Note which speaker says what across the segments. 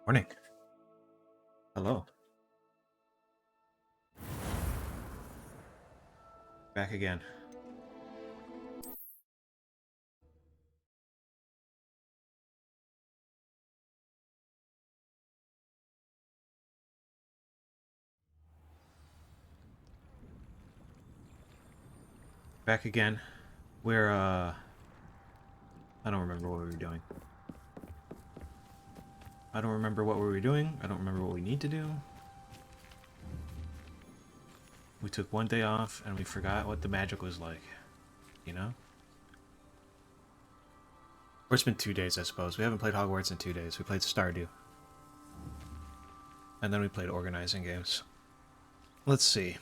Speaker 1: Morning. Hello. Back again. Back again. We're, I don't remember what we were doing. I don't remember what we were doing. I don't remember what we need to do. We took one day off, and we forgot what the magic was like. You know? Or it's been 2 days, I suppose. We haven't played Hogwarts in 2 days. We played Stardew. And then we played organizing games. Let's see.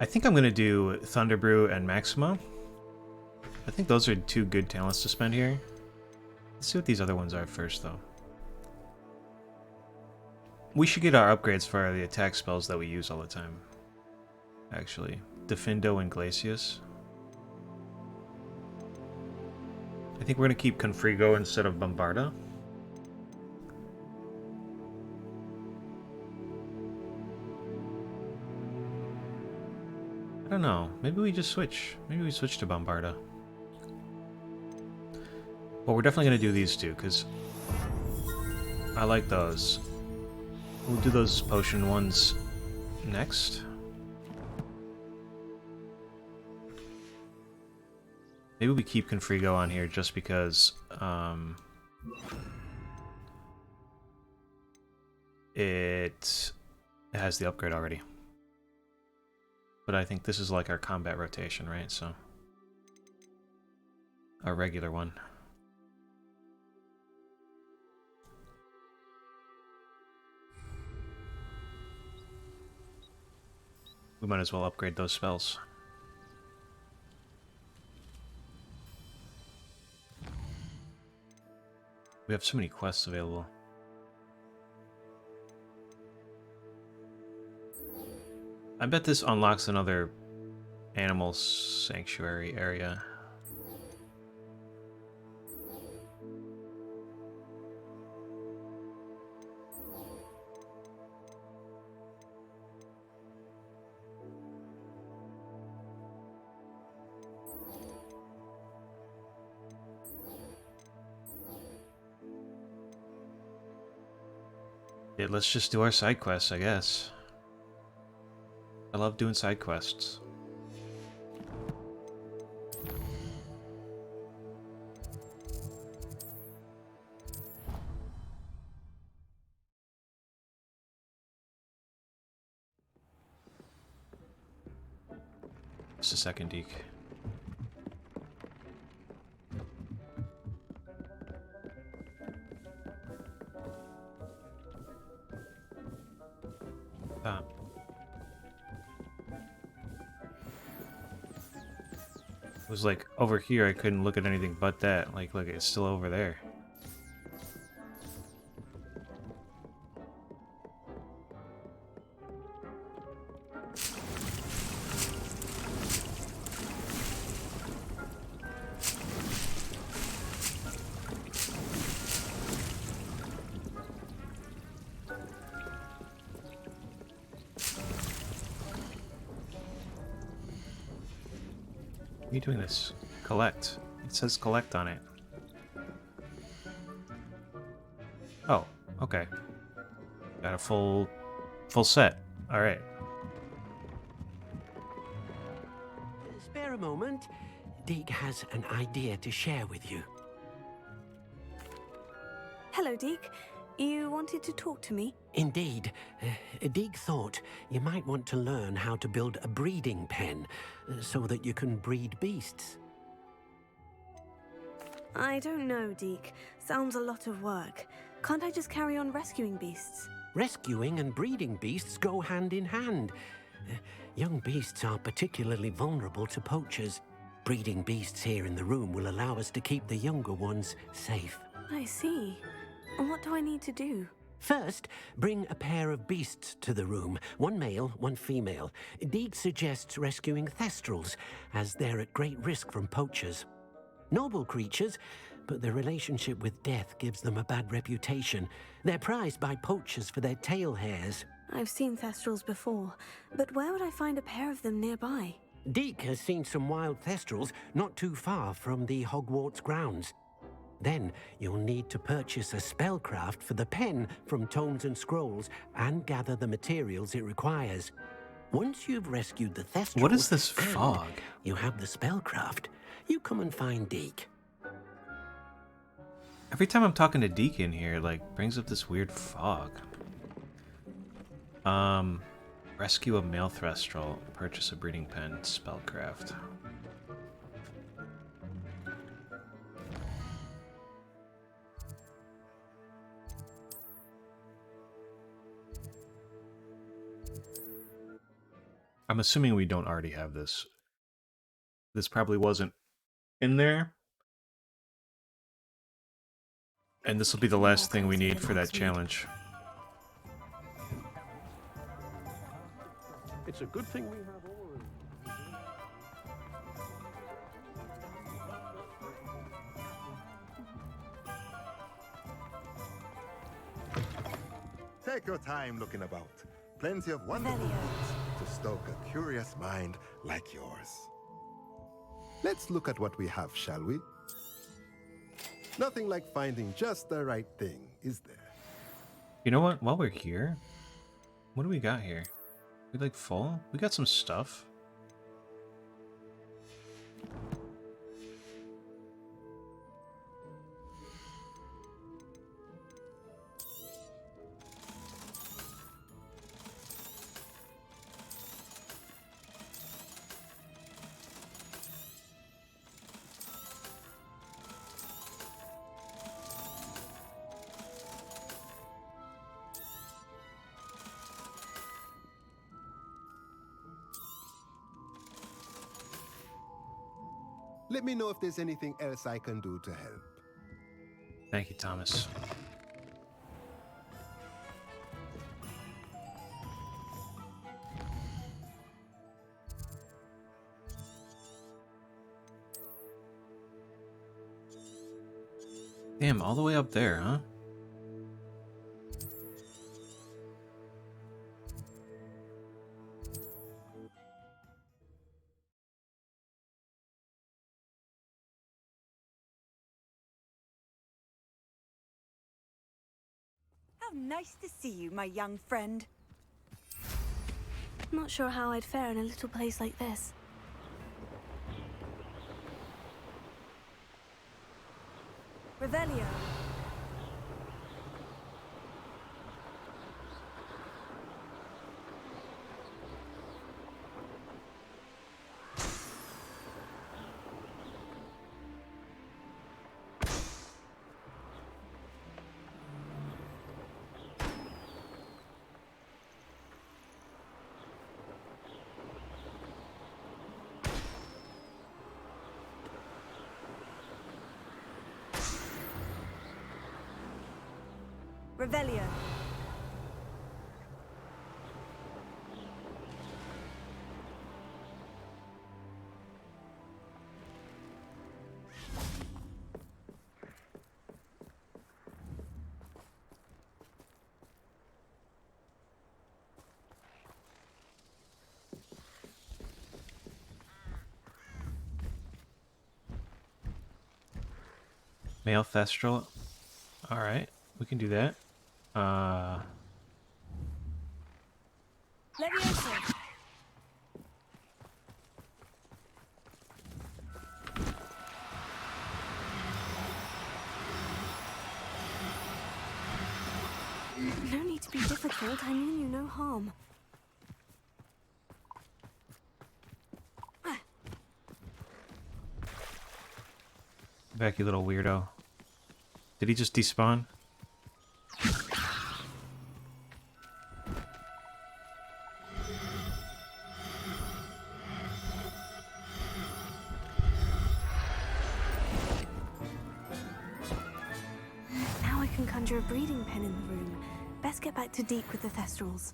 Speaker 1: I think I'm going to do Thunderbrew and Maximo. I think those are two good talents to spend here. Let's see what these other ones are first, though. We should get our upgrades for the attack spells that we use all the time. Actually. Defindo and Glacius. I think we're going to keep Confrigo instead of Bombarda. I don't know. Maybe we just switch. Maybe we switch to Bombarda. Well, we're definitely going to do these two, because I like those. We'll do those potion ones next. Maybe we keep Confrigo on here just because it has the upgrade already. But I think this is like our combat rotation, right? So our regular one. We might as well upgrade those spells. We have so many quests available. I bet this unlocks another animal sanctuary area. Yeah, let's just do our side quests, I guess. I love doing side quests. Just a second, Deke. Stop. It was like over here I couldn't look at anything but that. Like, look, it's still over there. What are you doing this? Collect. It says collect on it. Oh, okay. Got a full set. Alright.
Speaker 2: Spare a moment. Deke has an idea to share with you.
Speaker 3: Hello, Deke. You wanted to talk to me?
Speaker 2: Indeed. Deke thought you might want to learn how to build a breeding pen so that you can breed beasts.
Speaker 3: I don't know, Deke. Sounds a lot of work. Can't I just carry on rescuing beasts?
Speaker 2: Rescuing and breeding beasts go hand in hand. Young beasts are particularly vulnerable to poachers. Breeding beasts here in the room will allow us to keep the younger ones safe.
Speaker 3: I see. And what do I need to do?
Speaker 2: First, bring a pair of beasts to the room. One male, one female. Deke suggests rescuing thestrals, as they're at great risk from poachers. Noble creatures, but their relationship with death gives them a bad reputation. They're prized by poachers for their tail hairs.
Speaker 3: I've seen thestrals before, but where would I find a pair of them nearby?
Speaker 2: Deke has seen some wild thestrals not too far from the Hogwarts grounds. Then you'll need to purchase a spellcraft for the pen from Tomes and Scrolls and gather the materials it requires. Once you've rescued the thestrals,
Speaker 1: What is this
Speaker 2: and
Speaker 1: fog?
Speaker 2: you have the spellcraft, you come and find Deke.
Speaker 1: Every time I'm talking to Deke in here, like, brings up this weird fog. Rescue a male thestral, purchase a breeding pen, spellcraft. I'm assuming we don't already have this. This probably wasn't in there. And this will be the last thing we need for that challenge.
Speaker 2: It's a good thing we have all.
Speaker 4: Take your time looking about. Plenty of wonderful things to stoke a curious mind like yours. Let's look at what we have, shall we? Nothing like finding just the right thing, is there?
Speaker 1: You know what? While we're here, what do we got here? We like full? We got some stuff.
Speaker 4: Let me know if there's anything else I can do to help.
Speaker 1: Thank you, Thomas. Damn, all the way up there, huh?
Speaker 5: How nice to see you, my young friend.
Speaker 3: Not sure how I'd fare in a little place like this.
Speaker 5: Revelio. Revelio.
Speaker 1: Male thestral. Alright, we can do that.
Speaker 5: Levioso.
Speaker 3: No need to be difficult. I mean you no harm.
Speaker 1: Back, you little weirdo. Did he just despawn?
Speaker 3: Now I can conjure a breeding pen in the room. Best get back to Deke with the Thestrals.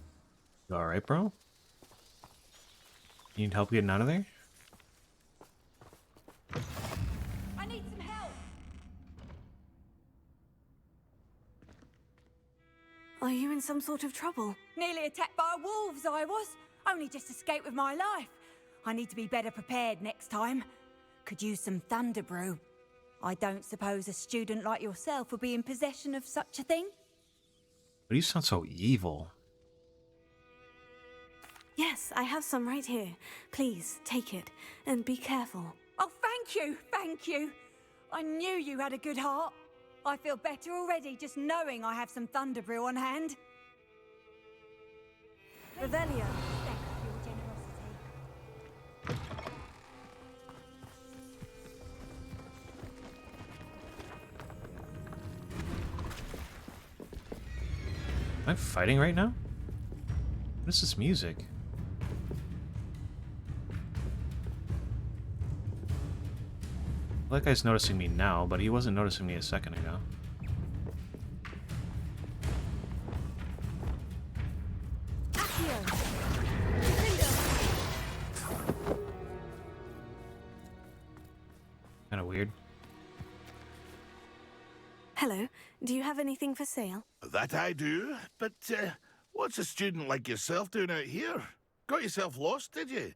Speaker 1: You alright, bro? You need help getting out of there?
Speaker 5: I need some help.
Speaker 3: Are you in some sort of trouble?
Speaker 5: Nearly attacked by wolves, I was. Only just escaped with my life. I need to be better prepared next time. Could use some thunder brew. I don't suppose a student like yourself would be in possession of such a thing?
Speaker 1: But you sound so evil.
Speaker 3: Yes, I have some right here. Please, take it. And be careful.
Speaker 5: Oh, thank you, thank you. I knew you had a good heart. I feel better already just knowing I have some thunder brew on hand.
Speaker 3: Revelio.
Speaker 5: Thank you for your generosity.
Speaker 1: Am I fighting right now? What is this music? That guy's noticing me now, but he wasn't noticing me a second ago. Kinda weird.
Speaker 3: Hello. Do you have anything for sale?
Speaker 6: That I do, but what's a student like yourself doing out here? Got yourself lost, did you?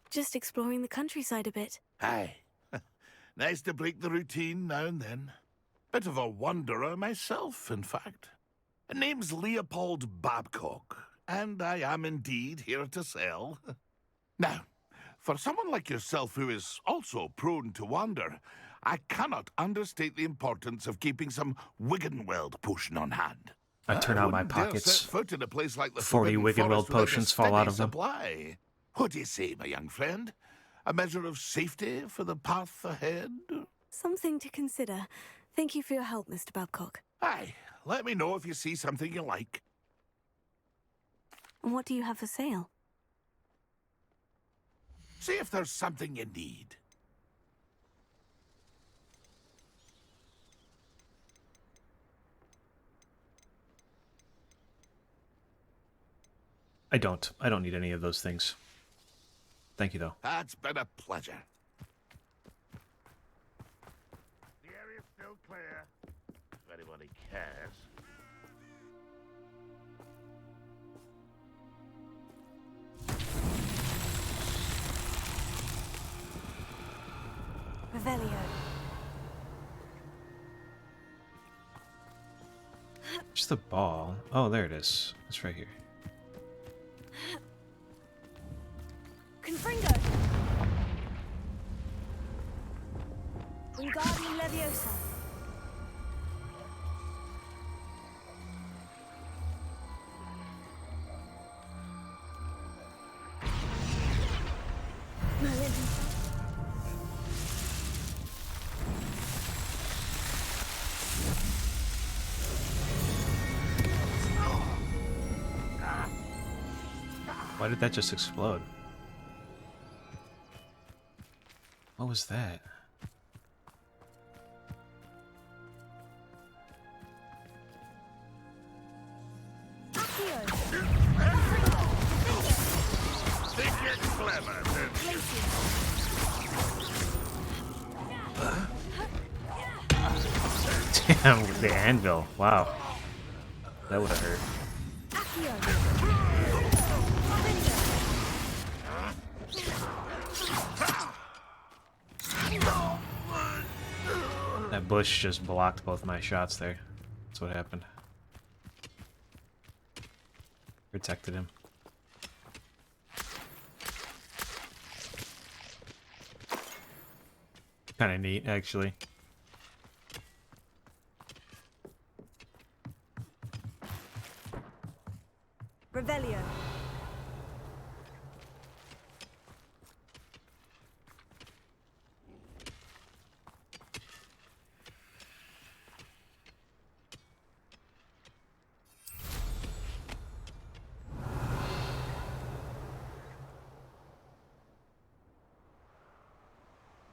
Speaker 3: Just exploring the countryside a bit.
Speaker 6: Aye. Nice to break the routine now and then. Bit of a wanderer myself, in fact. Name's Leopold Babcock, and I am indeed here to sell. Now, for someone like yourself who is also prone to wander, I cannot understate the importance of keeping some Wiggenweld potion on hand.
Speaker 1: I turn out my
Speaker 6: wouldn't dare
Speaker 1: pockets.
Speaker 6: set foot in a place like the
Speaker 1: 40
Speaker 6: Forbidden
Speaker 1: Wiggenweld
Speaker 6: Forest without a
Speaker 1: potions fall out
Speaker 6: steady
Speaker 1: of them.
Speaker 6: supply. What do you say, my young friend? A measure of safety for the path ahead?
Speaker 3: Something to consider. Thank you for your help, Mr. Babcock.
Speaker 6: Aye, let me know if you see something you like.
Speaker 3: And what do you have for sale?
Speaker 6: See if there's something you need.
Speaker 1: I don't. I don't need any of those things. Thank you, though.
Speaker 6: That's been a pleasure. The area's still clear. If anybody cares.
Speaker 3: Revelio.
Speaker 1: Just the ball. Oh, there it is. It's right here.
Speaker 3: Confringo. Wingardium Leviosa. Merlin himself.
Speaker 1: Why did that just explode? What was that?
Speaker 3: Accio.
Speaker 6: Think you're clever, don't you?
Speaker 1: Damn, with the anvil. Wow. That would have hurt. That bush just blocked both my shots there. That's what happened. Protected him. Kind of neat, actually.
Speaker 3: Revelio.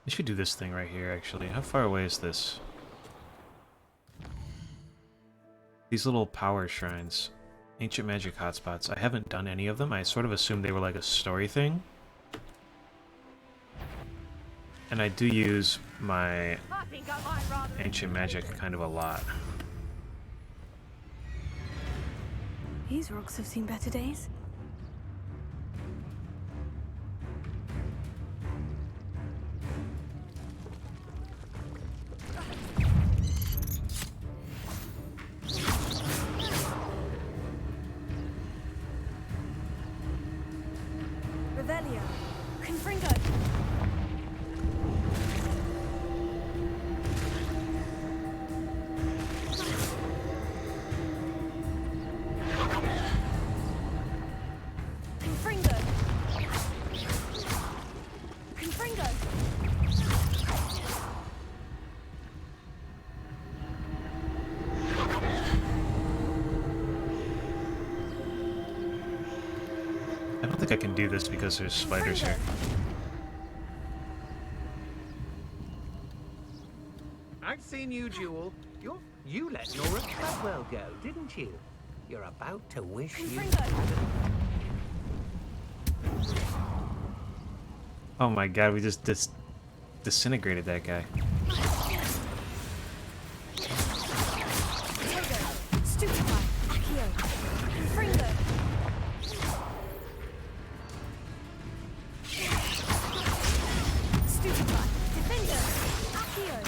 Speaker 1: I should do this thing right here, actually. How far away is this? These little power shrines. Ancient magic hotspots. I haven't done any of them. I sort of assumed they were like a story thing. And I do use my ancient magic kind of a lot.
Speaker 3: These rocks have seen better days. Revelio. Confringo. Confringo. Confringo.
Speaker 1: I don't think I can do this because there's spiders here.
Speaker 2: I've seen you, Jewel. You let Nora Clubwell go, didn't you? You're about to wish you...
Speaker 3: Confringo.
Speaker 1: Oh my god, we just disintegrated that guy.
Speaker 3: Stupefy. Accio. Confringo. Stupefy. Defender. Accio.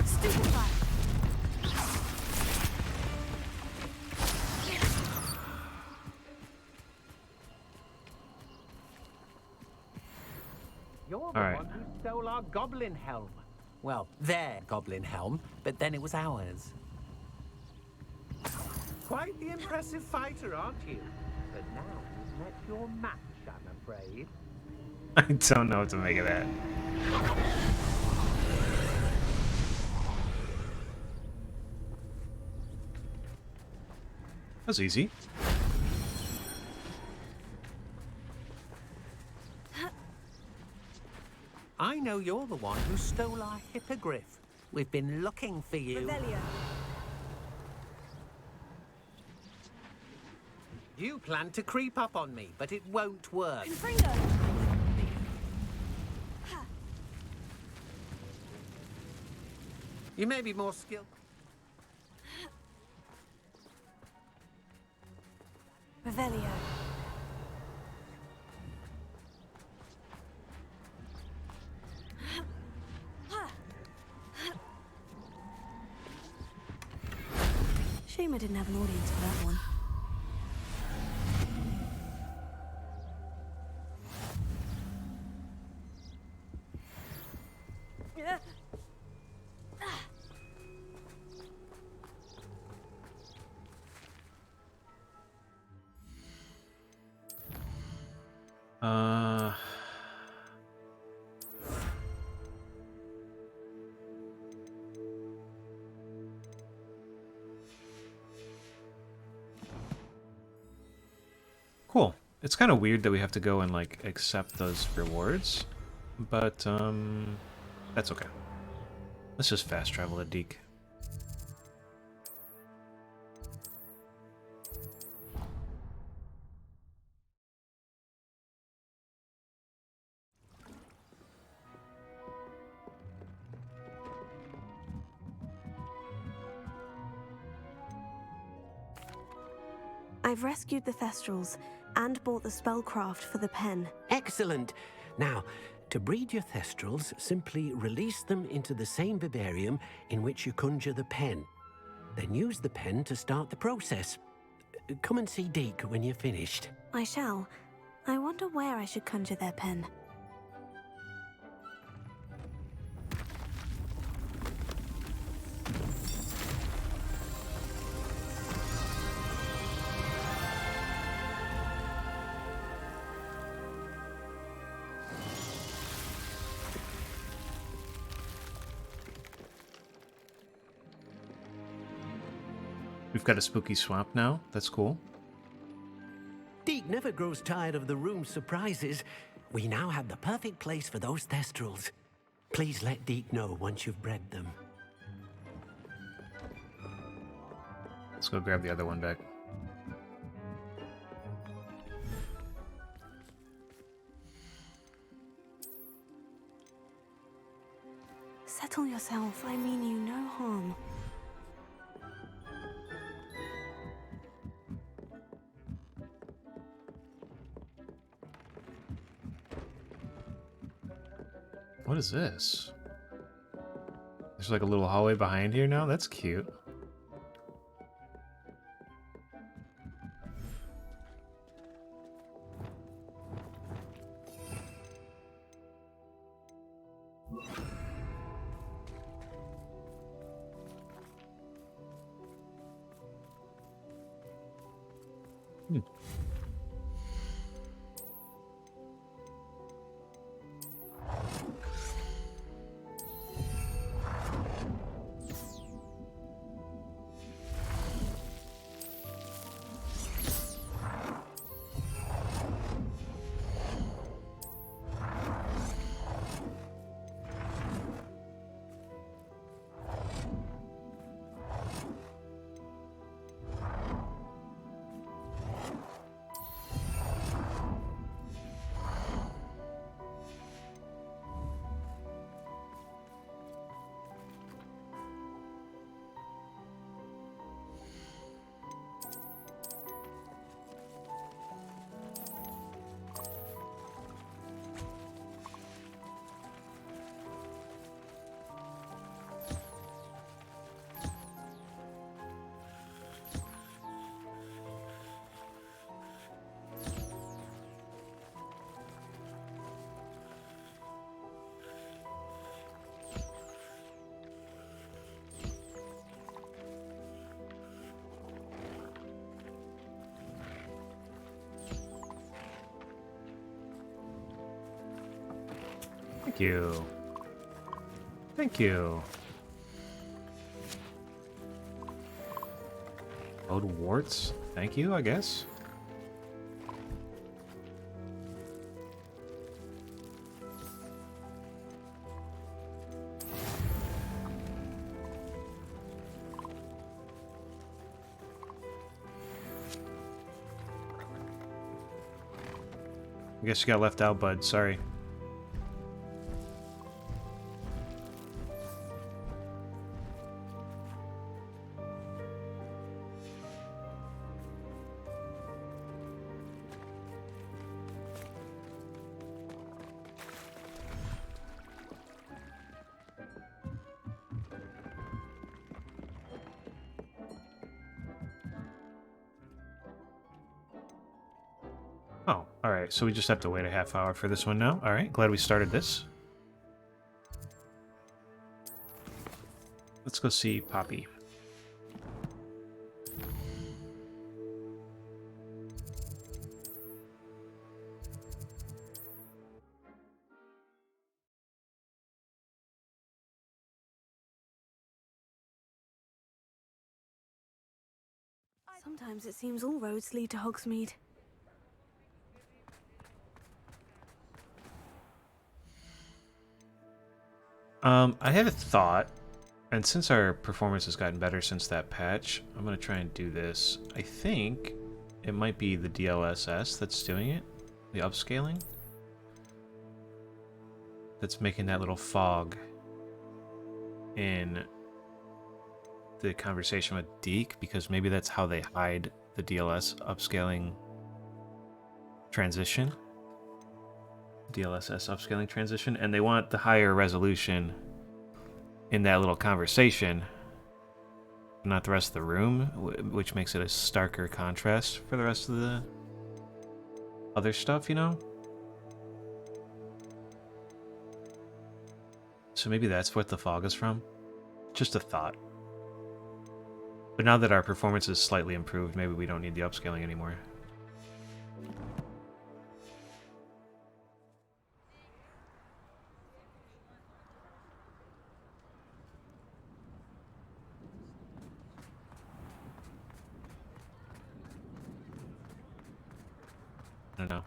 Speaker 3: Stupefy.
Speaker 2: You're the
Speaker 1: Alright.
Speaker 2: one who stole our goblin helm. Well, their goblin helm, but then it was ours. Quite the impressive fighter, aren't you? But now you've met your match, I'm afraid.
Speaker 1: I don't know what to make of that. That was easy.
Speaker 2: I know you're the one who stole our hippogriff. We've been looking for you.
Speaker 3: Revelio.
Speaker 2: You planned to creep up on me, but it won't work.
Speaker 3: Confringo.
Speaker 2: You may be more skilled.
Speaker 3: Revelio. Shame I didn't have an audience for that one.
Speaker 1: Uh... Cool. It's kind of weird that we have to go and, like, accept those rewards, but, that's okay. Let's just fast travel to Deke.
Speaker 3: I've rescued the Thestrals and bought the spellcraft for the pen.
Speaker 2: Excellent. Now, to breed your Thestrals, simply release them into the same vivarium in which you conjure the pen. Then use the pen to start the process. Come and see Deke when you're finished.
Speaker 3: I shall. I wonder where I should conjure their pen.
Speaker 1: We've got a spooky swamp now. That's cool.
Speaker 2: Deke never grows tired of the room's surprises. We now have the perfect place for those thestrals. Please let Deke know once you've bred them.
Speaker 1: Let's go grab the other one back.
Speaker 3: Settle yourself. I mean you no harm.
Speaker 1: What is this? There's like a little hallway behind here now? That's cute. Thank you. Thank you. Load warts. Thank you, I guess. I guess you got left out, bud. Sorry. Oh, alright, so we just have to wait a half hour for this one now. Alright, glad we started this. Let's go see Poppy.
Speaker 3: Sometimes it seems all roads lead to Hogsmeade.
Speaker 1: I had a thought, and since our performance has gotten better since that patch, I'm gonna try and do this. I think it might be the DLSS that's doing it, the upscaling. That's making that little fog in the conversation with Deke, because maybe that's how they hide the DLS upscaling transition. DLSS upscaling transition, and they want the higher resolution in that little conversation, not the rest of the room, which makes it a starker contrast for the rest of the other stuff, you know? So maybe that's what the fog is from. Just a thought. But now that our performance is slightly improved, maybe we don't need the upscaling anymore. don't know.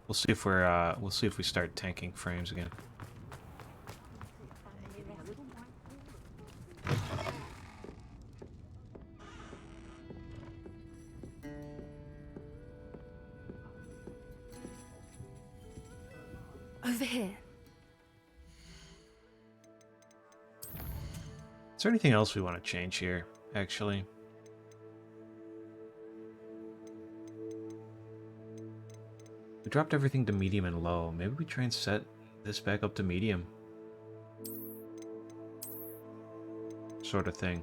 Speaker 1: We'll see if we start tanking frames again.
Speaker 7: Over here.
Speaker 1: Is there anything else we want to change here, actually? We dropped everything to medium and low. Maybe we try and set this back up to medium. Sort of thing.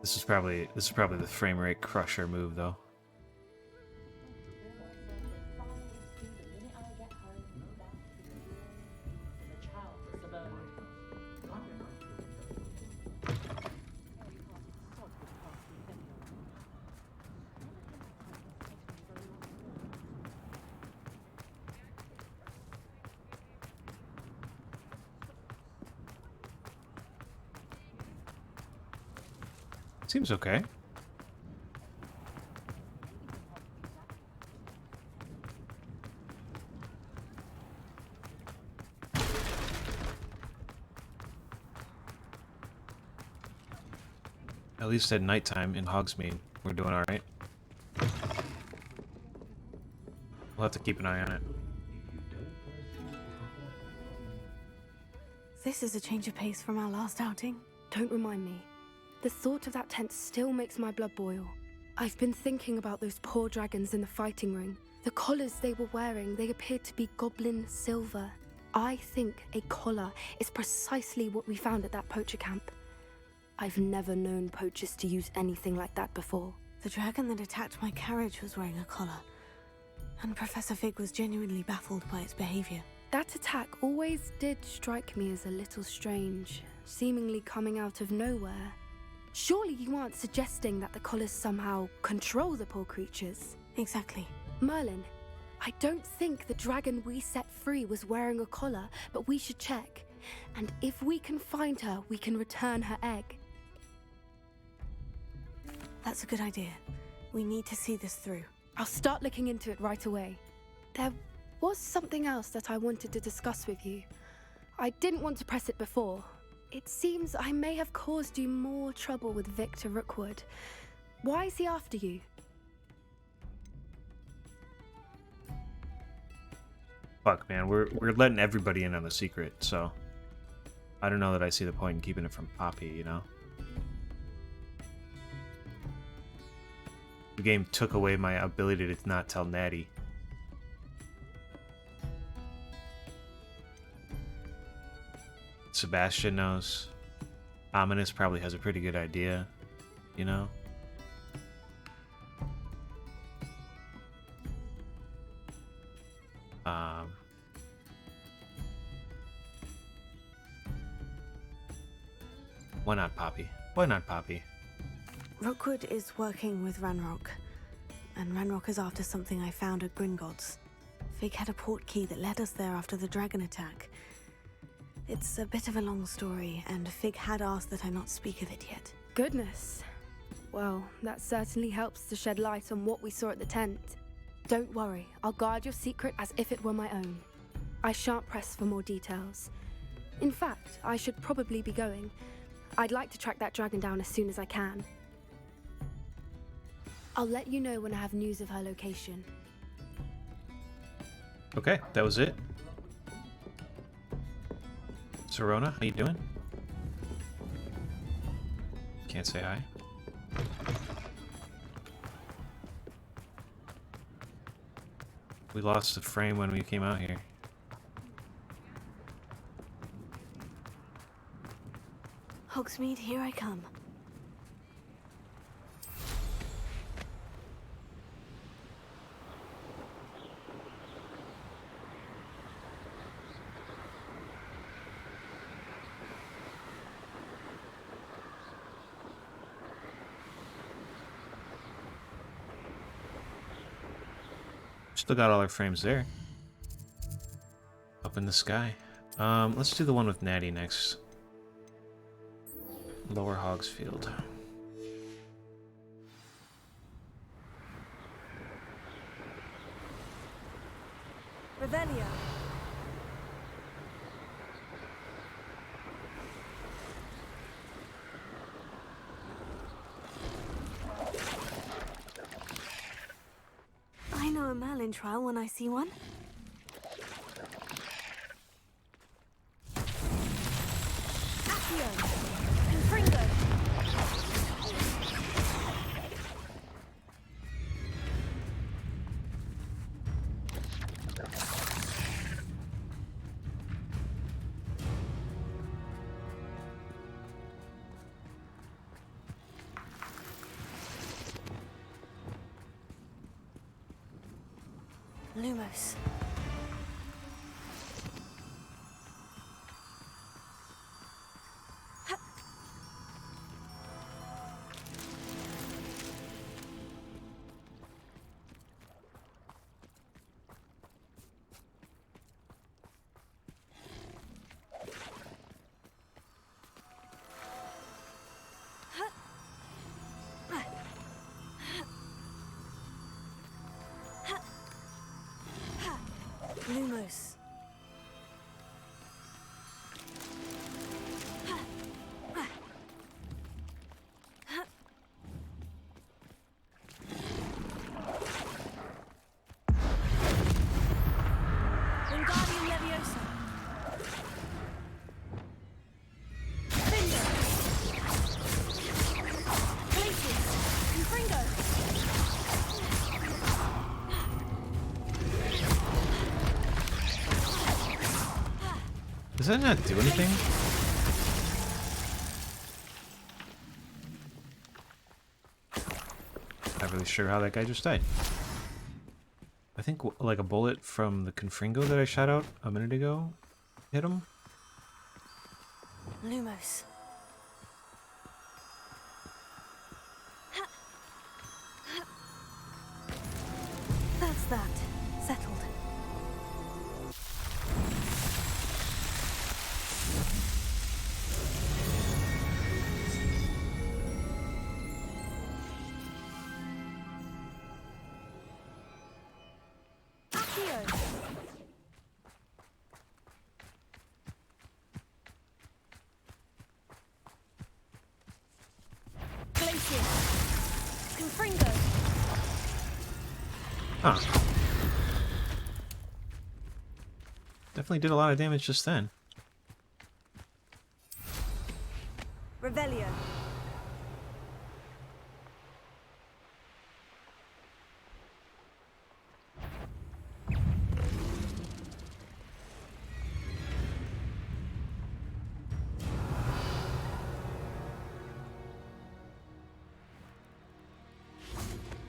Speaker 1: This is probably the frame rate crusher move, though. Seems okay. At least at nighttime in Hogsmeade, we're doing alright. We'll have to keep an eye on it.
Speaker 3: This is a change of pace from our last outing.
Speaker 7: Don't remind me. The thought of that tent still makes my blood boil. I've been thinking about those poor dragons in the fighting ring. The collars they were wearing, they appeared to be goblin silver. I think a collar is precisely what we found at that poacher camp. I've never known poachers to use anything like that before.
Speaker 3: The dragon that attacked my carriage was wearing a collar, and Professor Fig was genuinely baffled by its behavior.
Speaker 7: That attack always did strike me as a little strange, seemingly coming out of nowhere. Surely you aren't suggesting that the collars somehow control the poor creatures?
Speaker 3: Exactly.
Speaker 7: Merlin, I don't think the dragon we set free was wearing a collar, but we should check. And if we can find her, we can return her egg.
Speaker 3: That's a good idea. We need to see this through.
Speaker 7: I'll start looking into it right away. There was something else that I wanted to discuss with you. I didn't want to press it before. It seems I may have caused you more trouble with Victor Rookwood. Why is he after you?
Speaker 1: Fuck, man, we're letting everybody in on the secret, so I don't know that I see the point in keeping it from Poppy, you know? The game took away my ability to not tell Natty. Sebastian knows. Ominous probably has a pretty good idea, you know? Why not Poppy? Why not Poppy?
Speaker 3: Rookwood is working with Ranrock, and Ranrock is after something I found at Gringotts. Fig had a port key that led us there after the dragon attack. It's a bit of a long story, and Fig had asked that I not speak of it yet.
Speaker 7: Goodness. Well, that certainly helps to shed light on what we saw at the tent. Don't worry, I'll guard your secret as if it were my own. I shan't press for more details. In fact, I should probably be going. I'd like to track that dragon down as soon as I can. I'll let you know when I have news of her location.
Speaker 1: Okay, that was it. Serona, how you doing? Can't say hi. We lost the frame when we came out here.
Speaker 3: Hogsmeade, here I come.
Speaker 1: Still got all our frames there. Up in the sky. Let's do the one with Natty next. Lower Hogsfield.
Speaker 3: Revelio. I know a Merlin trial when I see one. Accio. Confringo. Lumos. Lumos. Wingardium Leviosa. Finger. Glacius. Confringo.
Speaker 1: Does that not do anything? Not really sure how that guy just died. I think like a bullet from the Confringo that I shot out a minute ago hit him.
Speaker 3: Lumos. That's that. Settled. Accio. Glacius. Confringo.
Speaker 1: Huh. Definitely did a lot of damage just then.
Speaker 3: Revelio.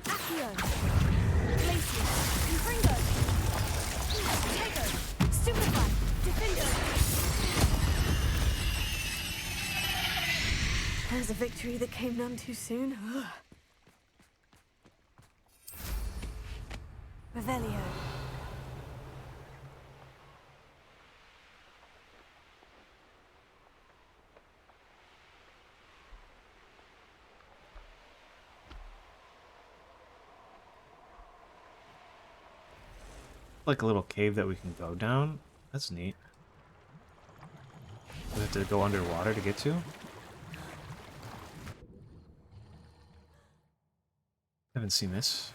Speaker 3: Accio. Glacius. Confringo. Tego. Stupefy. Defender. There's a victory that came none too soon. Revelio.
Speaker 1: Like a little cave that we can go down. That's neat. We have to go underwater to get to. Haven't seen this.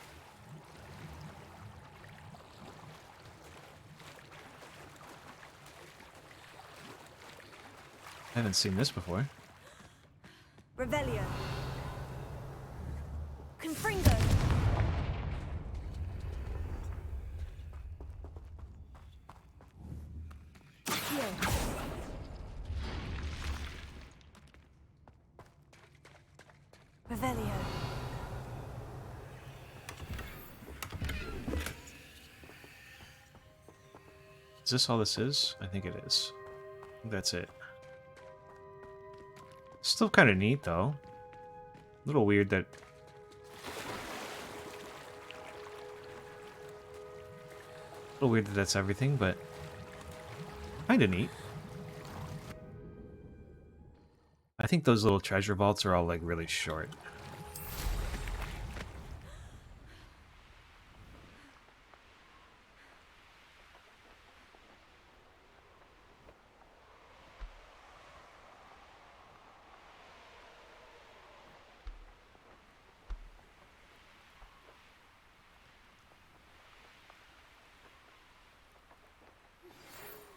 Speaker 1: Haven't seen this before.
Speaker 3: Revelio. Confringo. Accio. Revelio.
Speaker 1: Is this all this is? I think it is. I think that's it. Still kind of neat, though. A little weird that... A little weird that that's everything, but... Kind of neat. I think those little treasure vaults are all like really short.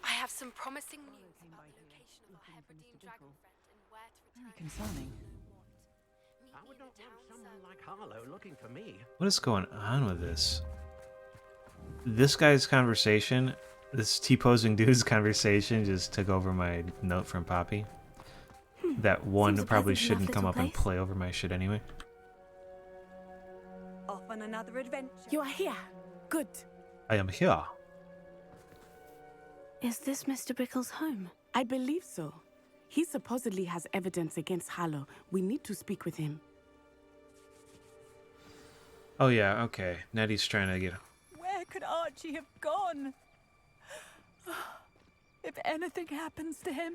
Speaker 7: I have some promising news about the location of our Hebridean dragon friend and where to return.
Speaker 8: Very concerning.
Speaker 2: I would not want someone like Harlow looking for me.
Speaker 1: What is going on with this? This guy's conversation, this T-posing dude's conversation just took over my note from Poppy. That one
Speaker 3: Seems a
Speaker 1: probably
Speaker 3: pleasant
Speaker 1: shouldn't
Speaker 3: enough
Speaker 1: come
Speaker 3: little
Speaker 1: up and
Speaker 3: place.
Speaker 1: play over my shit anyway.
Speaker 5: Off on another adventure.
Speaker 8: You are here. Good.
Speaker 1: I am here.
Speaker 3: Is this Mr. Bickle's home?
Speaker 9: I believe so. He supposedly has evidence against Harlow. We need to speak with him.
Speaker 1: Oh yeah, okay. Nettie's trying to get...
Speaker 8: Where could Archie have gone? If anything happens to him.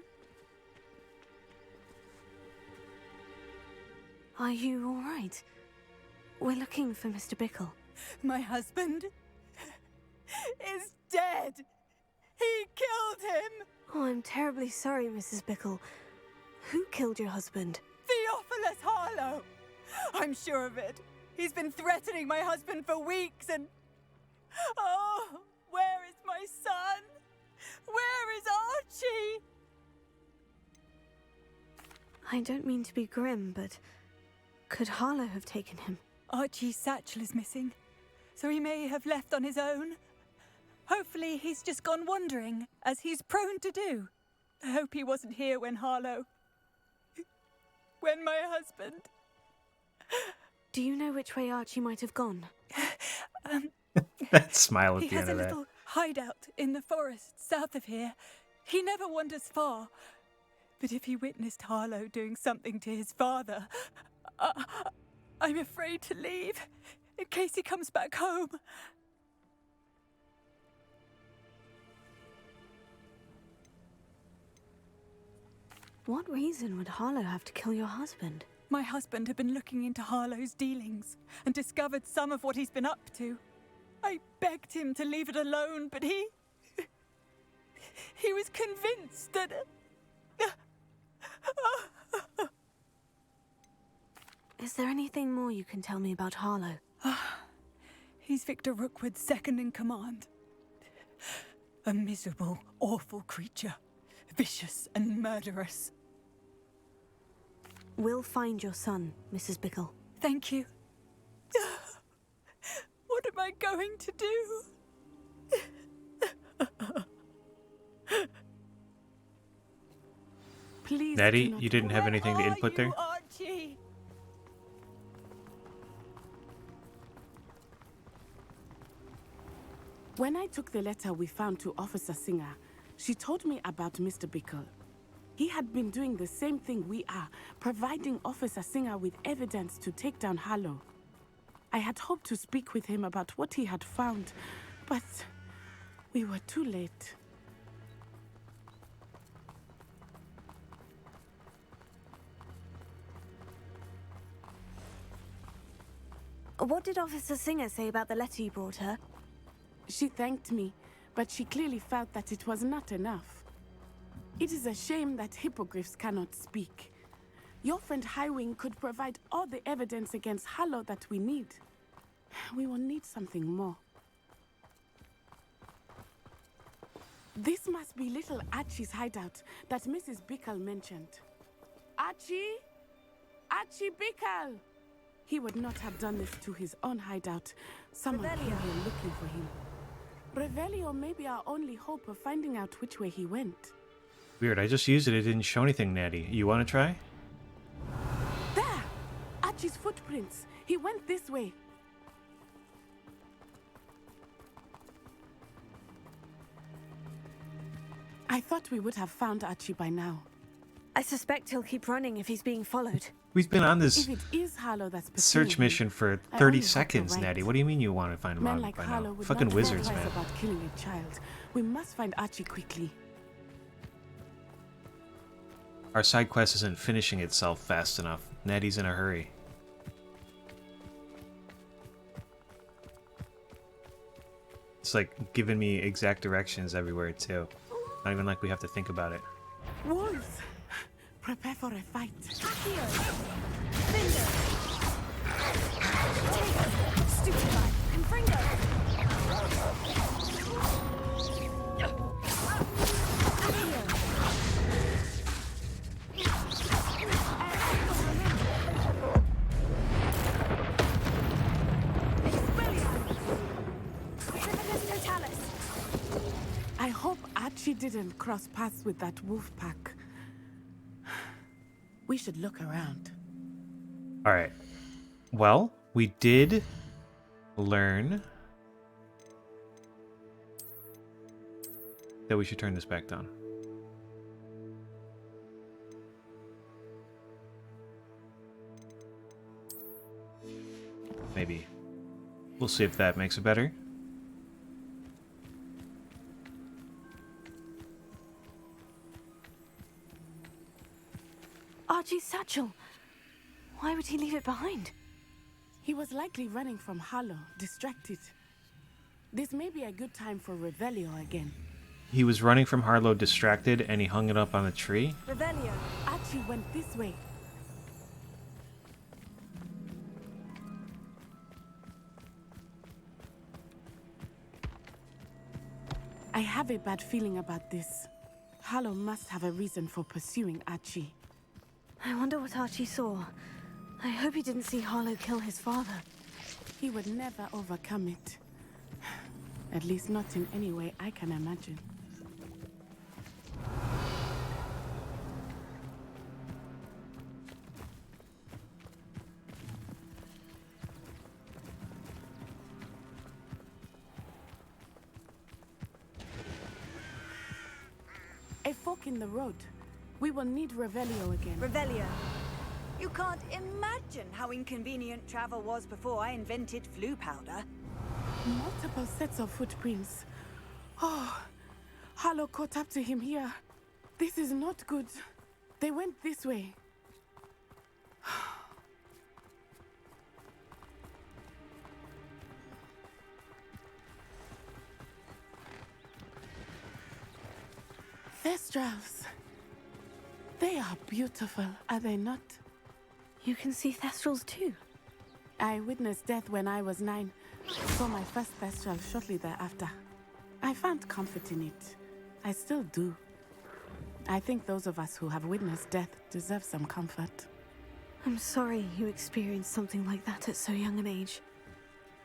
Speaker 3: Are you all right? We're looking for Mr. Bickle.
Speaker 8: My husband is dead. He killed him.
Speaker 3: Oh, I'm terribly sorry, Mrs. Bickle. Who killed your husband?
Speaker 8: Theophilus Harlow. I'm sure of it. He's been threatening my husband for weeks and... Oh, where is my son? Where is Archie?
Speaker 3: I don't mean to be grim, but could Harlow have taken him?
Speaker 8: Archie's satchel is missing, so he may have left on his own. Hopefully he's just gone wandering, as he's prone to do. I hope he wasn't here when Harlow... when my husband...
Speaker 3: Do you know which way Archie might have gone?
Speaker 1: That smile at
Speaker 8: He
Speaker 1: the
Speaker 8: has
Speaker 1: end
Speaker 8: a
Speaker 1: of that.
Speaker 8: little hideout in the forest south of here. He never wanders far. But if he witnessed Harlow doing something to his father, I'm afraid to leave in case he comes back home.
Speaker 3: What reason would Harlow have to kill your husband?
Speaker 8: My husband had been looking into Harlow's dealings and discovered some of what he's been up to. I begged him to leave it alone, but he was convinced that...
Speaker 3: Is there anything more you can tell me about Harlow?
Speaker 8: He's Victor Rookwood's second in command. A miserable, awful creature. Vicious and murderous.
Speaker 3: We'll find your son, Mrs. Bickle.
Speaker 8: Thank you. What am I going to do?
Speaker 9: Please.
Speaker 1: Nettie,
Speaker 9: do not
Speaker 1: you didn't have
Speaker 8: Where
Speaker 1: anything to
Speaker 8: are
Speaker 1: input there?
Speaker 8: you, Archie?
Speaker 9: When I took the letter we found to Officer Singer, she told me about Mr. Bickle. He had been doing the same thing we are, providing Officer Singer with evidence to take down Harlow. I had hoped to speak with him about what he had found, but we were too late.
Speaker 3: What did Officer Singer say about the letter you brought her?
Speaker 9: She thanked me, but she clearly felt that it was not enough. It is a shame that hippogriffs cannot speak. Your friend Highwing could provide all the evidence against Harlow that we need. We will need something more. This must be little Archie's hideout that Mrs. Bickle mentioned. Archie? Archie Bickle! He would not have done this to his own hideout. Someone came here looking for him. Revelio may be our only hope of finding out which way he went.
Speaker 1: Weird, I just used it. It didn't show anything, Natty. You want to try?
Speaker 9: There! Archie's footprints. He went this way. I thought we would have found Archie by now.
Speaker 3: I suspect he'll keep running if he's being followed.
Speaker 1: We've been on this
Speaker 9: If it is Harlow that's pursuing
Speaker 1: search
Speaker 9: him,
Speaker 1: mission for
Speaker 9: I
Speaker 1: 30
Speaker 9: only hope
Speaker 1: seconds,
Speaker 9: you're right.
Speaker 1: Natty. What do you mean you want to find him
Speaker 9: Men
Speaker 1: out
Speaker 9: like
Speaker 1: by
Speaker 9: Harlow
Speaker 1: now?
Speaker 9: would
Speaker 1: Fucking
Speaker 9: not
Speaker 1: wizards,
Speaker 9: think twice
Speaker 1: man.
Speaker 9: about killing a child. We must find Archie quickly.
Speaker 1: Our side quest isn't finishing itself fast enough. Nettie's in a hurry. It's like giving me exact directions everywhere too. Not even like we have to think about it.
Speaker 9: Wolves! Prepare for a fight.
Speaker 5: Accio! Finger! Take! Stupefy! Confringo!
Speaker 9: I hope Archie didn't cross paths with that wolf pack. We should look around.
Speaker 1: Alright. Well, we did learn that we should turn this back on. Maybe. We'll see if that makes it better.
Speaker 3: Archie's satchel. Why would he leave it behind?
Speaker 9: He was likely running from Harlow, distracted. This may be a good time for Revelio again.
Speaker 1: He was running from Harlow distracted and he hung it up on the tree?
Speaker 5: Revelio.
Speaker 9: Archie went this way. I have a bad feeling about this. Harlow must have a reason for pursuing Archie.
Speaker 3: I wonder what Archie saw. I hope he didn't see Harlow kill his father.
Speaker 9: He would never overcome it. At least not in any way I can imagine. A fork in the road. We will need Revelio again.
Speaker 5: Revelio. You can't imagine how inconvenient travel was before I invented flu powder.
Speaker 9: Multiple sets of footprints. Oh, Harlow caught up to him here. This is not good. They went this way. Thestrals. They are beautiful, are they not?
Speaker 3: You can see Thestrals too.
Speaker 9: I witnessed death when I was 9. Saw my first Thestral shortly thereafter. I found comfort in it. I still do. I think those of us who have witnessed death deserve some comfort.
Speaker 3: I'm sorry you experienced something like that at so young an age.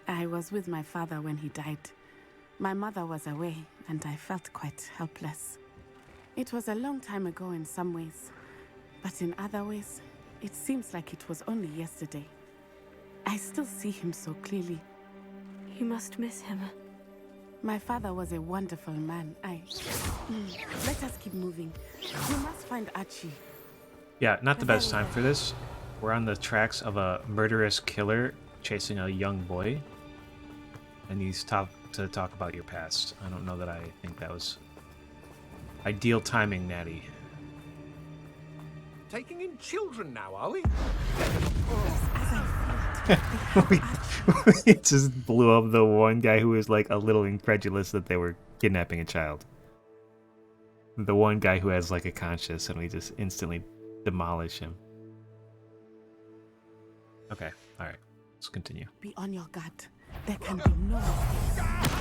Speaker 9: I was with my father when he died. My mother was away, and I felt quite helpless. It was a long time ago in some ways, but in other ways, it seems like it was only yesterday. I still see him so clearly.
Speaker 3: You must miss him.
Speaker 9: My father was a wonderful man. Let us keep moving. We must find Archie.
Speaker 1: Yeah, not the best time for this. We're on the tracks of a murderous killer chasing a young boy. And he's to talk about your past. I don't know that I think that was ideal timing, Natty.
Speaker 10: Taking in children now, are we?
Speaker 1: It just blew up the one guy who was like a little incredulous that they were kidnapping a child. The one guy who has like a conscience, and we just instantly demolish him. Okay, alright. Let's continue.
Speaker 9: Be on your guard. There can be no mistakes.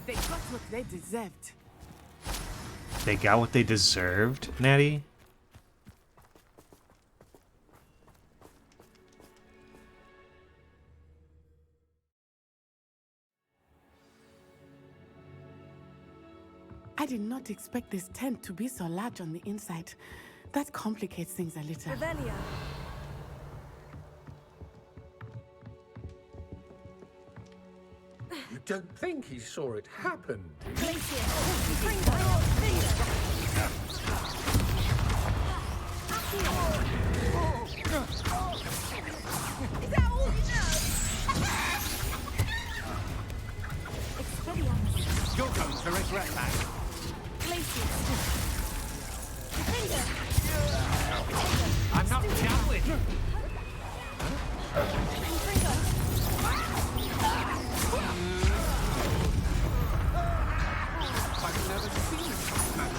Speaker 9: They got what they deserved.
Speaker 1: They got what they deserved, Natty?
Speaker 9: I did not expect this tent to be so large on the inside. That complicates things a little.
Speaker 3: Revelio.
Speaker 10: You don't think he saw it happen, do you?
Speaker 5: Is that all you know?
Speaker 10: You're going to regret that. I'm not done with you. I've never seen this man.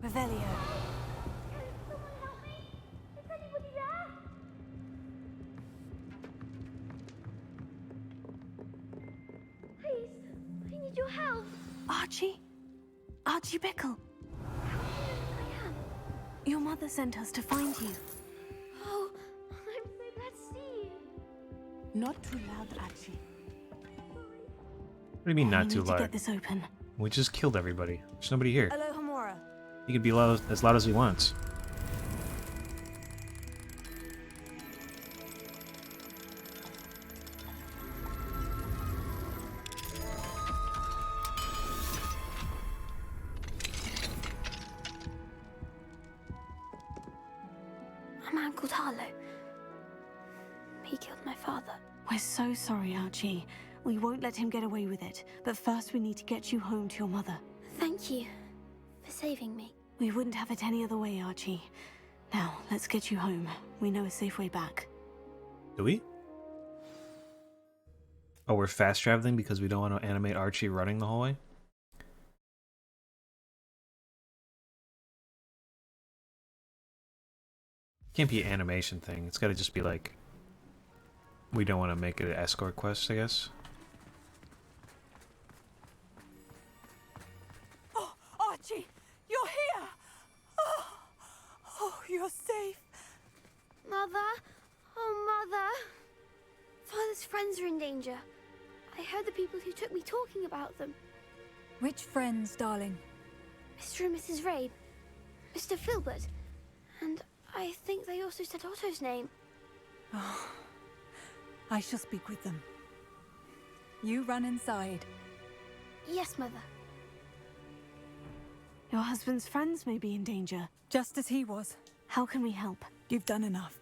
Speaker 3: Revelio.
Speaker 11: Please, I need your help.
Speaker 3: Archie? Archie Bickle.
Speaker 11: I am.
Speaker 3: Your mother sent us to find you.
Speaker 11: Oh, I'm so glad to see you.
Speaker 9: Not too loud, Archie.
Speaker 1: What do you mean not
Speaker 3: We
Speaker 1: too
Speaker 3: need to
Speaker 1: loud?
Speaker 3: get this open.
Speaker 1: We just killed everybody. There's nobody here.
Speaker 5: Alohomora.
Speaker 1: He can be as loud as he wants.
Speaker 11: A man called Harlow. He killed my father.
Speaker 3: We're so sorry, Archie. We won't let him get away with it. But first we need to get you home to your mother.
Speaker 11: Thank you for saving me.
Speaker 3: We wouldn't have it any other way, Archie. Now, let's get you home. We know a safe way back.
Speaker 1: Do we? Oh, we're fast traveling because we don't want to animate Archie running the whole way? Can't be an animation thing. It's gotta just be like... We don't want to make it an escort quest, I guess.
Speaker 8: Oh, Archie, you're here! Oh, you're safe.
Speaker 11: Mother? Oh, Mother. Father's friends are in danger. I heard the people who took me talking about them.
Speaker 5: Which friends, darling?
Speaker 11: Mr. and Mrs. Rabe. Mr. Filbert. And I think they also said Otto's name.
Speaker 5: Oh, I shall speak with them. You run inside.
Speaker 11: Yes, Mother.
Speaker 3: Your husband's friends may be in danger.
Speaker 5: Just as he was.
Speaker 3: How can we help?
Speaker 5: You've done enough.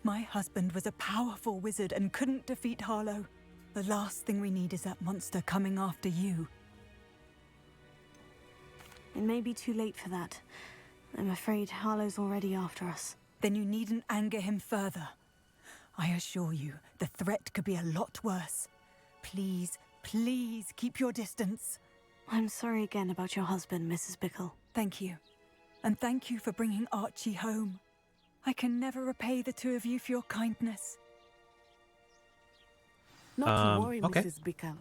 Speaker 5: My husband was a powerful wizard and couldn't defeat Harlow. The last thing we need is that monster coming after you.
Speaker 3: It may be too late for that. I'm afraid Harlow's already after us.
Speaker 5: Then you needn't anger him further. I assure you, the threat could be a lot worse. Please, please keep your distance.
Speaker 3: I'm sorry again about your husband, Mrs. Bickle.
Speaker 5: Thank you. And thank you for bringing Archie home. I can never repay the two of you for your kindness.
Speaker 9: Not to worry,
Speaker 1: okay.
Speaker 9: Mrs. Bickle.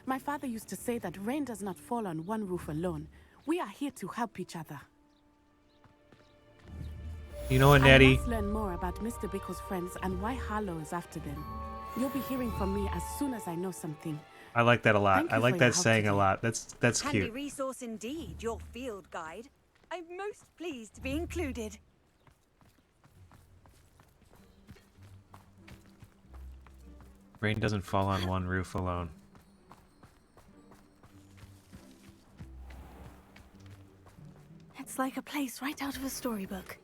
Speaker 9: My father used to say that rain does not fall on one roof alone. We are here to help each other.
Speaker 1: You know what,
Speaker 9: I
Speaker 1: Natty?
Speaker 9: must learn more about Mr. Bickle's friends and why Harlow is after them. You'll be hearing from me as soon as I know something.
Speaker 1: I like that a lot.
Speaker 9: Thank
Speaker 1: I
Speaker 9: you
Speaker 1: like
Speaker 9: for
Speaker 1: that
Speaker 9: your help
Speaker 1: saying a
Speaker 9: today.
Speaker 1: lot. That's
Speaker 5: Handy
Speaker 1: cute.
Speaker 5: resource indeed, your field guide. I'm most pleased to be included.
Speaker 1: Rain doesn't fall on one roof alone.
Speaker 3: It's It's like a place right out of a storybook.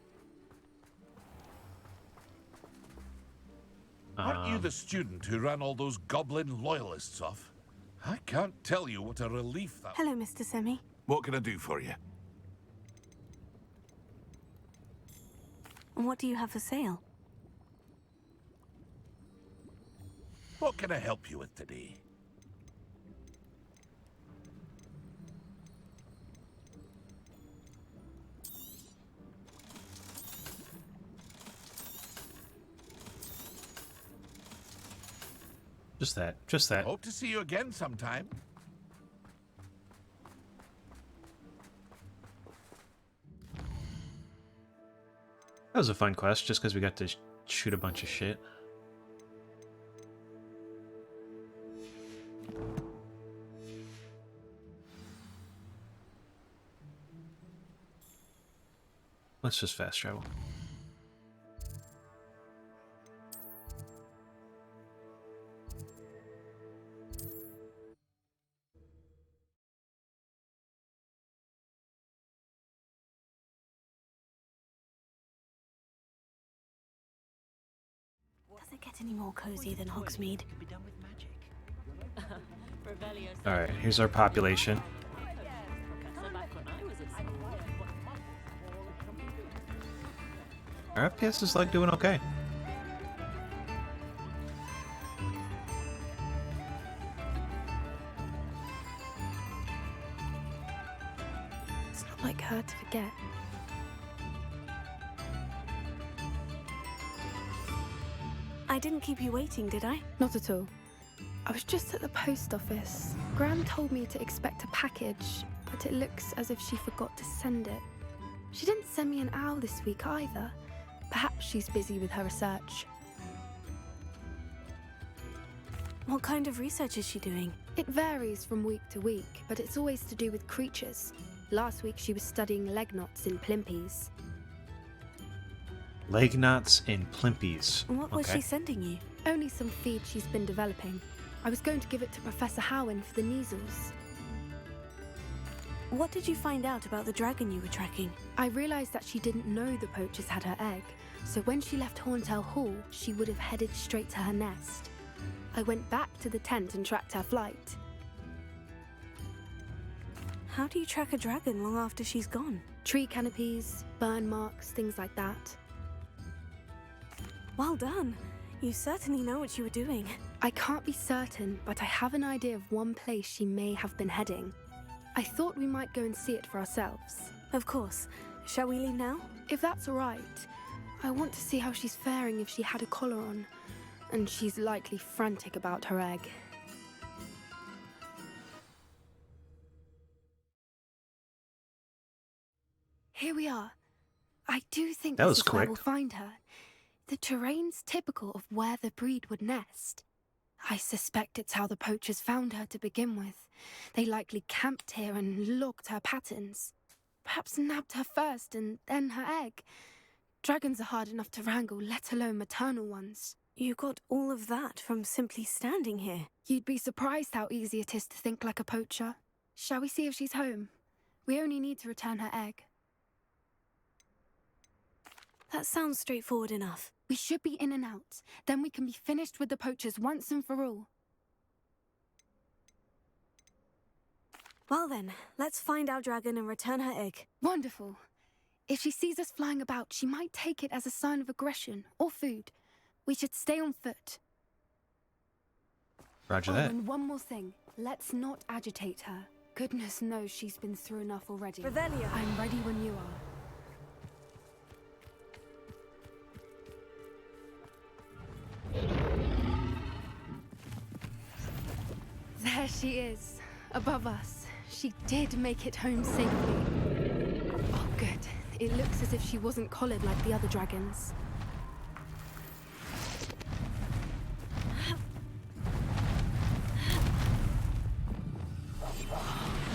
Speaker 6: Aren't you the student who ran all those goblin loyalists off? I can't tell you what a relief that...
Speaker 3: Hello, Mr. Semi.
Speaker 6: What can I do for you?
Speaker 3: What do you have for sale?
Speaker 6: What can I help you with today?
Speaker 1: Just that. Just that.
Speaker 6: Hope to see you again sometime.
Speaker 1: That was a fun quest, just because we got to shoot a bunch of shit. Let's just fast travel.
Speaker 3: Does it get any more cozy than Hogsmeade?
Speaker 1: Alright, here's our population. Our FPS is like doing okay.
Speaker 7: It's not like her to forget.
Speaker 3: I didn't keep you waiting, did I?
Speaker 7: Not at all. I was just at the post office. Gran told me to expect a package, but it looks as if she forgot to send it. She didn't send me an owl this week either. Perhaps she's busy with her research.
Speaker 3: What kind of research is she doing?
Speaker 7: It varies from week to week, but it's always to do with creatures. Last week she was studying leg knots in plimpies.
Speaker 1: Leg knots in plimpies.
Speaker 3: What was she sending you?
Speaker 7: Only some feed she's been developing. I was going to give it to Professor Howen for the measles.
Speaker 3: What did you find out about the dragon you were tracking?
Speaker 7: I realized that she didn't know the poachers had her egg, so when she left Horntail Hall, she would have headed straight to her nest. I went back to the tent and tracked her flight.
Speaker 3: How do you track a dragon long after she's gone?
Speaker 7: Tree canopies, burn marks, things like that.
Speaker 3: Well done. You certainly know what you were doing.
Speaker 7: I can't be certain, but I have an idea of one place she may have been heading. I thought we might go and see it for ourselves.
Speaker 3: Of course. Shall we leave now?
Speaker 7: If that's all right. I want to see how she's faring if she had a collar on. And she's likely frantic about her egg. Here we are. I do think
Speaker 1: That
Speaker 7: this
Speaker 1: was
Speaker 7: is where
Speaker 1: quick.
Speaker 7: we'll find her. The terrain's typical of where the breed would nest. I suspect it's how the poachers found her to begin with. They likely camped here and logged her patterns. Perhaps nabbed her first and then her egg. Dragons are hard enough to wrangle, let alone maternal ones.
Speaker 3: You got all of that from simply standing here.
Speaker 7: You'd be surprised how easy it is to think like a poacher. Shall we see if she's home? We only need to return her egg.
Speaker 3: That sounds straightforward enough.
Speaker 7: We should be in and out. Then we can be finished with the poachers once and for all.
Speaker 3: Well then, let's find our dragon and return her egg.
Speaker 7: Wonderful. If she sees us flying about, she might take it as a sign of aggression or food. We should stay on foot.
Speaker 1: Roger
Speaker 7: Oh,
Speaker 1: that.
Speaker 7: and one more thing. Let's not agitate her. Goodness knows she's been through enough already.
Speaker 3: Revelio.
Speaker 7: I'm ready when you are. There she is, above us. She did make it home safely. Oh, good. It looks as if she wasn't collared like the other dragons.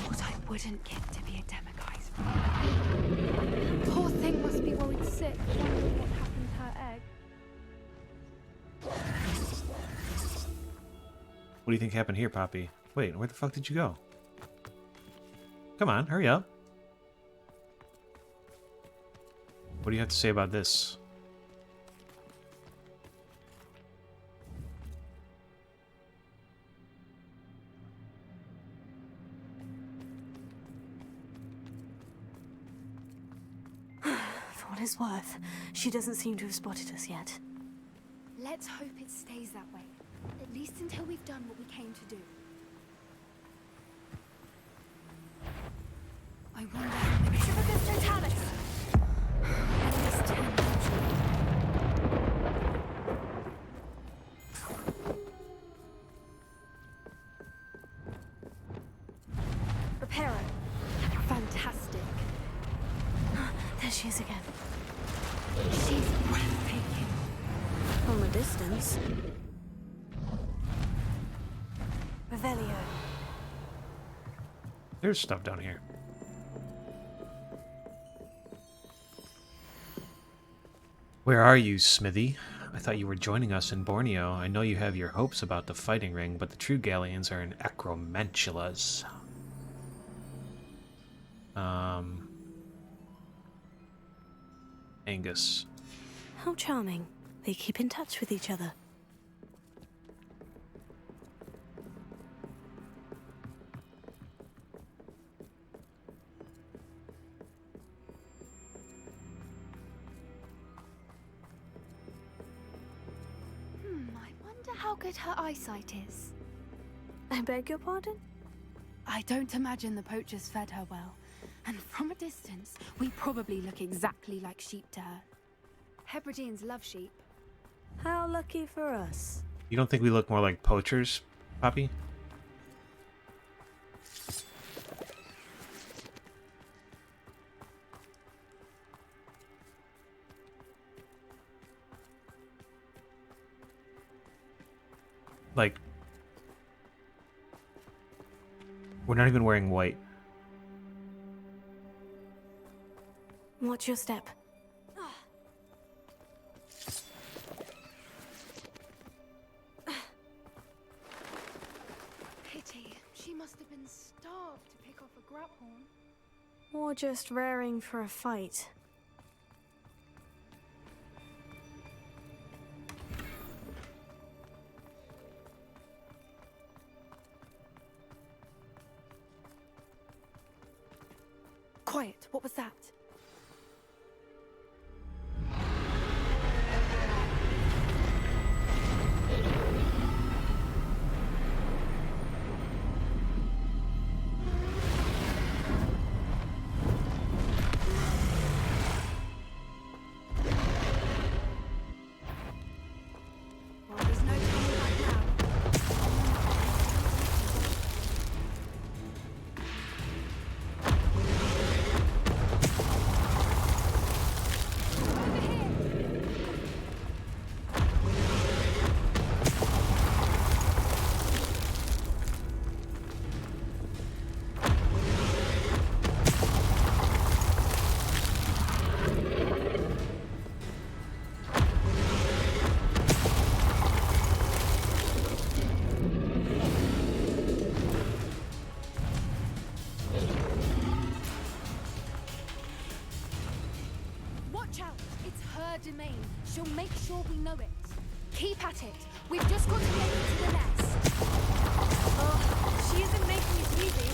Speaker 7: What I wouldn't give to be a demiguise. Poor thing must be worried sick, wondering what happened to her egg.
Speaker 1: What do you think happened here, Poppy? Wait, where the fuck did you go? Come on, hurry up. What do you have to say about this?
Speaker 3: For what it's worth, she doesn't seem to have spotted us yet.
Speaker 7: Let's hope it stays that way. At least until we've done what we came to do. I wonder how many...
Speaker 3: Exhibit Totalis!
Speaker 7: At least 10 usually.
Speaker 3: Reparo.
Speaker 7: Fantastic.
Speaker 3: There she is again.
Speaker 7: She's breathtaking.
Speaker 3: From a distance. Revelio.
Speaker 1: There's stuff down here. Where are you, Smithy? I thought you were joining us in Borneo. I know you have your hopes about the fighting ring, but the true Galleons are in Acromantulas. Angus.
Speaker 3: How charming. They keep in touch with each other.
Speaker 7: I wonder how good her eyesight is.
Speaker 3: I beg your pardon?
Speaker 7: I don't imagine the poachers fed her well. And from a distance, we probably look exactly like sheep to her. Hebrideans love sheep.
Speaker 3: How lucky for us.
Speaker 1: You don't think we look more like poachers, Poppy? Like, we're not even wearing white.
Speaker 3: Watch your step.
Speaker 7: Pity. She must have been starved to pick off a graphorn.
Speaker 3: Or just raring for a fight.
Speaker 7: Quiet. What was that? Well, there's no turning back now. Over here. Watch out! It's her domain. She'll make sure we know it. Keep at it. We've just got to make it to the nest.
Speaker 3: Oh, she isn't making it easy.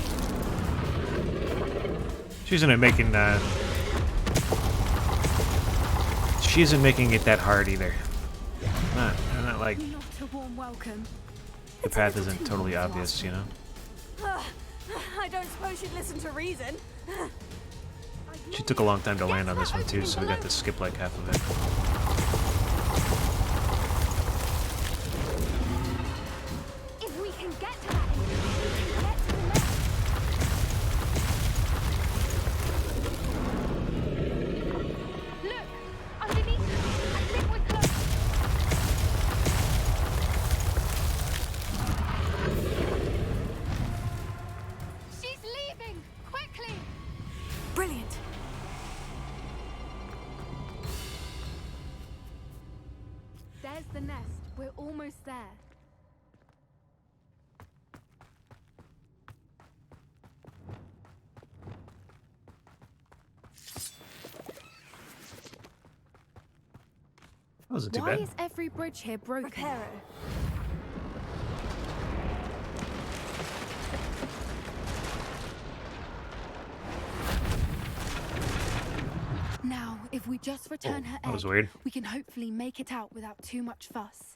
Speaker 1: She isn't making it that hard either. Not like
Speaker 7: Not a warm welcome.
Speaker 1: the path isn't totally obvious, you know?
Speaker 3: I don't suppose she'd listen to reason.
Speaker 1: She took a long time to land on this one too, so we got to skip like half of it.
Speaker 7: If we can get to that end, we can get to the nest. Look! Underneath us. I think we're close. She's leaving! Quickly!
Speaker 3: Brilliant.
Speaker 7: There's the nest. We're almost there.
Speaker 1: wasn't too
Speaker 7: Why
Speaker 1: bad.
Speaker 7: is every bridge here broken?
Speaker 3: Reparo.
Speaker 7: Now, if we just return her
Speaker 1: That was
Speaker 7: egg,
Speaker 1: weird.
Speaker 7: we can hopefully make it out without too much fuss.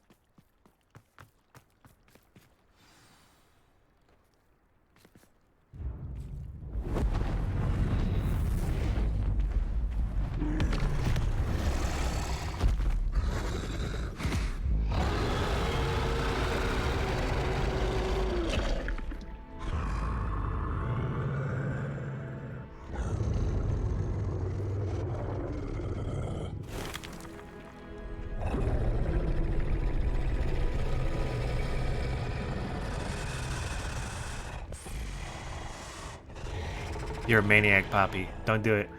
Speaker 1: You're a maniac, Poppy. Don't do it.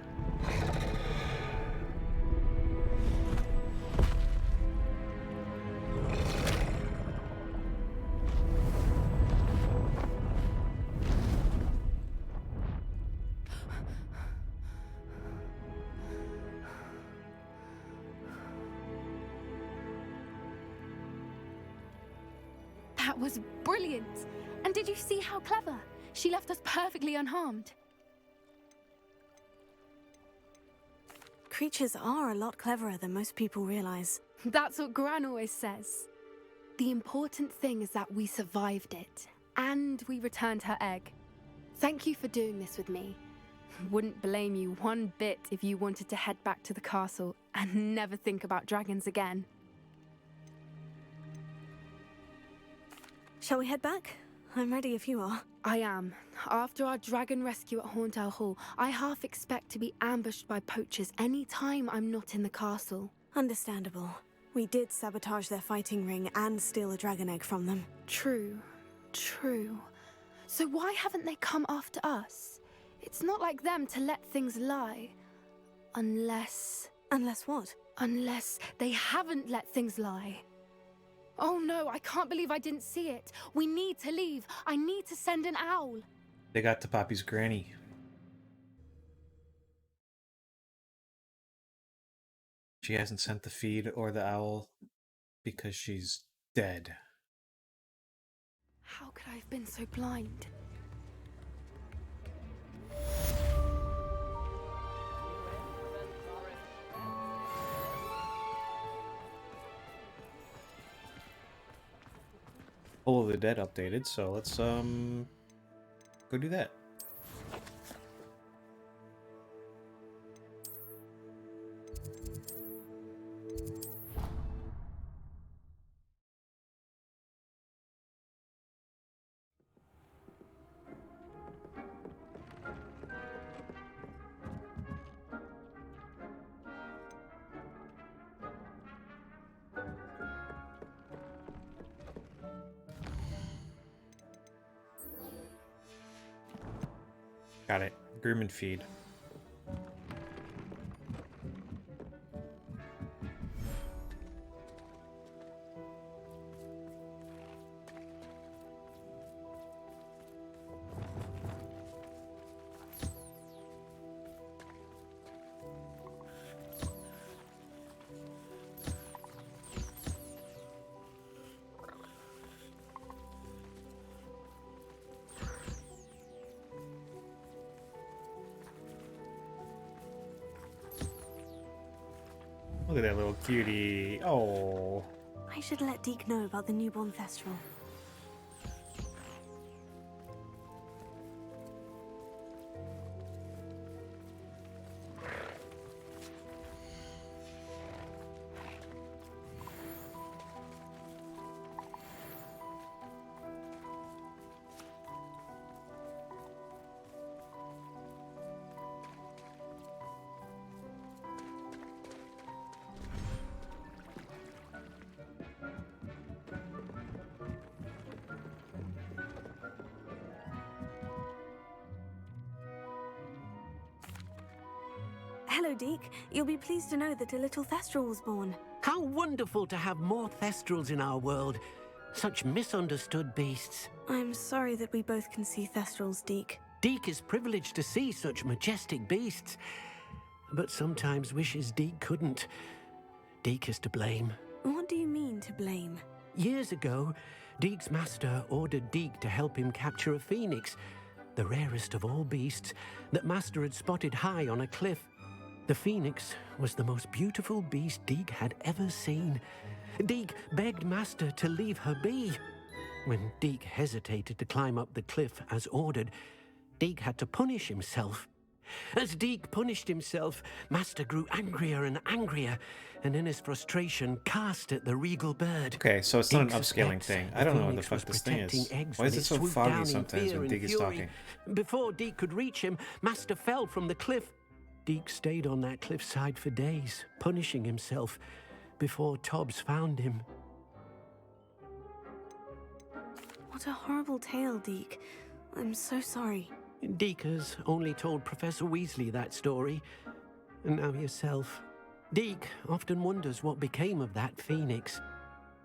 Speaker 7: That was brilliant! And did you see how clever? She left us perfectly unharmed.
Speaker 3: Creatures are a lot cleverer than most people realize.
Speaker 7: That's what Gran always says. The important thing is that we survived it, and we returned her egg. Thank you for doing this with me. Wouldn't blame you one bit if you wanted to head back to the castle and never think about dragons again.
Speaker 3: Shall we head back? I'm ready if you are.
Speaker 7: I am. After our dragon rescue at Hauntow Hall, I half expect to be ambushed by poachers any time I'm not in the castle.
Speaker 3: Understandable. We did sabotage their fighting ring and steal a dragon egg from them.
Speaker 7: True. So why haven't they come after us? It's not like them to let things lie. Unless
Speaker 3: what?
Speaker 7: Unless they haven't let things lie. Oh no, I can't believe I didn't see it. We need to leave. I need to send an owl.
Speaker 1: They got to Poppy's granny. She hasn't sent the feed or the owl because she's dead.
Speaker 7: How could I have been so blind?
Speaker 1: Hall of the Dead updated, so let's go do that. Got it. Groom and feed. Look at that little cutie. Oh.
Speaker 3: I should let Deke know about the newborn Thestral. Hello, Deke. You'll be pleased to know that a little Thestral was born.
Speaker 2: How wonderful to have more Thestrals in our world. Such misunderstood beasts.
Speaker 3: I'm sorry that we both can see Thestrals, Deke.
Speaker 2: Deke is privileged to see such majestic beasts, but sometimes wishes Deke couldn't. Deke is to blame.
Speaker 3: What do you mean, to blame?
Speaker 2: Years ago, Deke's master ordered Deke to help him capture a phoenix, the rarest of all beasts that master had spotted high on a cliff. The phoenix was the most beautiful beast Deke had ever seen. Deke begged master to leave her be. When Deke hesitated to climb up the cliff as ordered, Deke had to punish himself. As Deke punished himself, master grew angrier and angrier, and in his frustration cast at the regal bird.
Speaker 1: Okay, so it's not an
Speaker 2: Deke
Speaker 1: upscaling
Speaker 2: suspects
Speaker 1: thing.
Speaker 2: the
Speaker 1: I don't know what the
Speaker 2: phoenix
Speaker 1: fuck
Speaker 2: was
Speaker 1: this thing is.
Speaker 2: protecting eggs
Speaker 1: Why is
Speaker 2: when
Speaker 1: it so
Speaker 2: swooped
Speaker 1: foggy
Speaker 2: down in
Speaker 1: sometimes
Speaker 2: fear
Speaker 1: when
Speaker 2: and
Speaker 1: Deke is
Speaker 2: fury.
Speaker 1: talking?
Speaker 2: Before Deke could reach him, master fell from the cliff. Deke stayed on that cliffside for days, punishing himself, before Tobbs found him.
Speaker 3: What a horrible tale, Deke. I'm so sorry.
Speaker 2: Deke has only told Professor Weasley that story, and now yourself. Deke often wonders what became of that phoenix.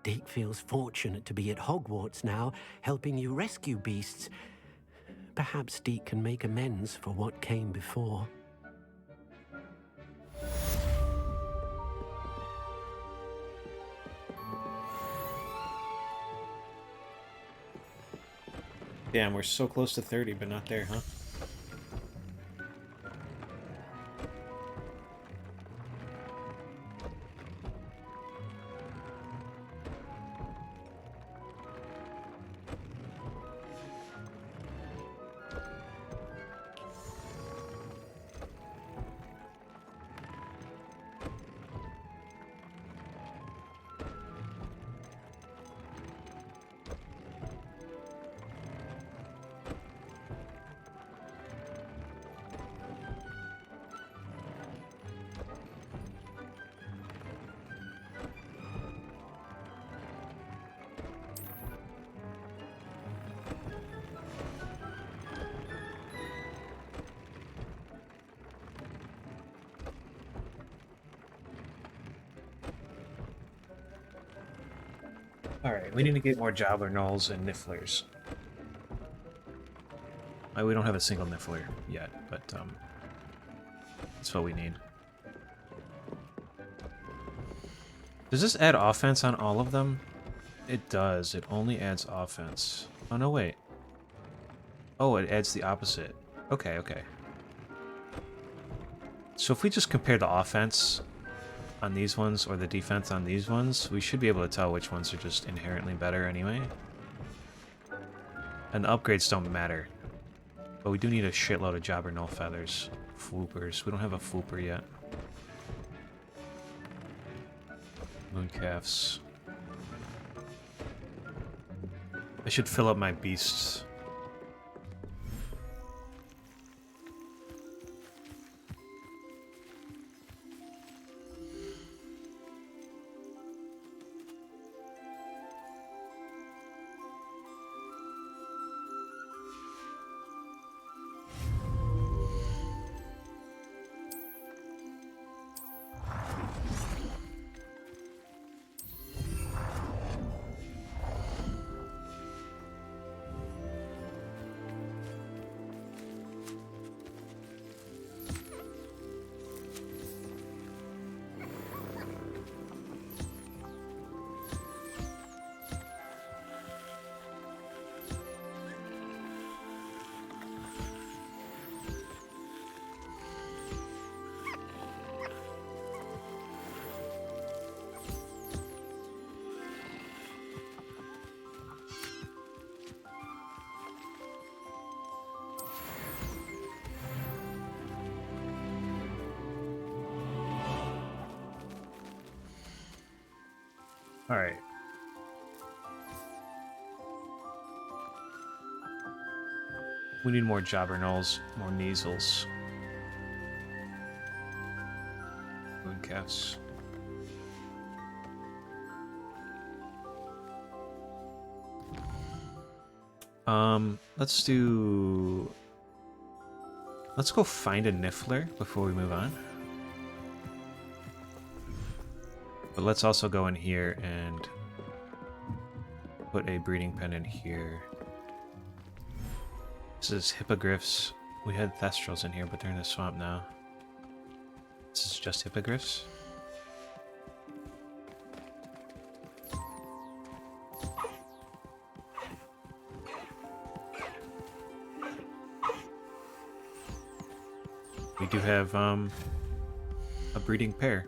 Speaker 2: Deke feels fortunate to be at Hogwarts now, helping you rescue beasts. Perhaps Deke can make amends for what came before.
Speaker 1: Damn, we're so close to 30, but not there, huh? Alright, we need to get more Jobbler Gnolls and Nifflers. We don't have a single Niffler yet, but that's what we need. Does this add offense on all of them? It does. It only adds offense. Oh, no, wait. Oh, it adds the opposite. Okay, okay. So if we just compare the offense on these ones or the defense on these ones, we should be able to tell which ones are just inherently better anyway. And the upgrades don't matter. But we do need a shitload of Jobber Gnoll feathers. Floopers. We don't have a flooper yet. Mooncalfs. I should fill up my beasts. Alright. We need more Jobber Gnolls, more Kneasels. Mooncalfs. Let's do... Let's go find a Niffler before we move on. But let's also go in here and put a breeding pen in here. This is hippogriffs. We had thestrals in here, but they're in the swamp now. This is just hippogriffs. We do have a breeding pair.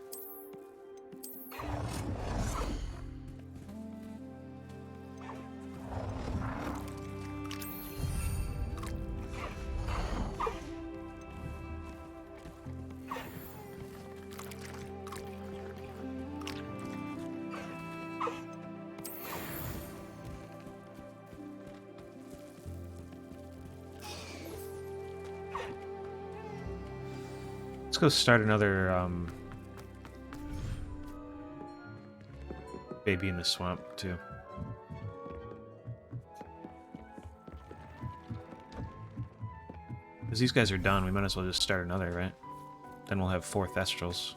Speaker 1: Let's go start another baby in the swamp too. Because these guys are done, we might as well just start another, right? Then we'll have 4 Thestrals.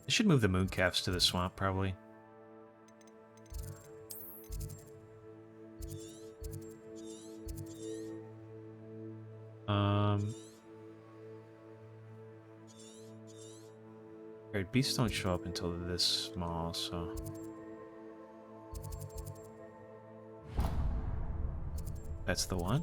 Speaker 1: I should move the mooncalves to the swamp, probably. Alright, beasts don't show up until this small, so... That's the one?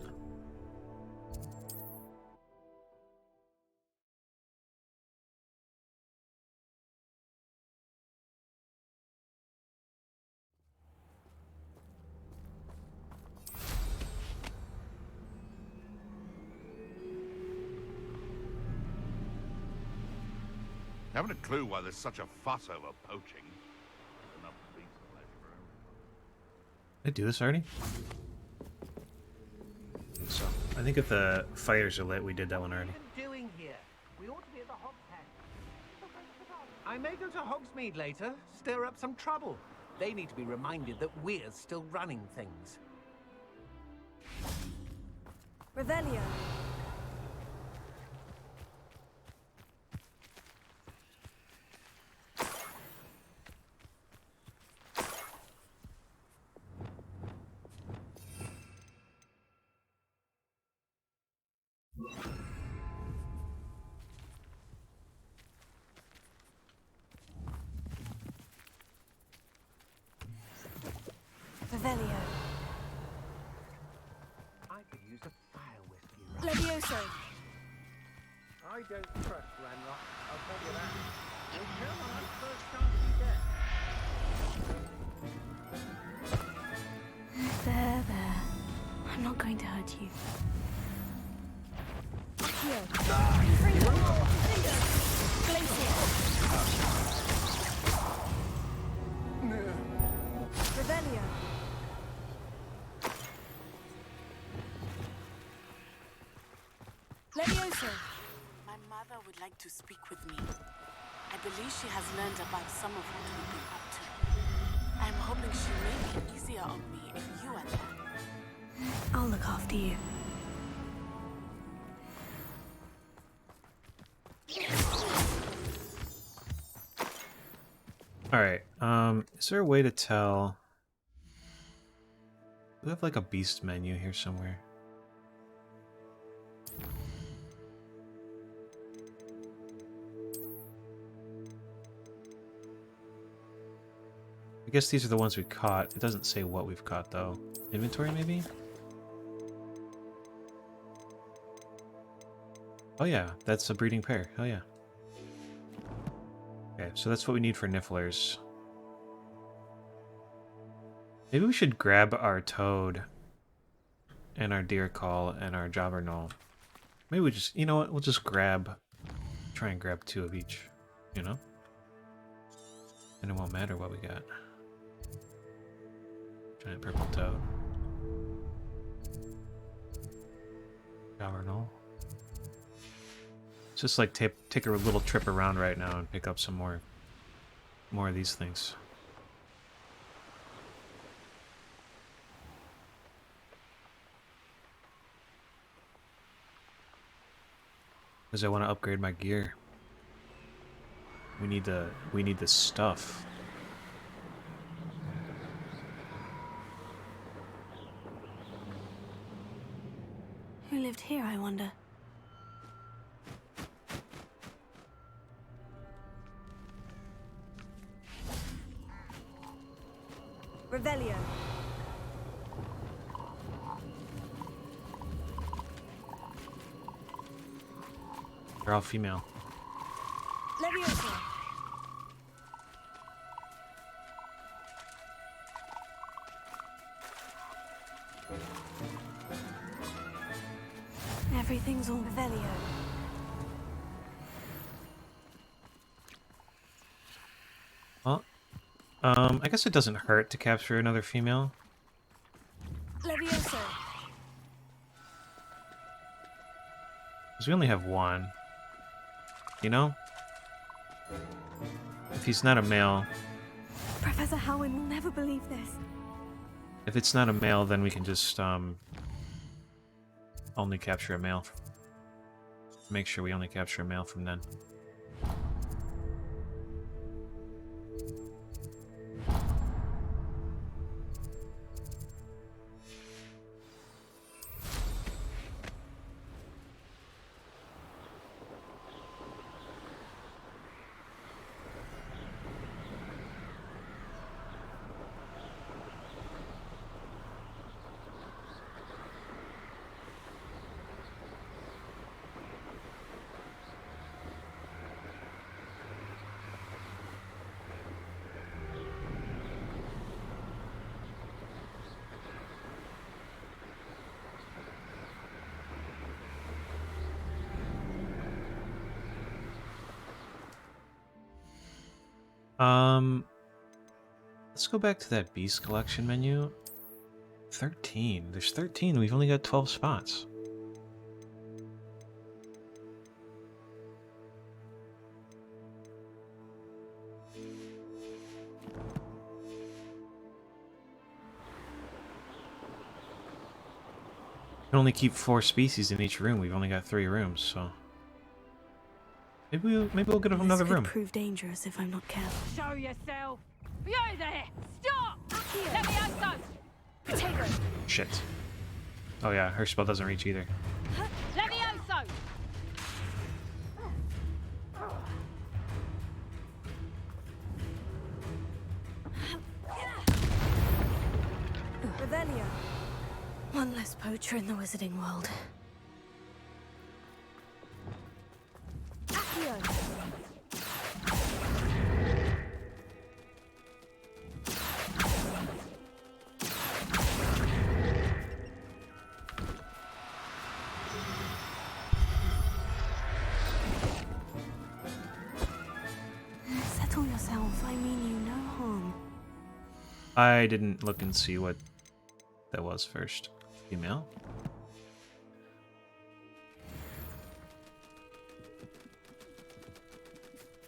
Speaker 6: Haven't a clue why there's such a fuss over poaching. Enough beasts left for everyone.
Speaker 1: Did I do this already? So, I think if the fires are lit, we did that one already.
Speaker 12: What are you doing here? We ought to be at the Hogshead. I may go to Hogsmeade later, stir up some trouble. They need to be reminded that we're still running things.
Speaker 5: Revelio. Revelio.
Speaker 12: I could use a fire whiskey.
Speaker 5: Levioso.
Speaker 12: I don't trust Ranrock, I'll tell you that. You'll kill on that first chance you get.
Speaker 3: There, there. I'm not going to hurt you.
Speaker 5: Revelio. Levioso.
Speaker 9: My mother would like to speak with me. I believe she has learned about some of what we've been up to. I'm hoping she may be easier on me if you are there.
Speaker 3: I'll look after you.
Speaker 1: Alright, is there a way to tell... Do we have like a beast menu here somewhere? I guess these are the ones we caught. It doesn't say what we've caught though. Inventory maybe? Oh yeah, that's a breeding pair. Hell yeah. Okay, so that's what we need for nifflers. Maybe we should grab our toad and our deer call and our jobberknoll. Maybe we just, you know what, we'll just grab, try and grab 2 of each, you know? And it won't matter what we got. Giant purple toad. Jobberknoll. Just like take a little trip around right now and pick up some more of these things. Because I want to upgrade my gear. We need the stuff.
Speaker 3: Who lived here, I wonder?
Speaker 5: Revelio.
Speaker 1: They're all female.
Speaker 5: Leviosa.
Speaker 3: Everything's all
Speaker 5: Revelio.
Speaker 1: Well, I guess it doesn't hurt to capture another female.
Speaker 5: Leviosa.
Speaker 1: Because we only have one. You know? If he's not a male...
Speaker 3: Professor Howin will never believe this.
Speaker 1: If it's not a male, then we can just, only capture a male. Make sure we only capture a male from then. Let's go back to that beast collection menu. 13. There's 13. We've only got 12 spots. We can only keep 4 species in each room. We've only got 3 rooms, so maybe we'll get another room.
Speaker 3: This could prove dangerous if I'm not careful.
Speaker 5: Show yourself. You there. Stop. Leviosa. Potato.
Speaker 1: Shit. Oh yeah, her spell doesn't reach either.
Speaker 5: Leviosa. Revelio.
Speaker 3: One less poacher in the wizarding world.
Speaker 5: Accio.
Speaker 3: Settle yourself. I mean you no harm.
Speaker 1: I didn't look and see what that was first. Female.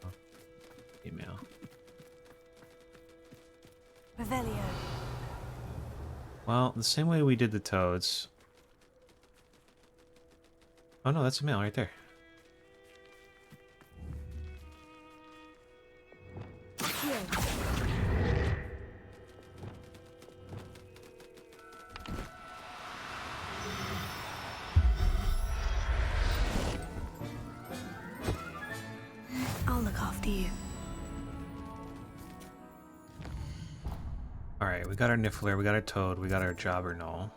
Speaker 1: Oh. Female.
Speaker 5: Revelio.
Speaker 1: Well, the same way we did the toads. Oh no, that's a male right there.
Speaker 3: I'll look after you.
Speaker 1: Alright, we got our Niffler, we got our Toad, we got our Jobberknoll.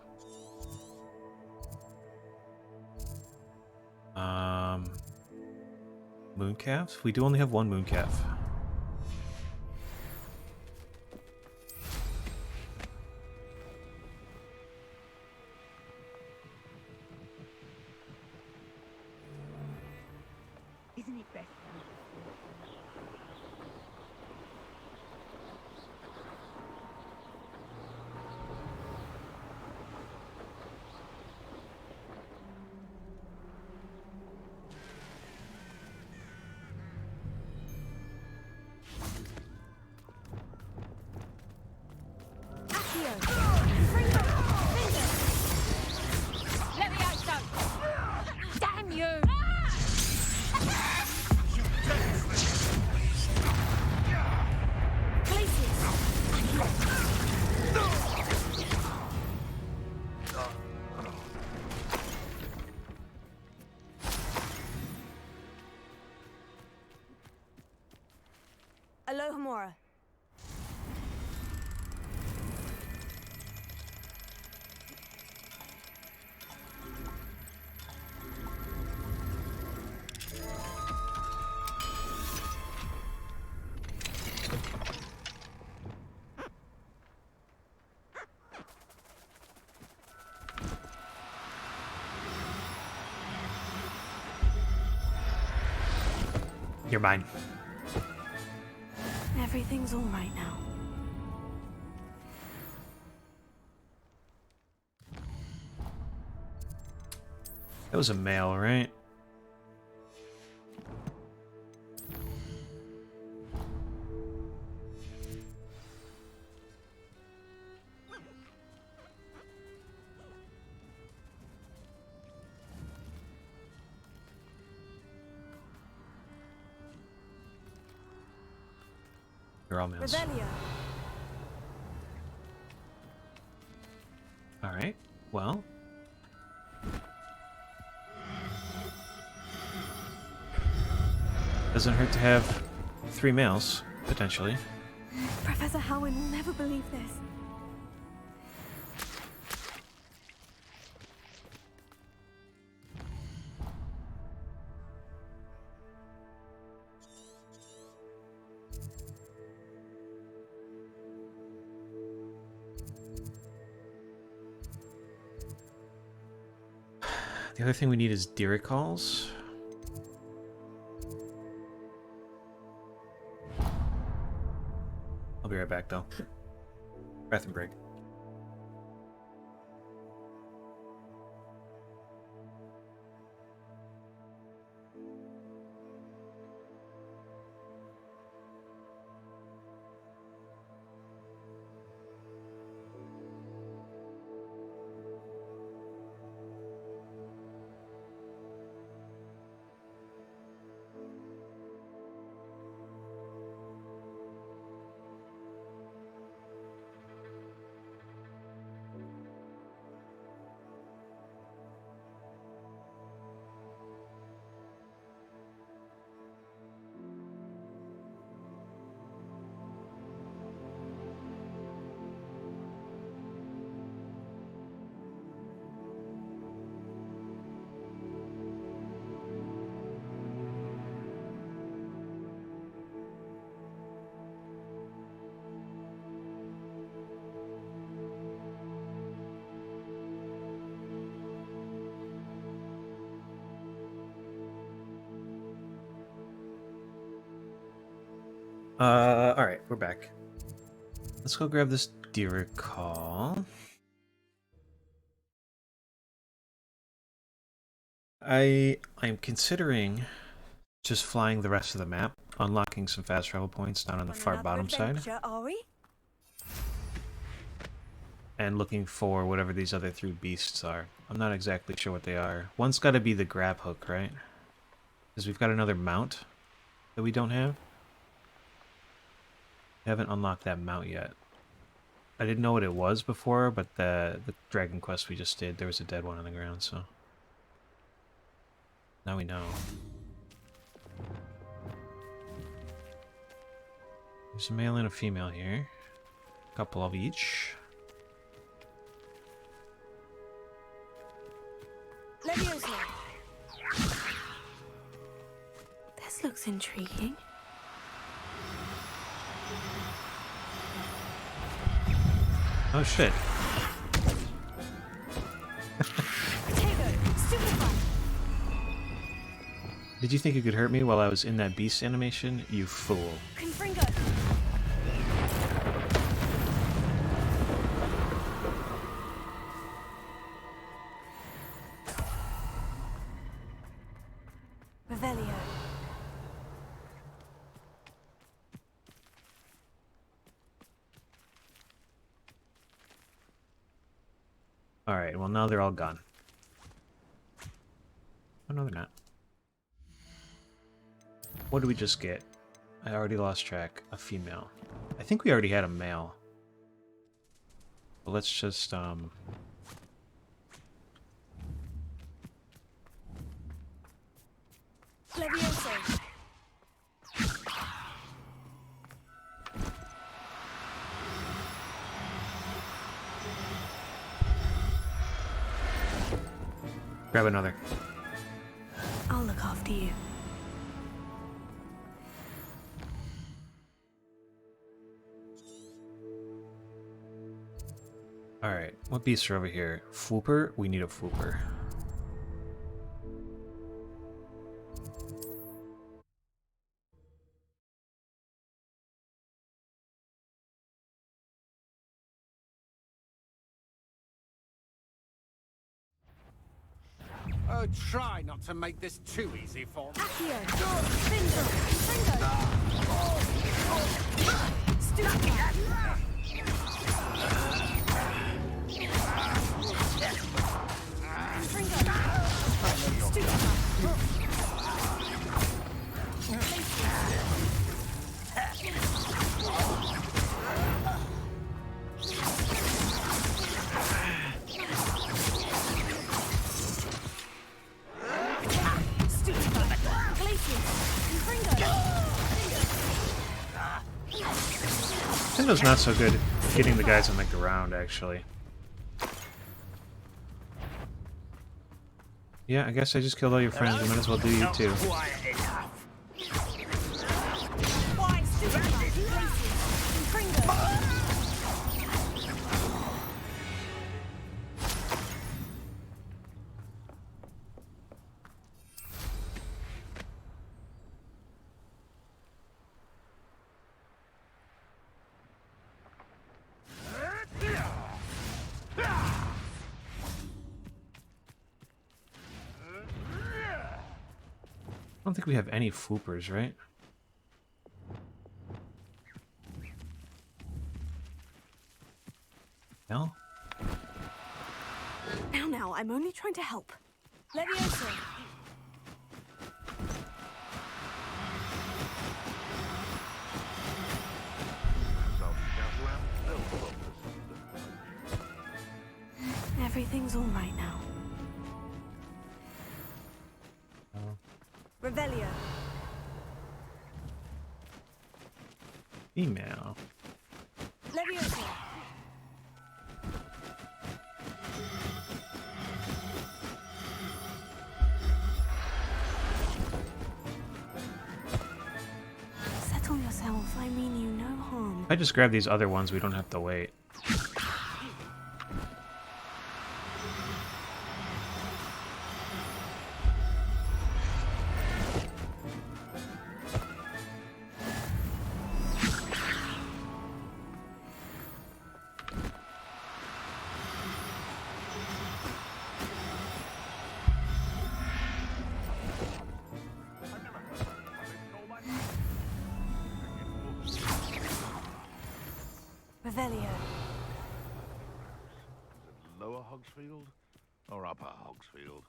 Speaker 1: Mooncalf? We do only have one Mooncalf.
Speaker 5: Isn't it better? Damn you! tomorrow.
Speaker 1: You're mine.
Speaker 3: Everything's all right now.
Speaker 1: That was a male, right? They're all males.
Speaker 5: Revelio.
Speaker 1: Alright, well. Doesn't hurt to have 3 males, potentially.
Speaker 3: Professor Howin will never believe this.
Speaker 1: The other thing we need is Diricols. I'll be right back, though. Bathroom break. Alright, we're back. Let's go grab this Diricol. I'm considering just flying the rest of the map, unlocking some fast travel points down on the far bottom side,
Speaker 5: Are we?
Speaker 1: and looking for whatever these other 3 beasts are. I'm not exactly sure what they are. One's got to be the grab hook, right? Because we've got another mount that we don't have. Haven't unlocked that mount yet. I didn't know what it was before, but the Dragon Quest we just did, there was a dead one on the ground, so now we know. There's a male and a female here. A couple of each.
Speaker 5: Leviosa.
Speaker 3: This looks intriguing.
Speaker 1: Oh shit. Did you think you could hurt me while I was in that beast animation? You fool.
Speaker 5: Confringo. Revelio.
Speaker 1: Alright, well now they're all gone. Oh no, they're not. What did we just get? I already lost track. A female. I think we already had a male. But let's just,
Speaker 5: Leviosa.
Speaker 1: Grab another.
Speaker 3: I'll look after you.
Speaker 1: Alright, what beasts are over here? Fwooper? We need a Fwooper.
Speaker 12: Oh, try not to make this too easy for me.
Speaker 3: Accio! Finger! Stupefy!
Speaker 1: Nintendo's not so good getting the guys on the ground, actually. Yeah, I guess I just killed all your friends. I might as well do you too. I don't think we have any Fwoopers, right? No?
Speaker 3: Now, I'm only trying to help.
Speaker 5: Leviosa.
Speaker 3: Everything's all right now.
Speaker 5: Revelio.
Speaker 1: Email.
Speaker 5: Leviosa.
Speaker 3: Settle yourself. I mean you no harm.
Speaker 1: I just grab these other ones, we don't have to wait.
Speaker 3: Revelio.
Speaker 6: Lower Hogsfield or Upper Hogsfield?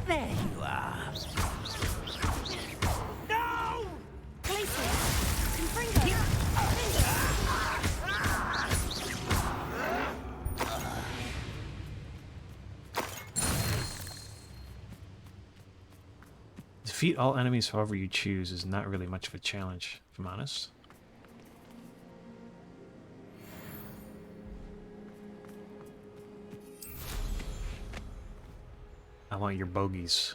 Speaker 2: There you are.
Speaker 5: No!
Speaker 1: Defeat all enemies however you choose is not really much of a challenge, if I'm honest. I want your bogeys.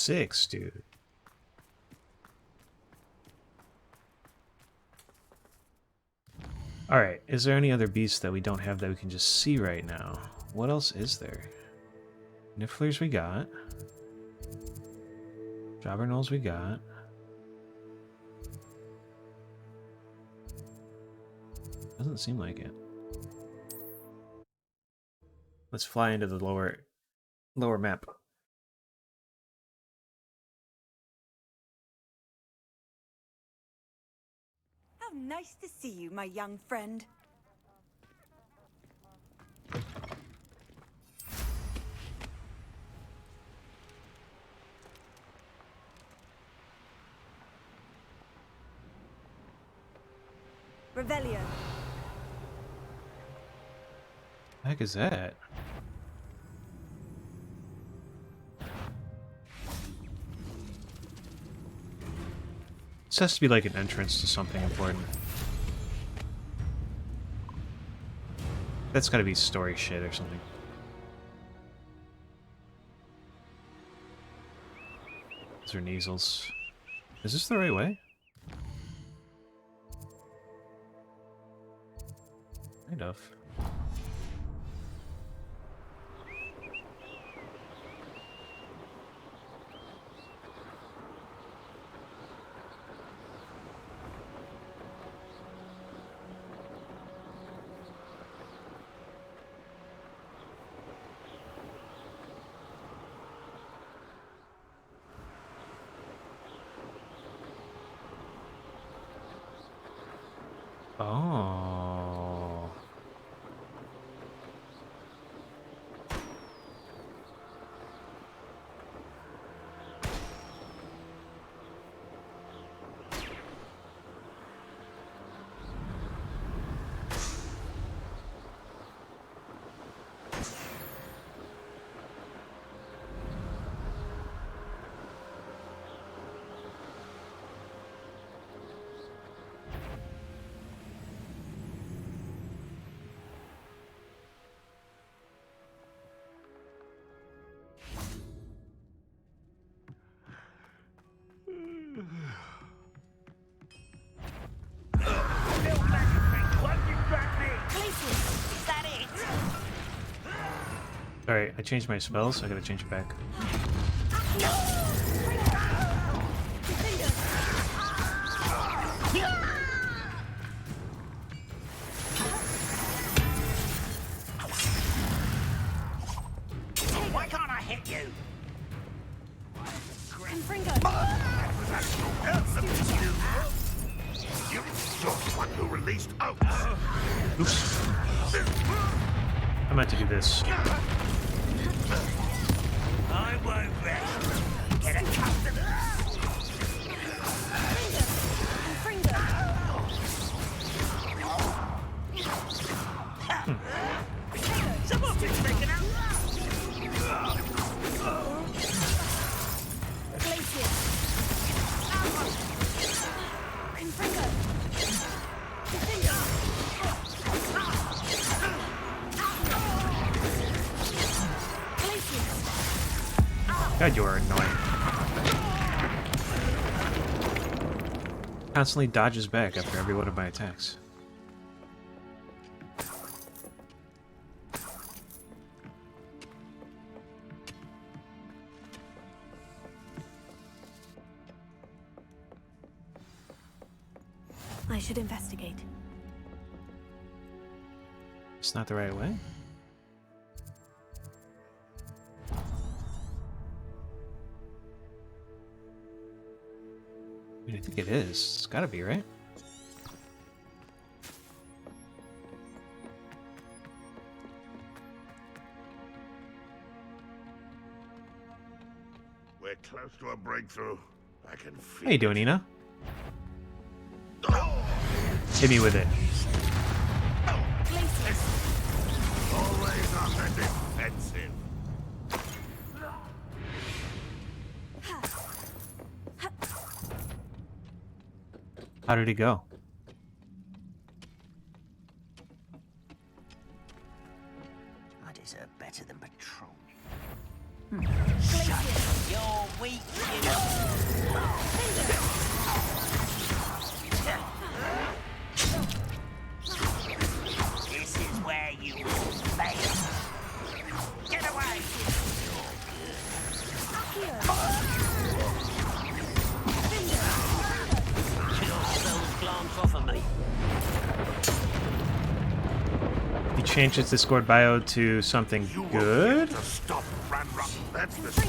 Speaker 1: 6, dude. Alright, is there any other beasts that we don't have that we can just see right now? What else is there? Nifflers we got. Jobberknolls we got. Doesn't seem like it. Let's fly into the lower map.
Speaker 5: How nice to see you, my young friend. Revelio.
Speaker 1: The heck is that? This has to be like an entrance to something important. That's gotta be story shit or something. Those are Neasels. Is this the right way? Kind of. Oh. Alright, I changed my spells, so I gotta change it back.
Speaker 12: Why can't I hit you?
Speaker 6: You're the one who released Oaks.
Speaker 1: Oops. I meant to do this.
Speaker 12: I won't rest. Get accustomed. Someone's been taken out.
Speaker 1: God, you are annoying. Constantly dodges back after every one of my attacks.
Speaker 3: I should investigate.
Speaker 1: It's not the right way. I mean, I think it is. It's gotta be, right?
Speaker 6: We're close to a breakthrough. I can feel
Speaker 1: How you doing,
Speaker 6: it.
Speaker 1: Ina? Hit me with it.
Speaker 6: Always on the defensive.
Speaker 1: How did it go?
Speaker 12: I deserve better than patrol.
Speaker 5: Glacier.
Speaker 13: You're weak, you know. This is where you will fail. Get away! Kill those glance off of me.
Speaker 1: He changed its Discord bio to something good?
Speaker 6: To stop Ranrock, that's the step.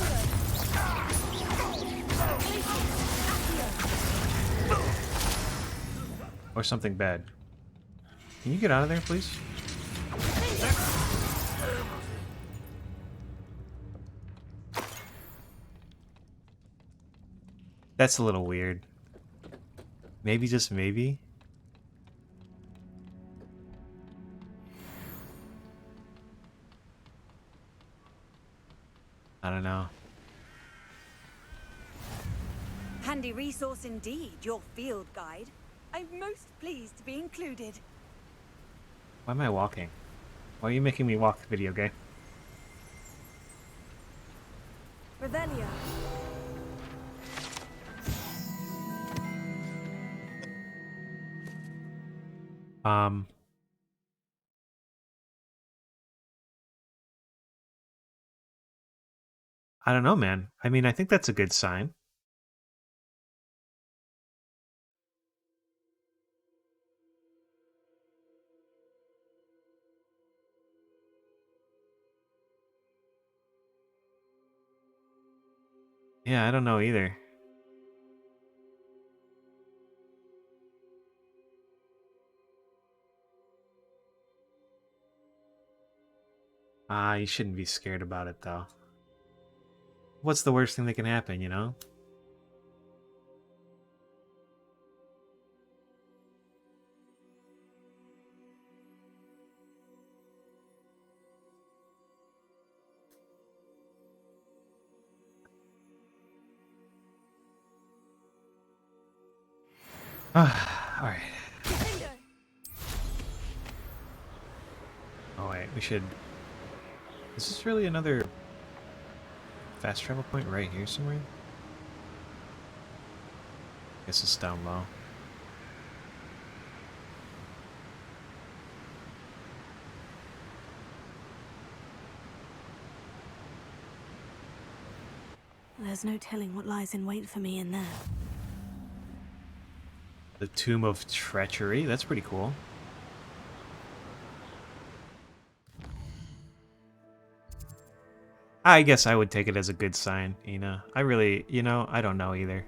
Speaker 1: Or something bad. Can you get out of there, please? That's a little weird. Maybe, just maybe? I don't know.
Speaker 5: Handy resource indeed, your field guide. I'm most pleased to be included.
Speaker 1: Why am I walking? Why are you making me walk, video game?
Speaker 3: Revelio.
Speaker 1: I don't know, man. I mean, I think that's a good sign. Yeah, I don't know either. You shouldn't be scared about it, though. What's the worst thing that can happen, you know? Alright. Oh wait, we should... Is this really another fast travel point right here somewhere? Guess it's down low.
Speaker 3: There's no telling what lies in wait for me in there.
Speaker 1: The Tomb of Treachery? That's pretty cool. I guess I would take it as a good sign, Ina. I really, I don't know either.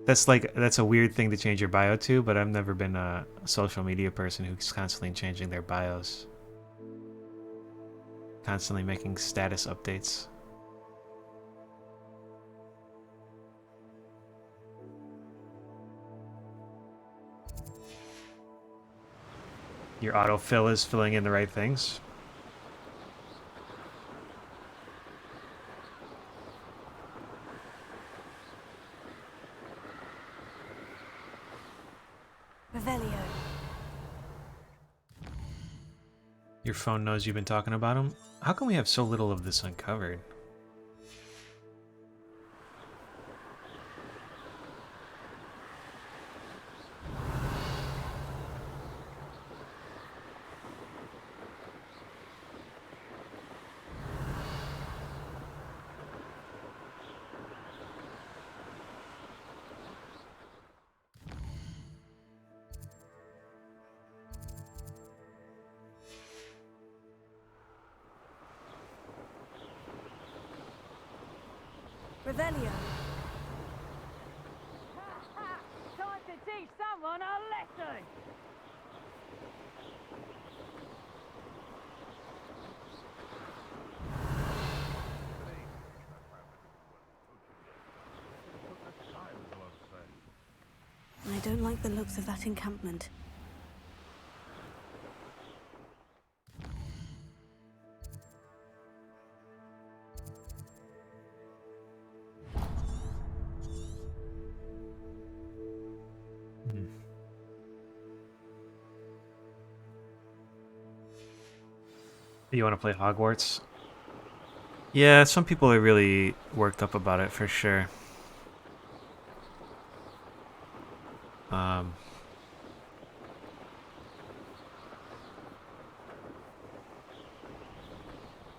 Speaker 1: That's a weird thing to change your bio to, but I've never been a social media person who's constantly changing their bios. Constantly making status updates. Your autofill is filling in the right things.
Speaker 3: Revelio.
Speaker 1: Your phone knows you've been talking about him? How come we have so little of this uncovered?
Speaker 5: Revelio.
Speaker 13: Time to teach someone a lesson!
Speaker 3: I don't like the looks of that encampment.
Speaker 1: You want to play Hogwarts? Yeah, some people are really worked up about it for sure. Do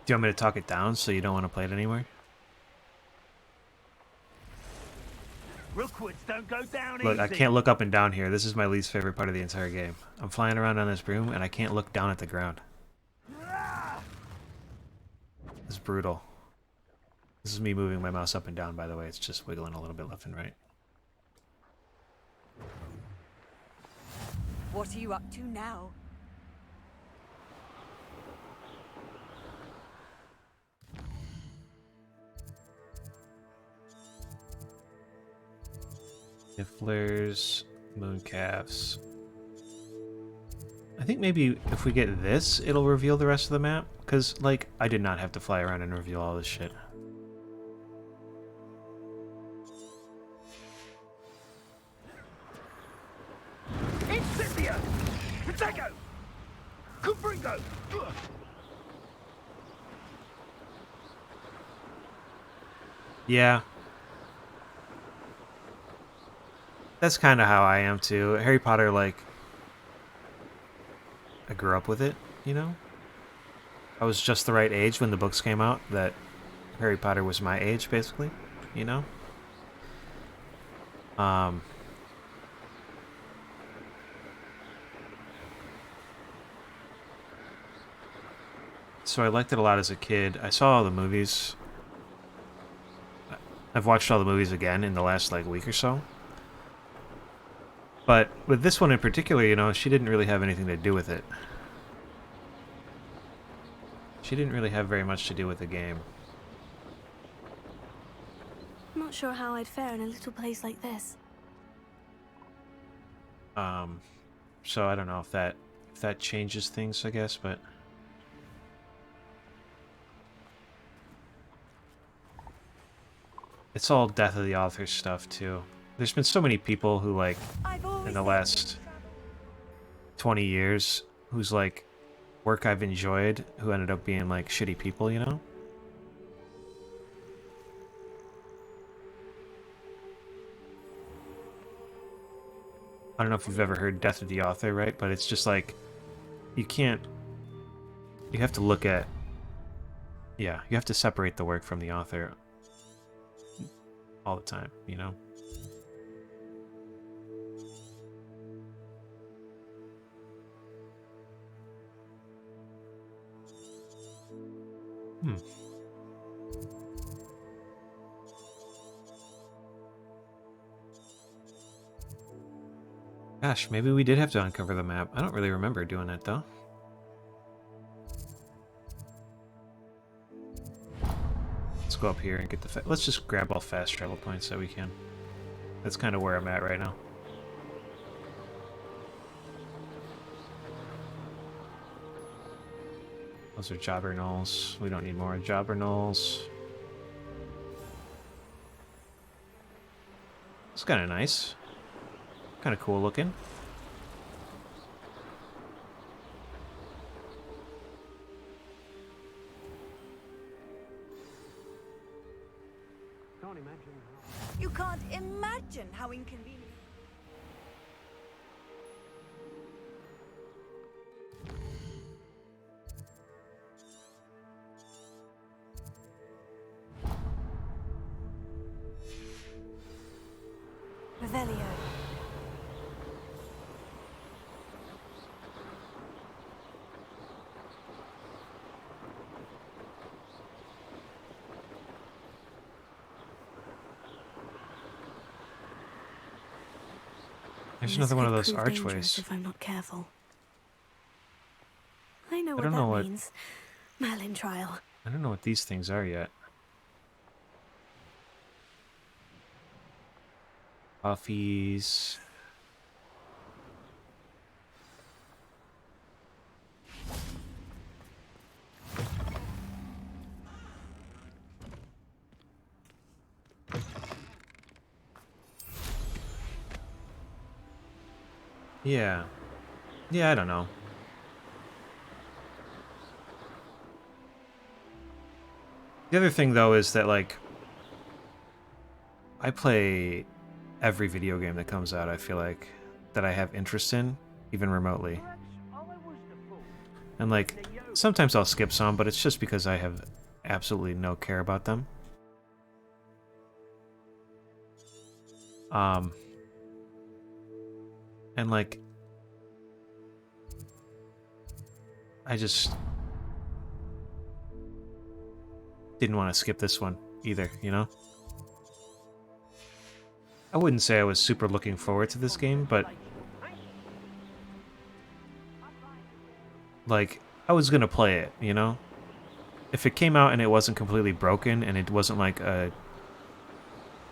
Speaker 1: you want me to talk it down so you don't want to play it anymore?
Speaker 13: Rookwoods don't go down
Speaker 1: Look,
Speaker 13: easy.
Speaker 1: I can't look up and down here. This is my least favorite part of the entire game. I'm flying around on this broom and I can't look down at the ground. It's brutal. This is me moving my mouse up and down, by the way. It's just wiggling a little bit left and right.
Speaker 5: What are you up to now?
Speaker 1: Nifflers, mooncalves. I think maybe if we get this, it'll reveal the rest of the map. Because, like, I did not have to fly around and reveal all this shit.
Speaker 13: Incipio! Protego! Cupringo!
Speaker 1: Yeah. That's kind of how I am, too. Harry Potter, like... I grew up with it, you know? I was just the right age when the books came out that Harry Potter was my age, basically, you know? So I liked it a lot as a kid. I saw all the movies. I've watched all the movies again in the last, like, week or so. But with this one in particular, you know, she didn't really have anything to do with it. She didn't really have very much to do with the game.
Speaker 3: I'm not sure how I'd fare in a little place like this.
Speaker 1: So I don't know if that changes things, I guess, but... It's all death of the author stuff, too. There's been so many people who, like, in the last 20 years, whose, like, work I've enjoyed, who ended up being, like, shitty people, you know? I don't know if you've ever heard Death of the Author, right? But it's just like, you can't... You have to look at... Yeah, you have to separate the work from the author all the time, you know? Gosh, maybe we did have to uncover the map. I don't really remember doing that, though. Let's go up here and get the... Let's just grab all fast travel points that we can. That's kind of where I'm at right now. Those are jobber knolls. We don't need more jobber knolls. It's kind of nice. Kind of cool looking.
Speaker 5: You can't imagine how inconvenient.
Speaker 3: Revelio.
Speaker 1: There's
Speaker 3: This
Speaker 1: another one of
Speaker 3: could
Speaker 1: those
Speaker 3: prove dangerous
Speaker 1: archways.
Speaker 3: if I'm not careful. I know what
Speaker 1: don't
Speaker 3: that
Speaker 1: know what-
Speaker 3: means. Merlin trial.
Speaker 1: I don't know what these things are yet. Coffees. Yeah. Yeah, I don't know. The other thing, though, is that, like, I play every video game that comes out, I feel like, that I have interest in, even remotely. And, like, sometimes I'll skip some, but it's just because I have absolutely no care about them. And, like, I just didn't want to skip this one either, you know? I wouldn't say I was super looking forward to this game, but like, I was gonna play it, you know? If it came out and it wasn't completely broken and it wasn't like a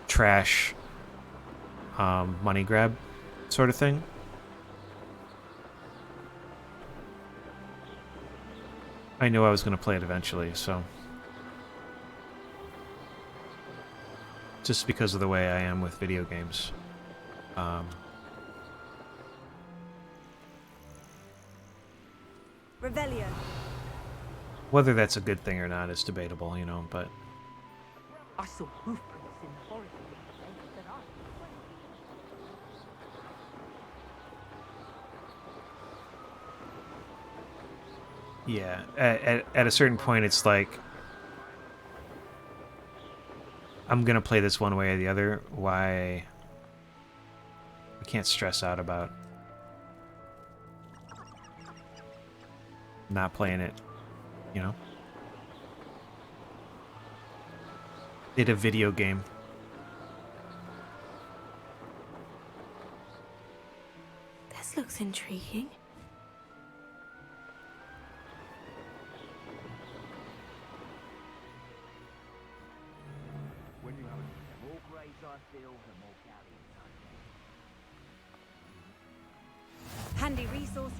Speaker 1: trash money grab sort of thing, I knew I was gonna play it eventually, so just because of the way I am with video games.
Speaker 5: Revelio.
Speaker 1: Whether that's a good thing or not is debatable, you know, but
Speaker 13: I saw hoof prints in the forest that I...
Speaker 1: yeah, at a certain point it's like I'm gonna play this one way or the other. Why I can't stress out about not playing it, you know? It's a video game.
Speaker 3: This looks intriguing.
Speaker 13: When you have the more graves I feel, the more galleons I
Speaker 5: Handy resource.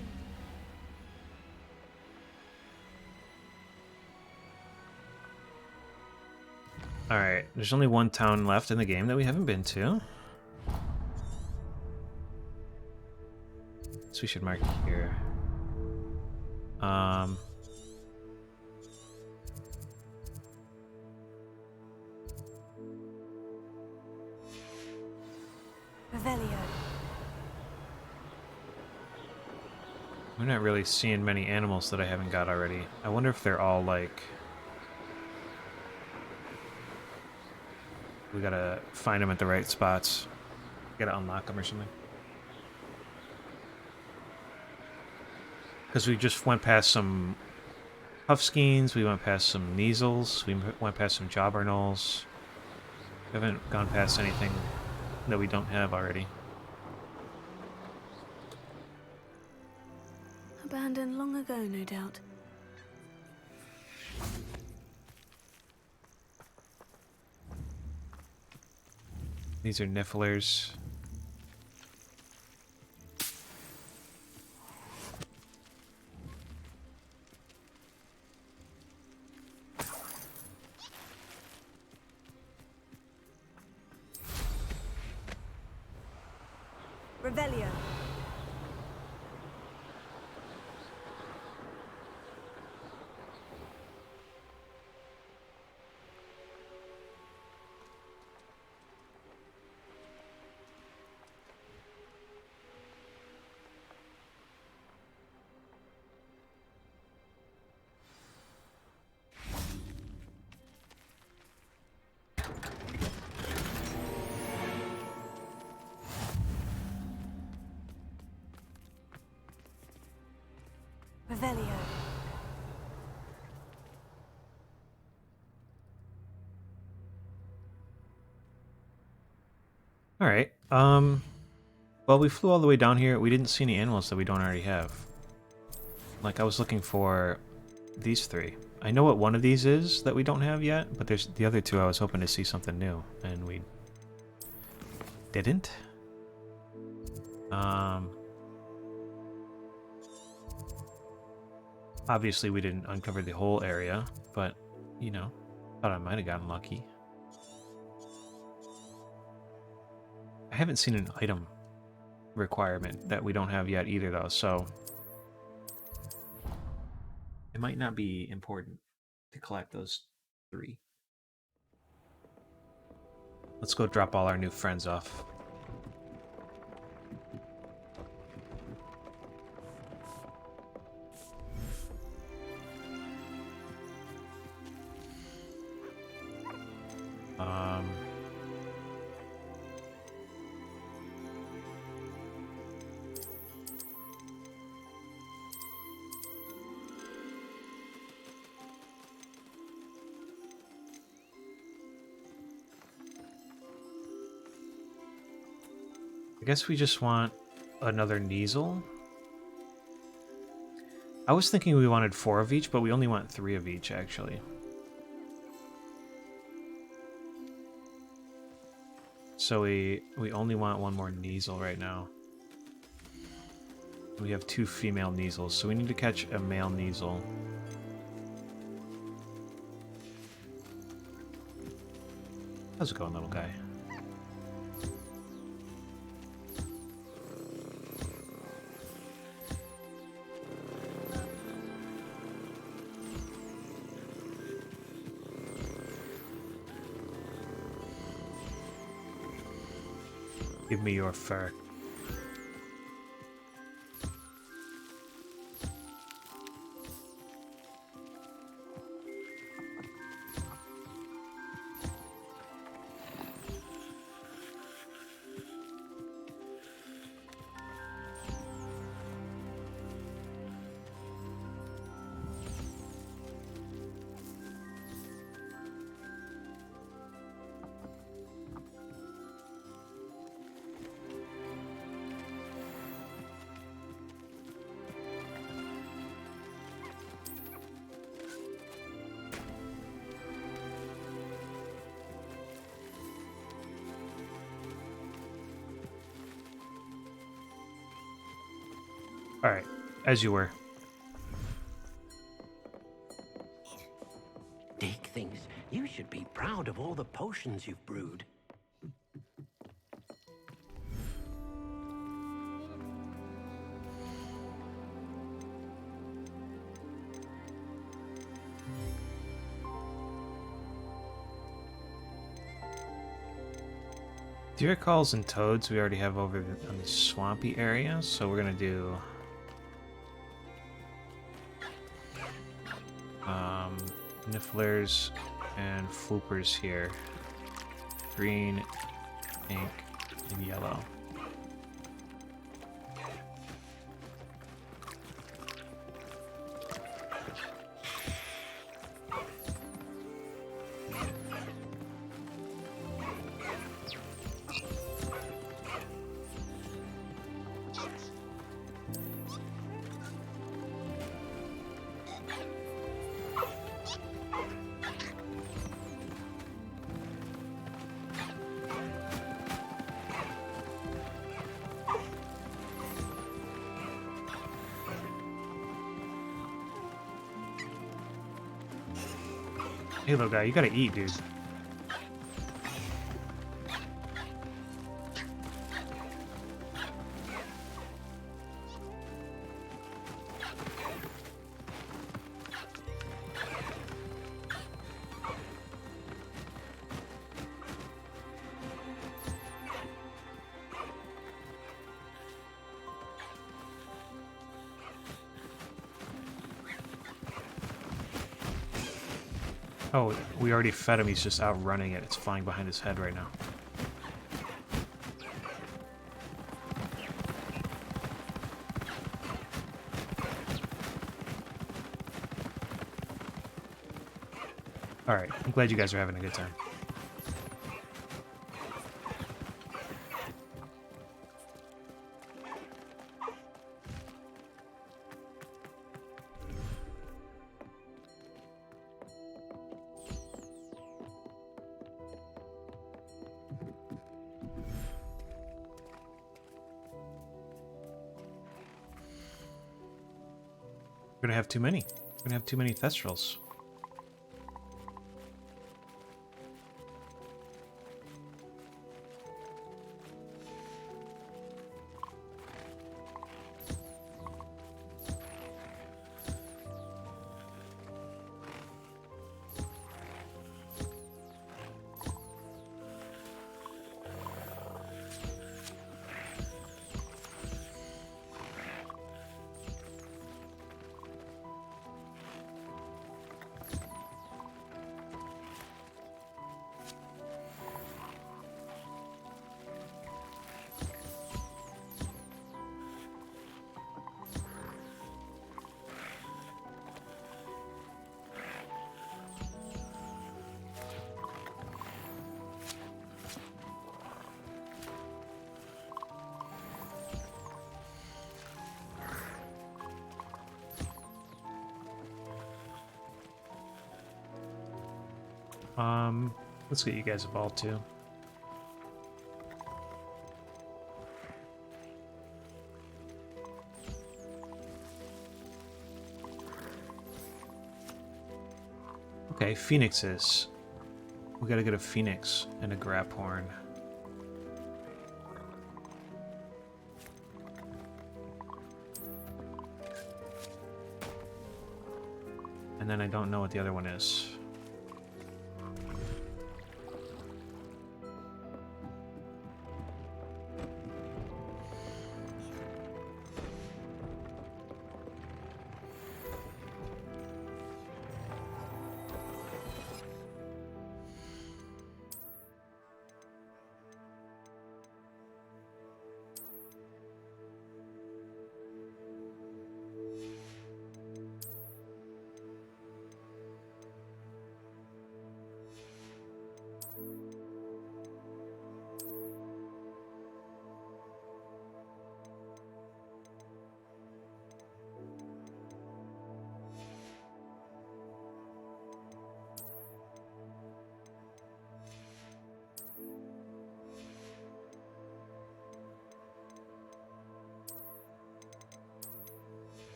Speaker 1: Alright, there's only one town left in the game that we haven't been to. So we should mark it here.
Speaker 5: Revelio.
Speaker 1: We're not really seeing many animals that I haven't got already. I wonder if they're all like... We gotta find them at the right spots. Gotta unlock them or something. Because we just went past some Huffskeens, we went past some Neasels, we went past some Jobberknolls. We haven't gone past anything that we don't have already.
Speaker 3: Abandoned long ago, no doubt.
Speaker 1: These are Nifflers.
Speaker 5: Revelio. Revelio.
Speaker 1: Alright, well, we flew all the way down here. We didn't see any animals that we don't already have. Like, I was looking for these three. I know what one of these is that we don't have yet, but there's the other two I was hoping to see something new, and we didn't. Obviously we didn't uncover the whole area, but, you know, thought I might have gotten lucky. I haven't seen an item requirement that we don't have yet either, though, so it might not be important to collect those three. Let's go drop all our new friends off. I guess we just want another Kneasel. I was thinking we wanted 4 of each, but we only want 3 of each, actually. So we only want 1 more Kneasel right now. We have 2 female Kneasels, so we need to catch a male Kneasel. How's it going, little guy? Give me your fur. Alright, as you were.
Speaker 2: Dick thinks you should be proud of all the potions you've brewed.
Speaker 1: Deer calls and toads we already have over on the swampy area, so we're gonna do nifflers and floopers here. Green, pink, and yellow. Hey, little guy, you gotta eat, dude. Oh, we already fed him. He's just out running it. It's flying behind his head right now. Alright, I'm glad you guys are having a good time. We're gonna have too many. We're gonna have too many Thestrals. Let's get you guys a ball too. Okay, phoenixes. We gotta get a phoenix and a grap horn. And then I don't know what the other one is.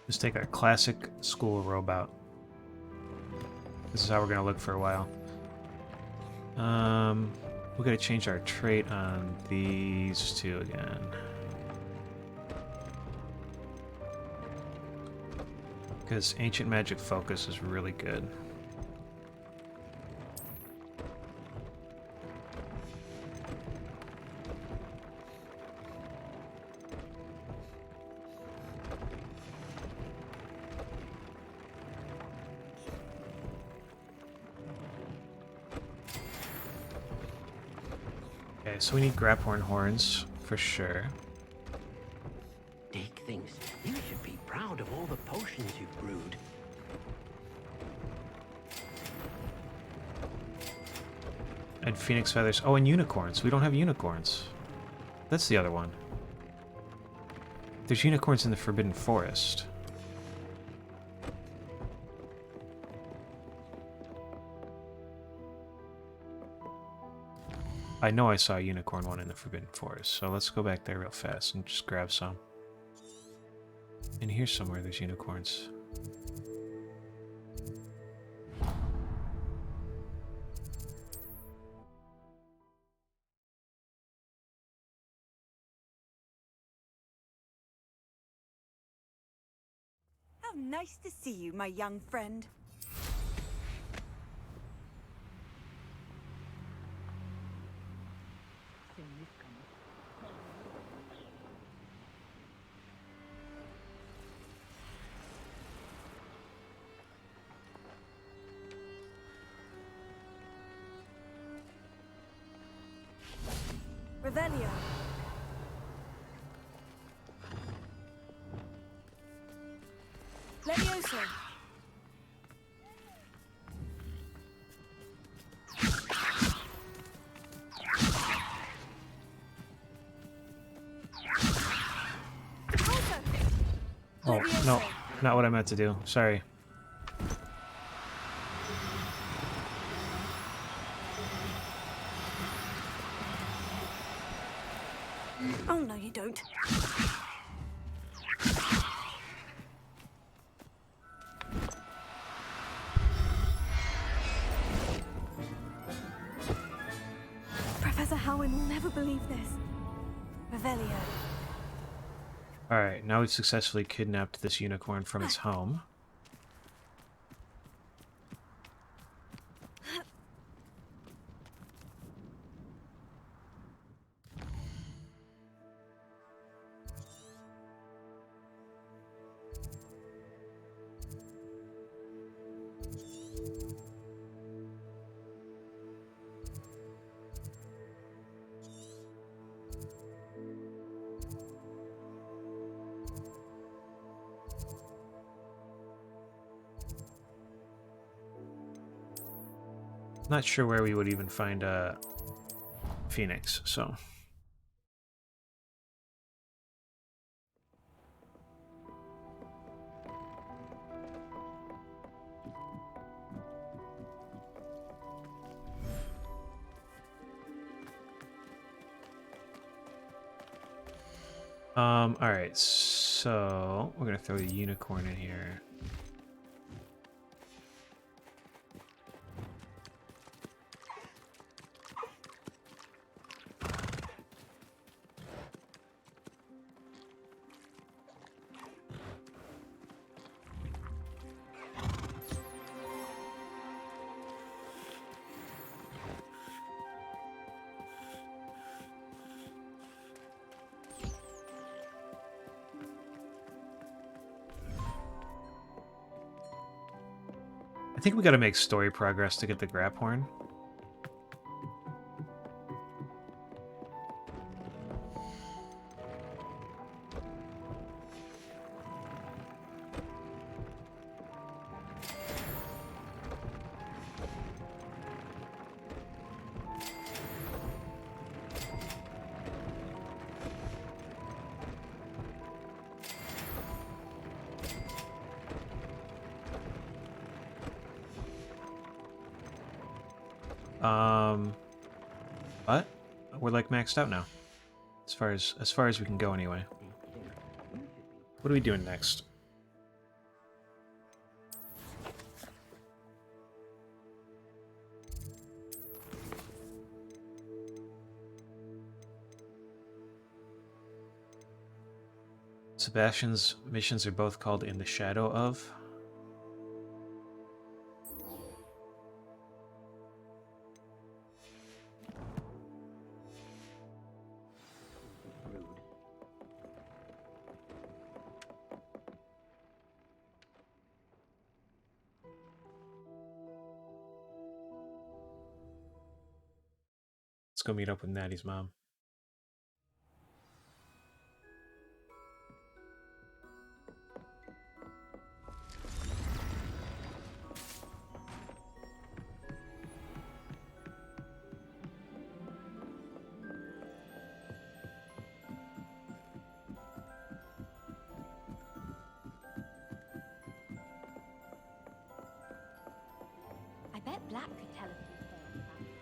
Speaker 1: Just take our classic school robot. This is how we're gonna look for a while. We gotta change our trait on these two again. Because Ancient Magic Focus is really good. Okay, so we need Graphorn horns for sure.
Speaker 2: Deke thinks you should be proud of all the potions you've brewed.
Speaker 1: And Phoenix Feathers. Oh, and unicorns. We don't have unicorns. That's the other one. There's unicorns in the Forbidden Forest. I know I saw a unicorn one in the Forbidden Forest, so let's go back there real fast and just grab some. And here's somewhere there's unicorns.
Speaker 5: How nice to see you, my young friend. Revelio. Levioso.
Speaker 1: Oh, no, not what I meant to do. Sorry.
Speaker 3: Oh, no, you don't. Professor Howin will never believe this.
Speaker 5: Revelio.
Speaker 1: Alright, now we've successfully kidnapped this unicorn from its home. Not sure where we would even find a phoenix, so. Alright, so we're gonna throw the unicorn in here. I think we gotta make story progress to get the grab horn. But we're like maxed out now, as far as we can go anyway. What are we doing next? Sebastian's missions are both called In the Shadow of. Let's go meet up with Natty's mom.
Speaker 11: I bet Black could tell a few tales about it.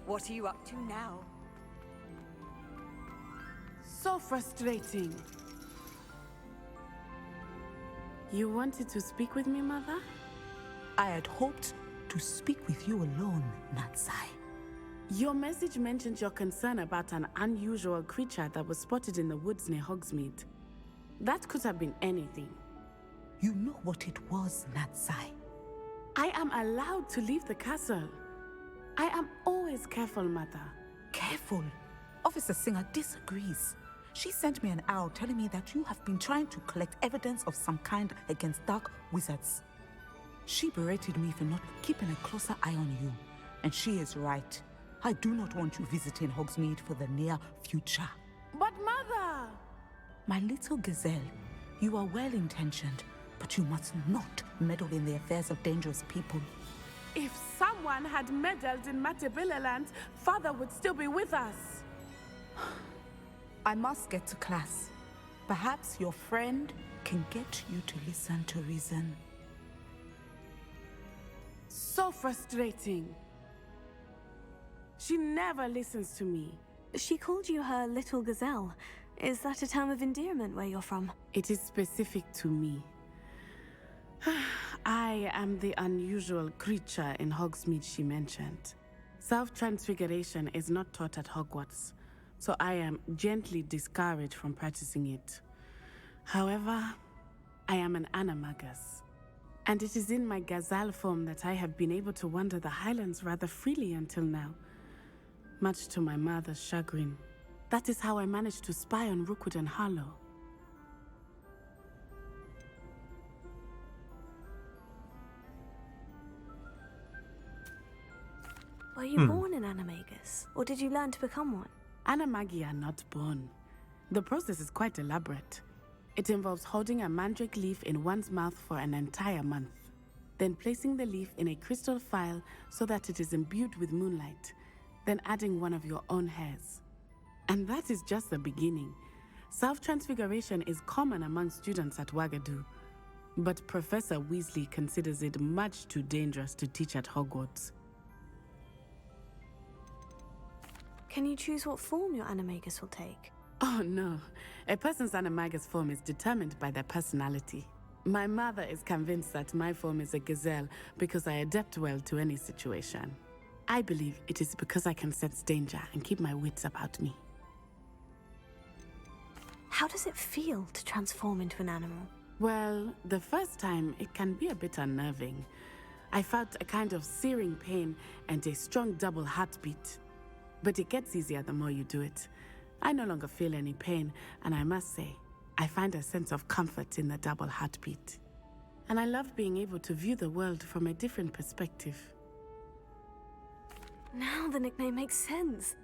Speaker 5: What are you up to now?
Speaker 9: So frustrating. You wanted to speak with me, Mother?
Speaker 14: I had hoped to speak with you alone, Natsai.
Speaker 9: Your message mentioned your concern about an unusual creature that was spotted in the woods near Hogsmeade. That could have been anything.
Speaker 14: You know what it was, Natsai.
Speaker 9: I am allowed to leave the castle. I am always careful, Mother.
Speaker 14: Careful. Officer Singer disagrees. She sent me an owl telling me that you have been trying to collect evidence of some kind against dark wizards. She berated me for not keeping a closer eye on you. And she is right. I do not want you visiting Hogsmeade for the near future.
Speaker 9: But Mother!
Speaker 14: My little gazelle, you are well-intentioned, but you must not meddle in the affairs of dangerous people.
Speaker 9: If someone had meddled in Matabeleland, Father would still be with us.
Speaker 14: I must get to class. Perhaps your friend can get you to listen to reason.
Speaker 9: So frustrating. She never listens to me.
Speaker 3: She called you her little gazelle. Is that a term of endearment where you're from?
Speaker 9: It is specific to me. I am the unusual creature in Hogsmeade she mentioned. Self-transfiguration is not taught at Hogwarts, so I am gently discouraged from practicing it. However, I am an animagus, and it is in my gazelle form that I have been able to wander the Highlands rather freely until now, much to my mother's chagrin. That is how I managed to spy on Rookwood and Harlow.
Speaker 3: Were you born an animagus, or did you learn to become one?
Speaker 9: Animagi are not born. The process is quite elaborate. It involves holding a mandrake leaf in one's mouth for an entire month, then placing the leaf in a crystal phial so that it is imbued with moonlight, then adding one of your own hairs. And that is just the beginning. Self-transfiguration is common among students at Wagadu, but Professor Weasley considers it much too dangerous to teach at Hogwarts.
Speaker 3: Can you choose what form your animagus will take?
Speaker 9: Oh no, a person's animagus form is determined by their personality. My mother is convinced that my form is a gazelle because I adapt well to any situation. I believe it is because I can sense danger and keep my wits about me.
Speaker 3: How does it feel to transform into an animal?
Speaker 9: Well, the first time it can be a bit unnerving. I felt a kind of searing pain and a strong double heartbeat. But it gets easier the more you do it. I no longer feel any pain, and I must say, I find a sense of comfort in the double heartbeat. And I love being able to view the world from a different perspective.
Speaker 3: Now the nickname makes sense.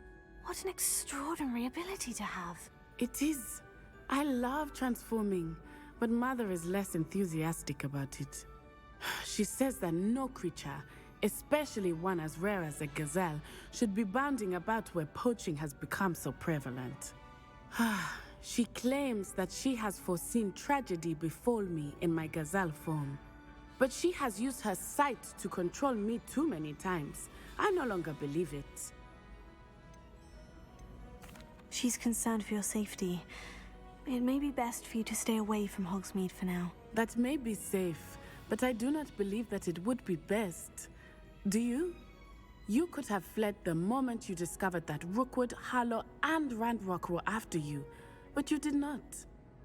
Speaker 3: What an extraordinary ability to have.
Speaker 9: It is. I love transforming, but Mother is less enthusiastic about it. She says that no creature, especially one as rare as a gazelle, should be bounding about where poaching has become so prevalent. She claims that she has foreseen tragedy befall me in my gazelle form. But she has used her sight to control me too many times. I no longer believe it.
Speaker 3: She's concerned for your safety. It may be best for you to stay away from Hogsmeade for now.
Speaker 9: That may be safe, but I do not believe that it would be best. Do you? You could have fled the moment you discovered that Rookwood, Harlow, and Ranrock were after you, but you did not.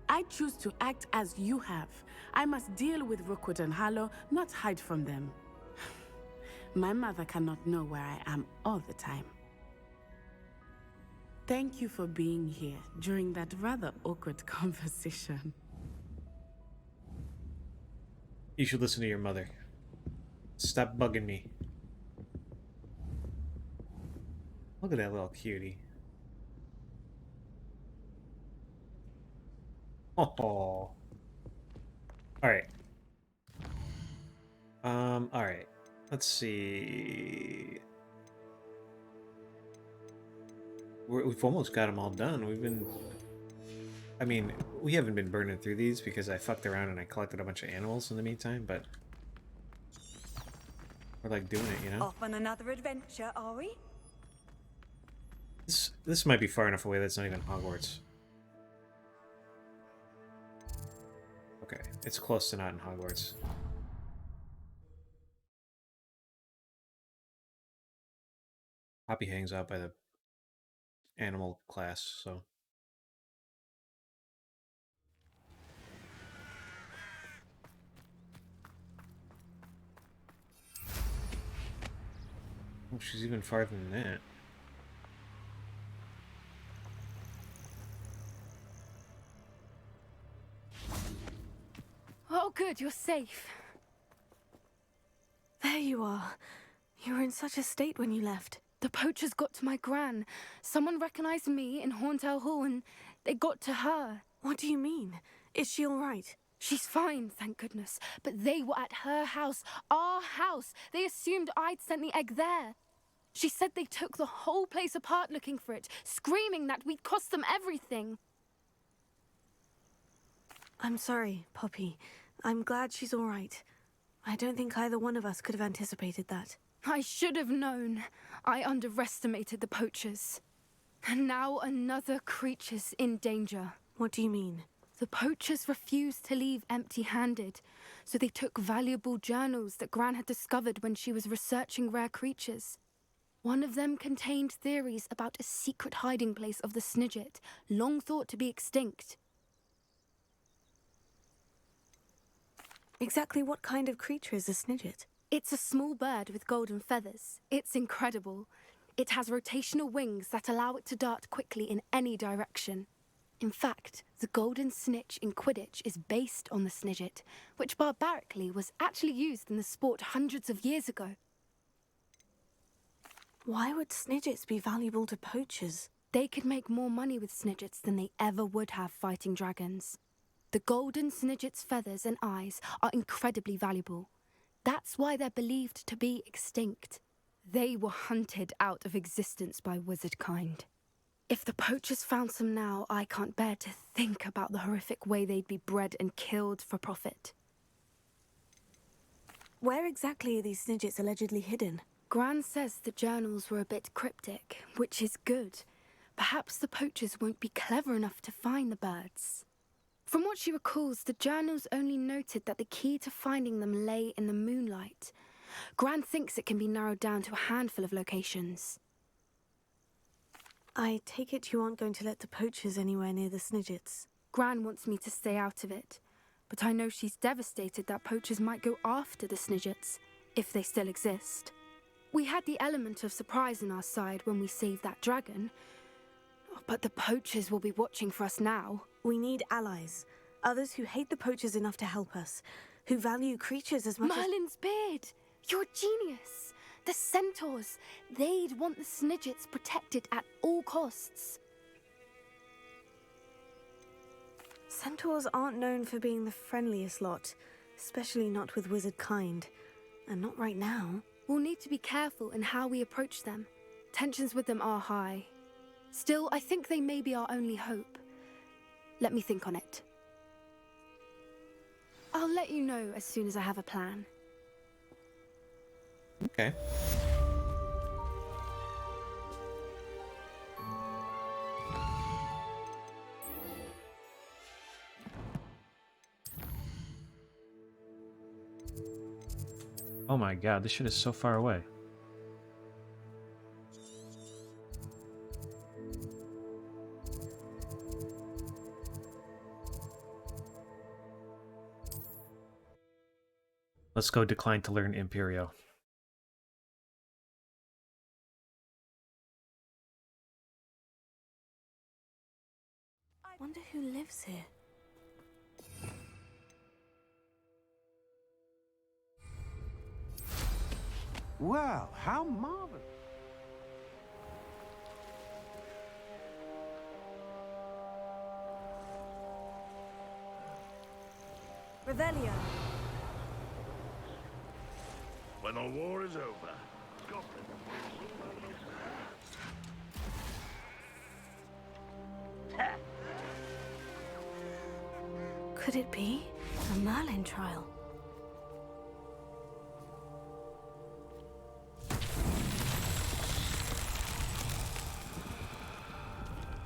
Speaker 9: I choose to act as you have. I must deal with Rookwood and Harlow, not hide from them. My mother cannot know where I am all the time. Thank you for being here during that rather awkward conversation.
Speaker 1: You should listen to your mother. Stop bugging me. Look at that little cutie. Oh. Alright. Alright. Let's see. We've almost got them all done. I mean, we haven't been burning through these because I fucked around and I collected a bunch of animals in the meantime, but we're like doing it, you know?
Speaker 5: Off on another adventure, are we?
Speaker 1: This might be far enough away that it's not even Hogwarts. Okay, it's close to not in Hogwarts. Poppy hangs out by the animal class, so... Oh, she's even farther than that.
Speaker 7: Oh, good, you're safe.
Speaker 3: There you are. You were in such a state when you left.
Speaker 7: The poachers got to my gran. Someone recognized me in Horndale Hall and they got to her.
Speaker 3: What do you mean? Is she all right?
Speaker 7: She's fine, thank goodness. But they were at her house, our house. They assumed I'd sent the egg there. She said they took the whole place apart looking for it, screaming that we'd cost them everything.
Speaker 3: I'm sorry, Poppy. I'm glad she's all right. I don't think either one of us could have anticipated that.
Speaker 7: I should have known. I underestimated the poachers. And now another creature's in danger.
Speaker 3: What do you mean?
Speaker 7: The poachers refused to leave empty-handed, so they took valuable journals that Gran had discovered when she was researching rare creatures. One of them contained theories about a secret hiding place of the Snidget, long thought to be extinct.
Speaker 3: Exactly what kind of creature is a Snidget?
Speaker 7: It's a small bird with golden feathers. It's incredible. It has rotational wings that allow it to dart quickly in any direction. In fact, the golden snitch in Quidditch is based on the Snidget, which barbarically was actually used in the sport hundreds of years ago.
Speaker 3: Why would Snidgets be valuable to poachers?
Speaker 7: They could make more money with Snidgets than they ever would have fighting dragons. The golden Snidget's feathers and eyes are incredibly valuable. That's why they're believed to be extinct. They were hunted out of existence by wizard kind. If the poachers found some now, I can't bear to think about the horrific way they'd be bred and killed for profit.
Speaker 3: Where exactly are these Snidgets allegedly hidden?
Speaker 7: Gran says the journals were a bit cryptic, which is good. Perhaps the poachers won't be clever enough to find the birds. From what she recalls, the journals only noted that the key to finding them lay in the moonlight. Gran thinks it can be narrowed down to a handful of locations.
Speaker 3: I take it you aren't going to let the poachers anywhere near the Snidgets.
Speaker 7: Gran wants me to stay out of it, but I know she's devastated that poachers might go after the Snidgets, if they still exist. We had the element of surprise on our side when we saved that dragon, but the poachers will be watching for us now.
Speaker 3: We need allies. Others who hate the poachers enough to help us. Who value creatures as much
Speaker 7: Merlin's beard! You're a genius! The centaurs! They'd want the Snidgets protected at all costs.
Speaker 3: Centaurs aren't known for being the friendliest lot, especially not with wizard kind. And not right now.
Speaker 7: We'll need to be careful in how we approach them. Tensions with them are high. Still, I think they may be our only hope. Let me think on it. I'll let you know as soon as I have a plan.
Speaker 1: Okay. Oh my god, this shit is so far away. Let's go decline to learn Imperio.
Speaker 3: I wonder who lives here.
Speaker 12: Well, how marvelous.
Speaker 3: Revelio.
Speaker 6: When the war is over, goblins.
Speaker 3: Could it be a Merlin trial?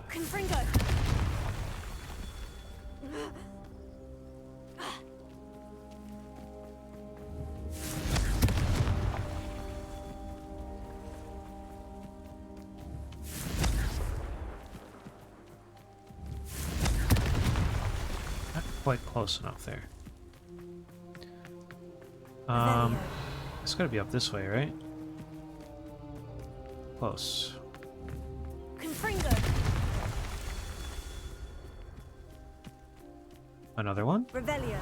Speaker 3: Confringo!
Speaker 1: Not quite close enough there. It's gotta be up this way, right? Close.
Speaker 3: Confringo!
Speaker 1: Another one?
Speaker 3: Revelio.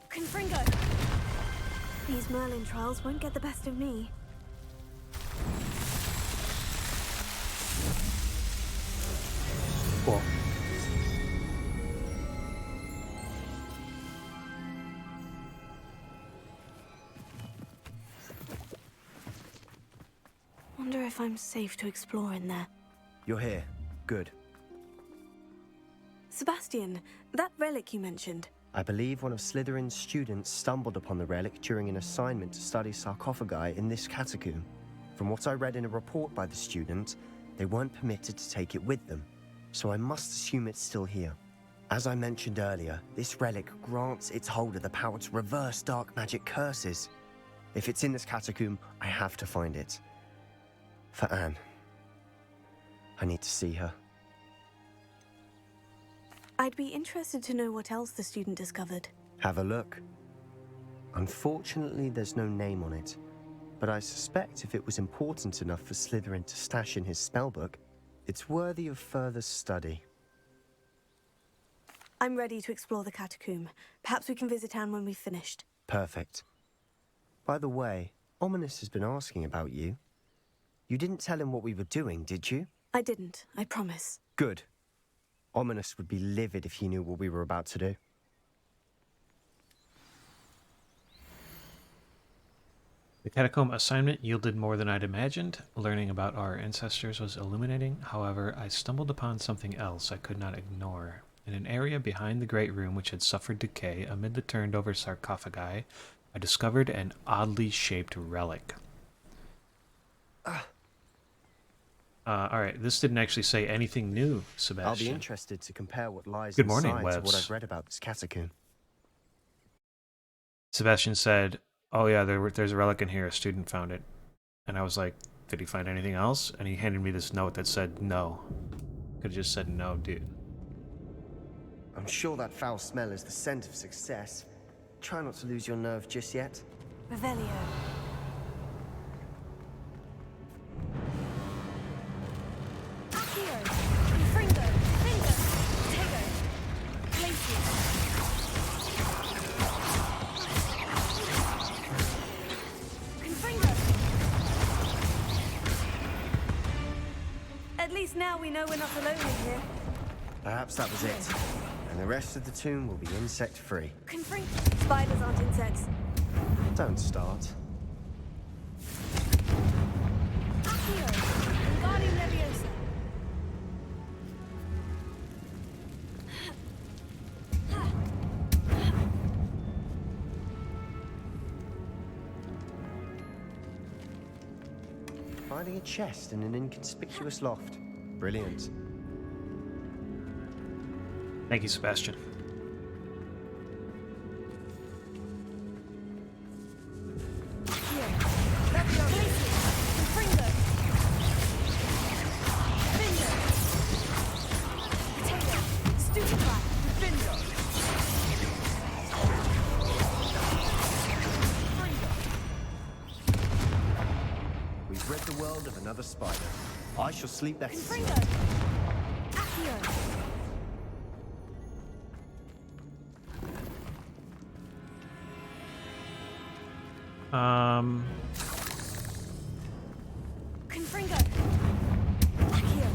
Speaker 3: Confringo! These Merlin trials won't get the best of me.
Speaker 1: Cool.
Speaker 3: Wonder if I'm safe to explore in there.
Speaker 15: You're here. Good.
Speaker 3: Sebastian, that relic you mentioned,
Speaker 15: I believe one of Slytherin's students stumbled upon the relic during an assignment to study sarcophagi in this catacomb. From what I read in a report by the student, they weren't permitted to take it with them, so I must assume it's still here. As I mentioned earlier, this relic grants its holder the power to reverse dark magic curses. If it's in this catacomb, I have to find it. For Anne. I need to see her.
Speaker 3: I'd be interested to know what else the student discovered.
Speaker 15: Have a look. Unfortunately, there's no name on it, but I suspect if it was important enough for Slytherin to stash in his spellbook, it's worthy of further study.
Speaker 3: I'm ready to explore the catacomb. Perhaps we can visit Anne when we've finished.
Speaker 15: Perfect. By the way, Ominous has been asking about you. You didn't tell him what we were doing, did you?
Speaker 3: I didn't, I promise.
Speaker 15: Good. Ominous would be livid if he knew what we were about to do.
Speaker 1: The catacomb assignment yielded more than I'd imagined. Learning about our ancestors was illuminating. However, I stumbled upon something else I could not ignore. In an area behind the great room which had suffered decay amid the turned-over sarcophagi, I discovered an oddly shaped relic. Alright, this didn't actually say anything new, Sebastian.
Speaker 15: I'll be interested to compare what lies
Speaker 1: Good morning,
Speaker 15: inside to what
Speaker 1: Webs.
Speaker 15: I've read about this catacomb.
Speaker 1: Sebastian said, oh yeah, there's a relic in here, a student found it. And I was like, did he find anything else? And he handed me this note that said no. Could have just said no, dude.
Speaker 15: I'm sure that foul smell is the scent of success. Try not to lose your nerve just yet.
Speaker 3: Revelio.
Speaker 11: Accio, Confringo, Finger, Potato, Glacier. Confringo.
Speaker 3: At least now we know we're not alone in here.
Speaker 15: Perhaps that was it. And the rest of the tomb will be insect-free.
Speaker 3: Confringo. Spiders aren't insects.
Speaker 15: Don't start.
Speaker 11: Accio, Wingardium Leviosa.
Speaker 15: Finding a chest in an inconspicuous loft. Brilliant.
Speaker 1: Thank you, Sebastian.
Speaker 11: Accio, Leviosa. Glacier, Confringo. Finger. Potato, Stupefy, Finger.
Speaker 15: We've rid the world of another spider. I shall sleep better
Speaker 11: Confringo.
Speaker 15: tonight.
Speaker 11: Accio. Confringo. Accio.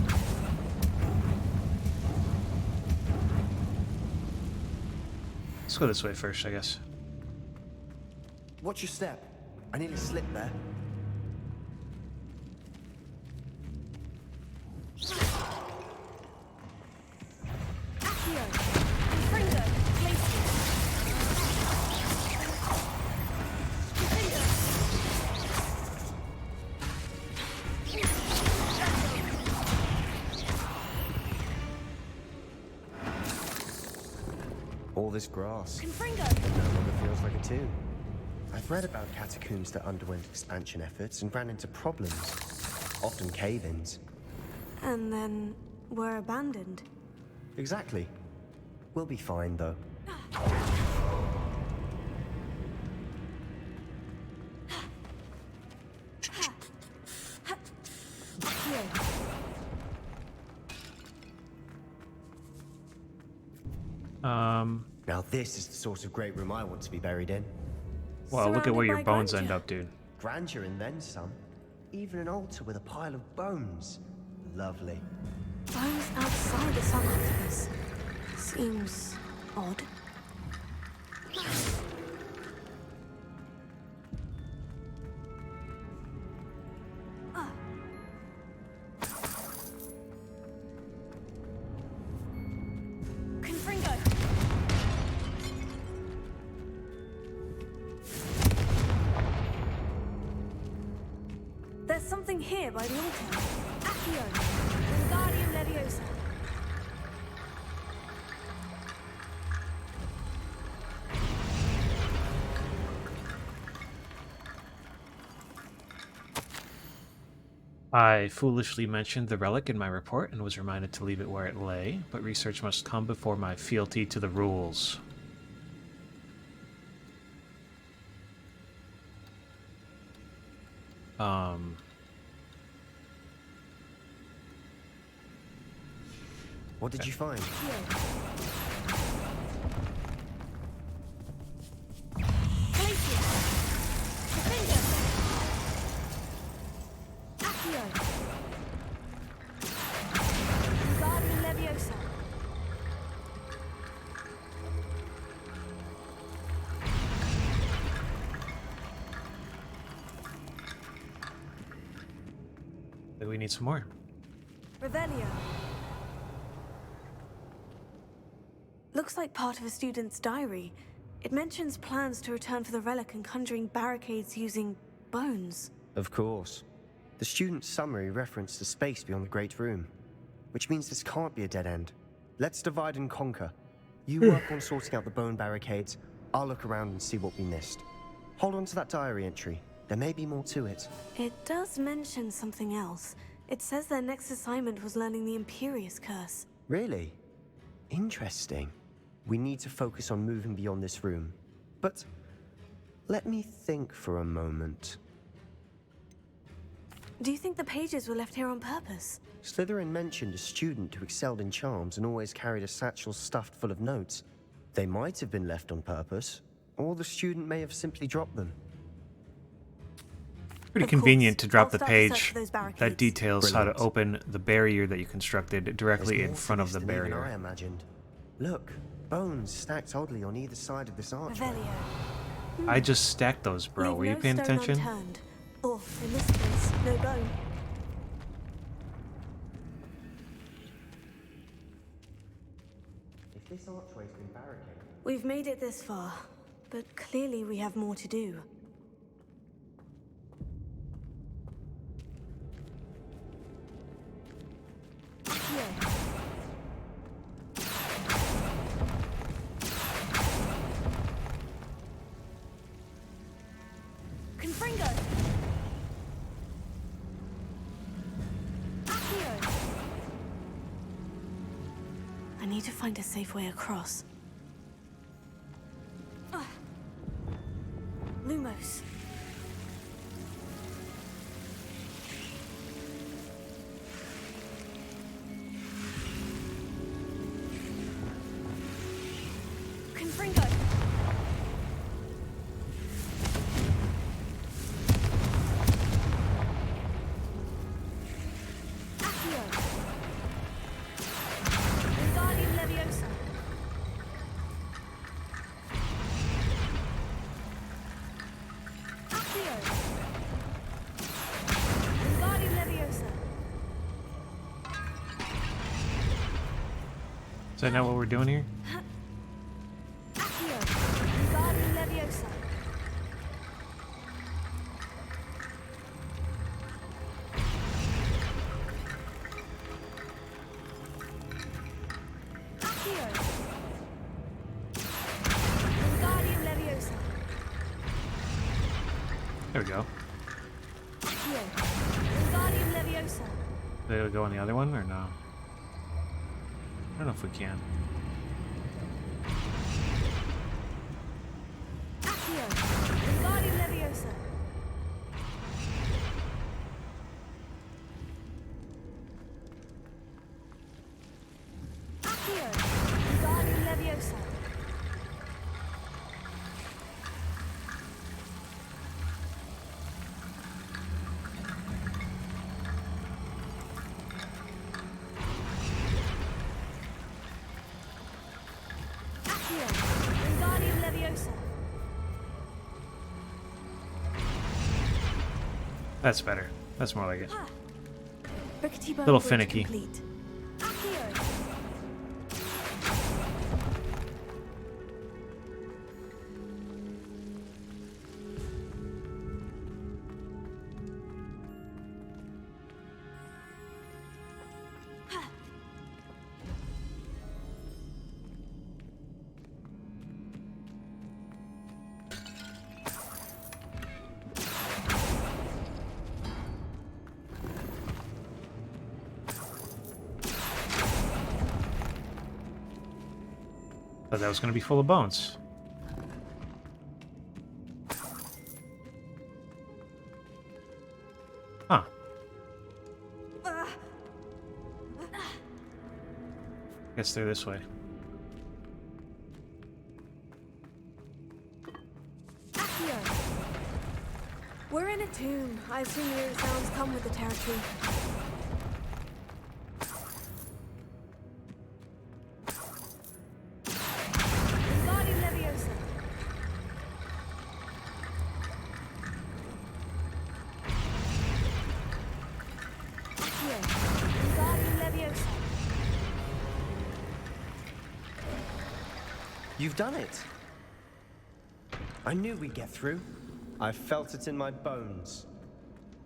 Speaker 1: Let's go this way first, I guess.
Speaker 15: Watch your step. I nearly slipped there.
Speaker 11: Accio. Confringo. Glacier. Confringo.
Speaker 15: All this grass.
Speaker 11: Confringo.
Speaker 15: It no longer feels like a tomb. I've read about catacombs that underwent expansion efforts and ran into problems. Often cave-ins.
Speaker 3: And then were abandoned.
Speaker 15: Exactly. We'll be fine, though. Now this is the sort of great room I want to be buried in.
Speaker 1: Well, look at where your
Speaker 3: Surrounded by
Speaker 1: bones end
Speaker 3: grandeur.
Speaker 1: up, dude.
Speaker 15: Grandeur and then some. Even an altar with a pile of bones. Lovely.
Speaker 3: Bones outside the sarcophagus. Seems odd.
Speaker 11: Confringo.
Speaker 3: There's something here by the altar. Accio, Wingardium Leviosa.
Speaker 1: I foolishly mentioned the relic in my report and was reminded to leave it where it lay, but research must come before my fealty to the rules.
Speaker 15: What did you find?
Speaker 3: Wingardium Leviosa.
Speaker 1: Maybe we need some more.
Speaker 3: Revelio. Looks like part of a student's diary. It mentions plans to return for the relic and conjuring barricades using bones.
Speaker 15: Of course. The student's summary referenced the space beyond the Great Room, which means this can't be a dead end. Let's divide and conquer. You work on sorting out the bone barricades, I'll look around and see what we missed. Hold on to that diary entry. There may be more to it.
Speaker 3: It does mention something else. It says their next assignment was learning the Imperious Curse.
Speaker 15: Really? Interesting. We need to focus on moving beyond this room. But let me think for a moment.
Speaker 3: Do you think the pages were left here on purpose?
Speaker 15: Slytherin mentioned a student who excelled in charms and always carried a satchel stuffed full of notes. They might have been left on purpose, or the student may have simply dropped them.
Speaker 1: Pretty convenient to drop the
Speaker 3: I'll start to search
Speaker 1: page
Speaker 3: for those barricades.
Speaker 1: that details how to
Speaker 15: Brilliant.
Speaker 1: open the barrier that you constructed directly
Speaker 15: There's
Speaker 1: in
Speaker 15: more to
Speaker 1: front of
Speaker 15: this
Speaker 1: the
Speaker 15: than even I
Speaker 1: barrier.
Speaker 15: imagined. Look, bones stacked oddly on either side of this archway.
Speaker 3: Revelio.
Speaker 1: I just stacked those, bro.
Speaker 3: Leave
Speaker 1: Were you
Speaker 3: no
Speaker 1: paying
Speaker 3: stone
Speaker 1: attention?
Speaker 3: unturned. Or, in this case, no bone.
Speaker 15: If this archway's been barricaded,
Speaker 3: We've made it this far, but clearly we have more to do. Confringo! Accio! I need to find a safe way across. Lumos. Confringo. Accio. Wingardium Leviosa. Accio. Wingardium Leviosa.
Speaker 1: Is that not what we're doing here?
Speaker 3: Accio. Wingardium Leviosa. Accio. Wingardium Leviosa.
Speaker 1: There we go.
Speaker 3: Accio. Wingardium Leviosa.
Speaker 1: Did it go on the other one or no? I don't know if we can.
Speaker 3: Accio. Wingardium Leviosa. Accio. Wingardium Leviosa. Accio. Wingardium Leviosa.
Speaker 1: That's better. That's more like it.
Speaker 3: Rickety bone
Speaker 1: Little
Speaker 3: bridge
Speaker 1: finicky.
Speaker 3: Complete. Accio.
Speaker 1: Thought that was going to be full of bones. Huh. Guess they're this way.
Speaker 3: We're in a tomb. I assume the eerie sounds come with the territory. Wingardium Leviosa. Accio. Wingardium Leviosa.
Speaker 15: You've done it. I knew we'd get through. I felt it in my bones.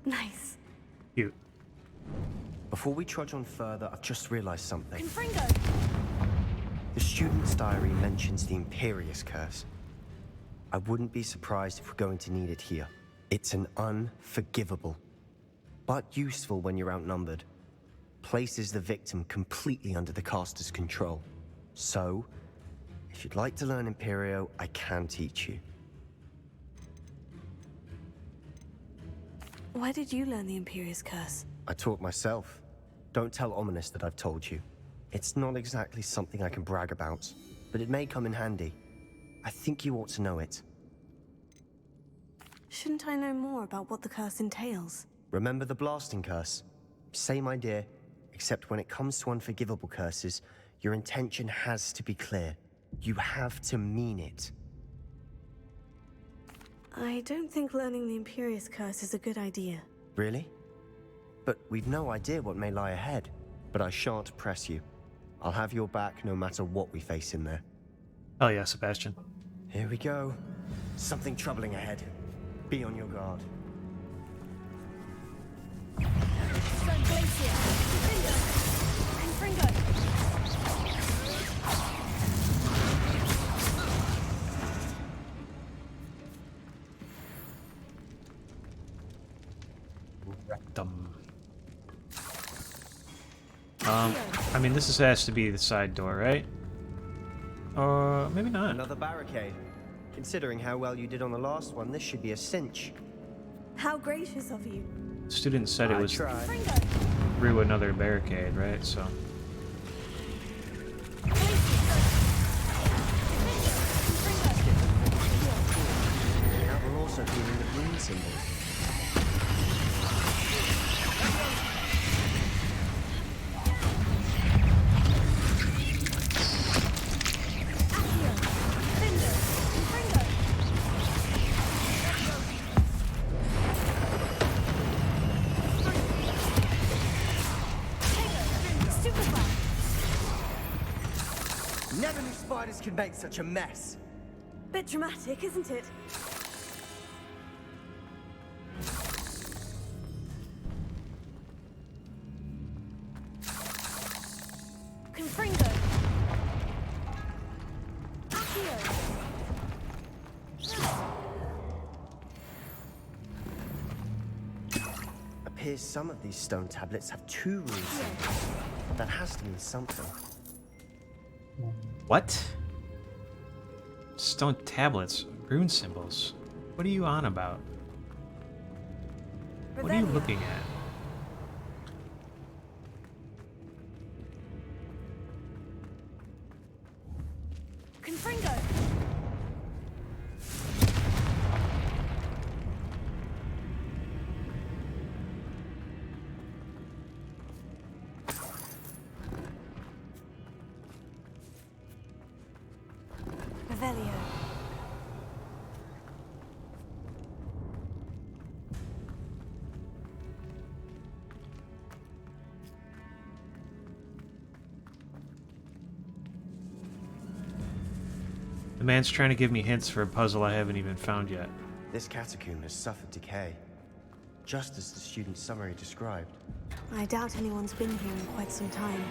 Speaker 3: Nice.
Speaker 1: Cute.
Speaker 15: Before we trudge on further, I've just realized something.
Speaker 3: Confringo.
Speaker 15: The student's diary mentions the Imperious Curse. I wouldn't be surprised if we're going to need it here. It's an unforgivable, but useful when you're outnumbered. Places the victim completely under the caster's control. So, if you'd like to learn Imperio, I can teach you.
Speaker 3: Where did you learn the Imperious Curse?
Speaker 15: I taught myself. Don't tell Ominous that I've told you. It's not exactly something I can brag about, but it may come in handy. I think you ought to know it.
Speaker 3: Shouldn't I know more about what the curse entails?
Speaker 15: Remember the blasting curse? Same idea, except when it comes to unforgivable curses, your intention has to be clear. You have to mean it.
Speaker 3: I don't think learning the Imperious Curse is a good idea.
Speaker 15: Really? But we've no idea what may lie ahead. But I shan't press you. I'll have your back no matter what we face in there.
Speaker 1: Oh yeah, Sebastian.
Speaker 15: Here we go. Something troubling ahead. Be on your guard.
Speaker 1: Rectum. I mean, has to be the side door, right? Or maybe not.
Speaker 15: Another barricade. Considering how well you did on the last one, this should be a cinch.
Speaker 3: How gracious of you.
Speaker 1: The student said it was
Speaker 15: tried.
Speaker 1: through another barricade, right? So.
Speaker 15: Now we're also hearing the rune symbols. Never knew spiders could make such a mess.
Speaker 3: Bit dramatic, isn't it? Confringo. Accio.
Speaker 15: Appears some of these stone tablets have 2 rune symbols. That has to mean something.
Speaker 1: What? Stone tablets, rune symbols. What are you on about? What are you looking at?
Speaker 3: Confringo. Revelio.
Speaker 1: The man's trying to give me hints for a puzzle I haven't even found yet.
Speaker 15: This catacomb has suffered decay, just as the student's summary described.
Speaker 3: I doubt anyone's been here in quite some time.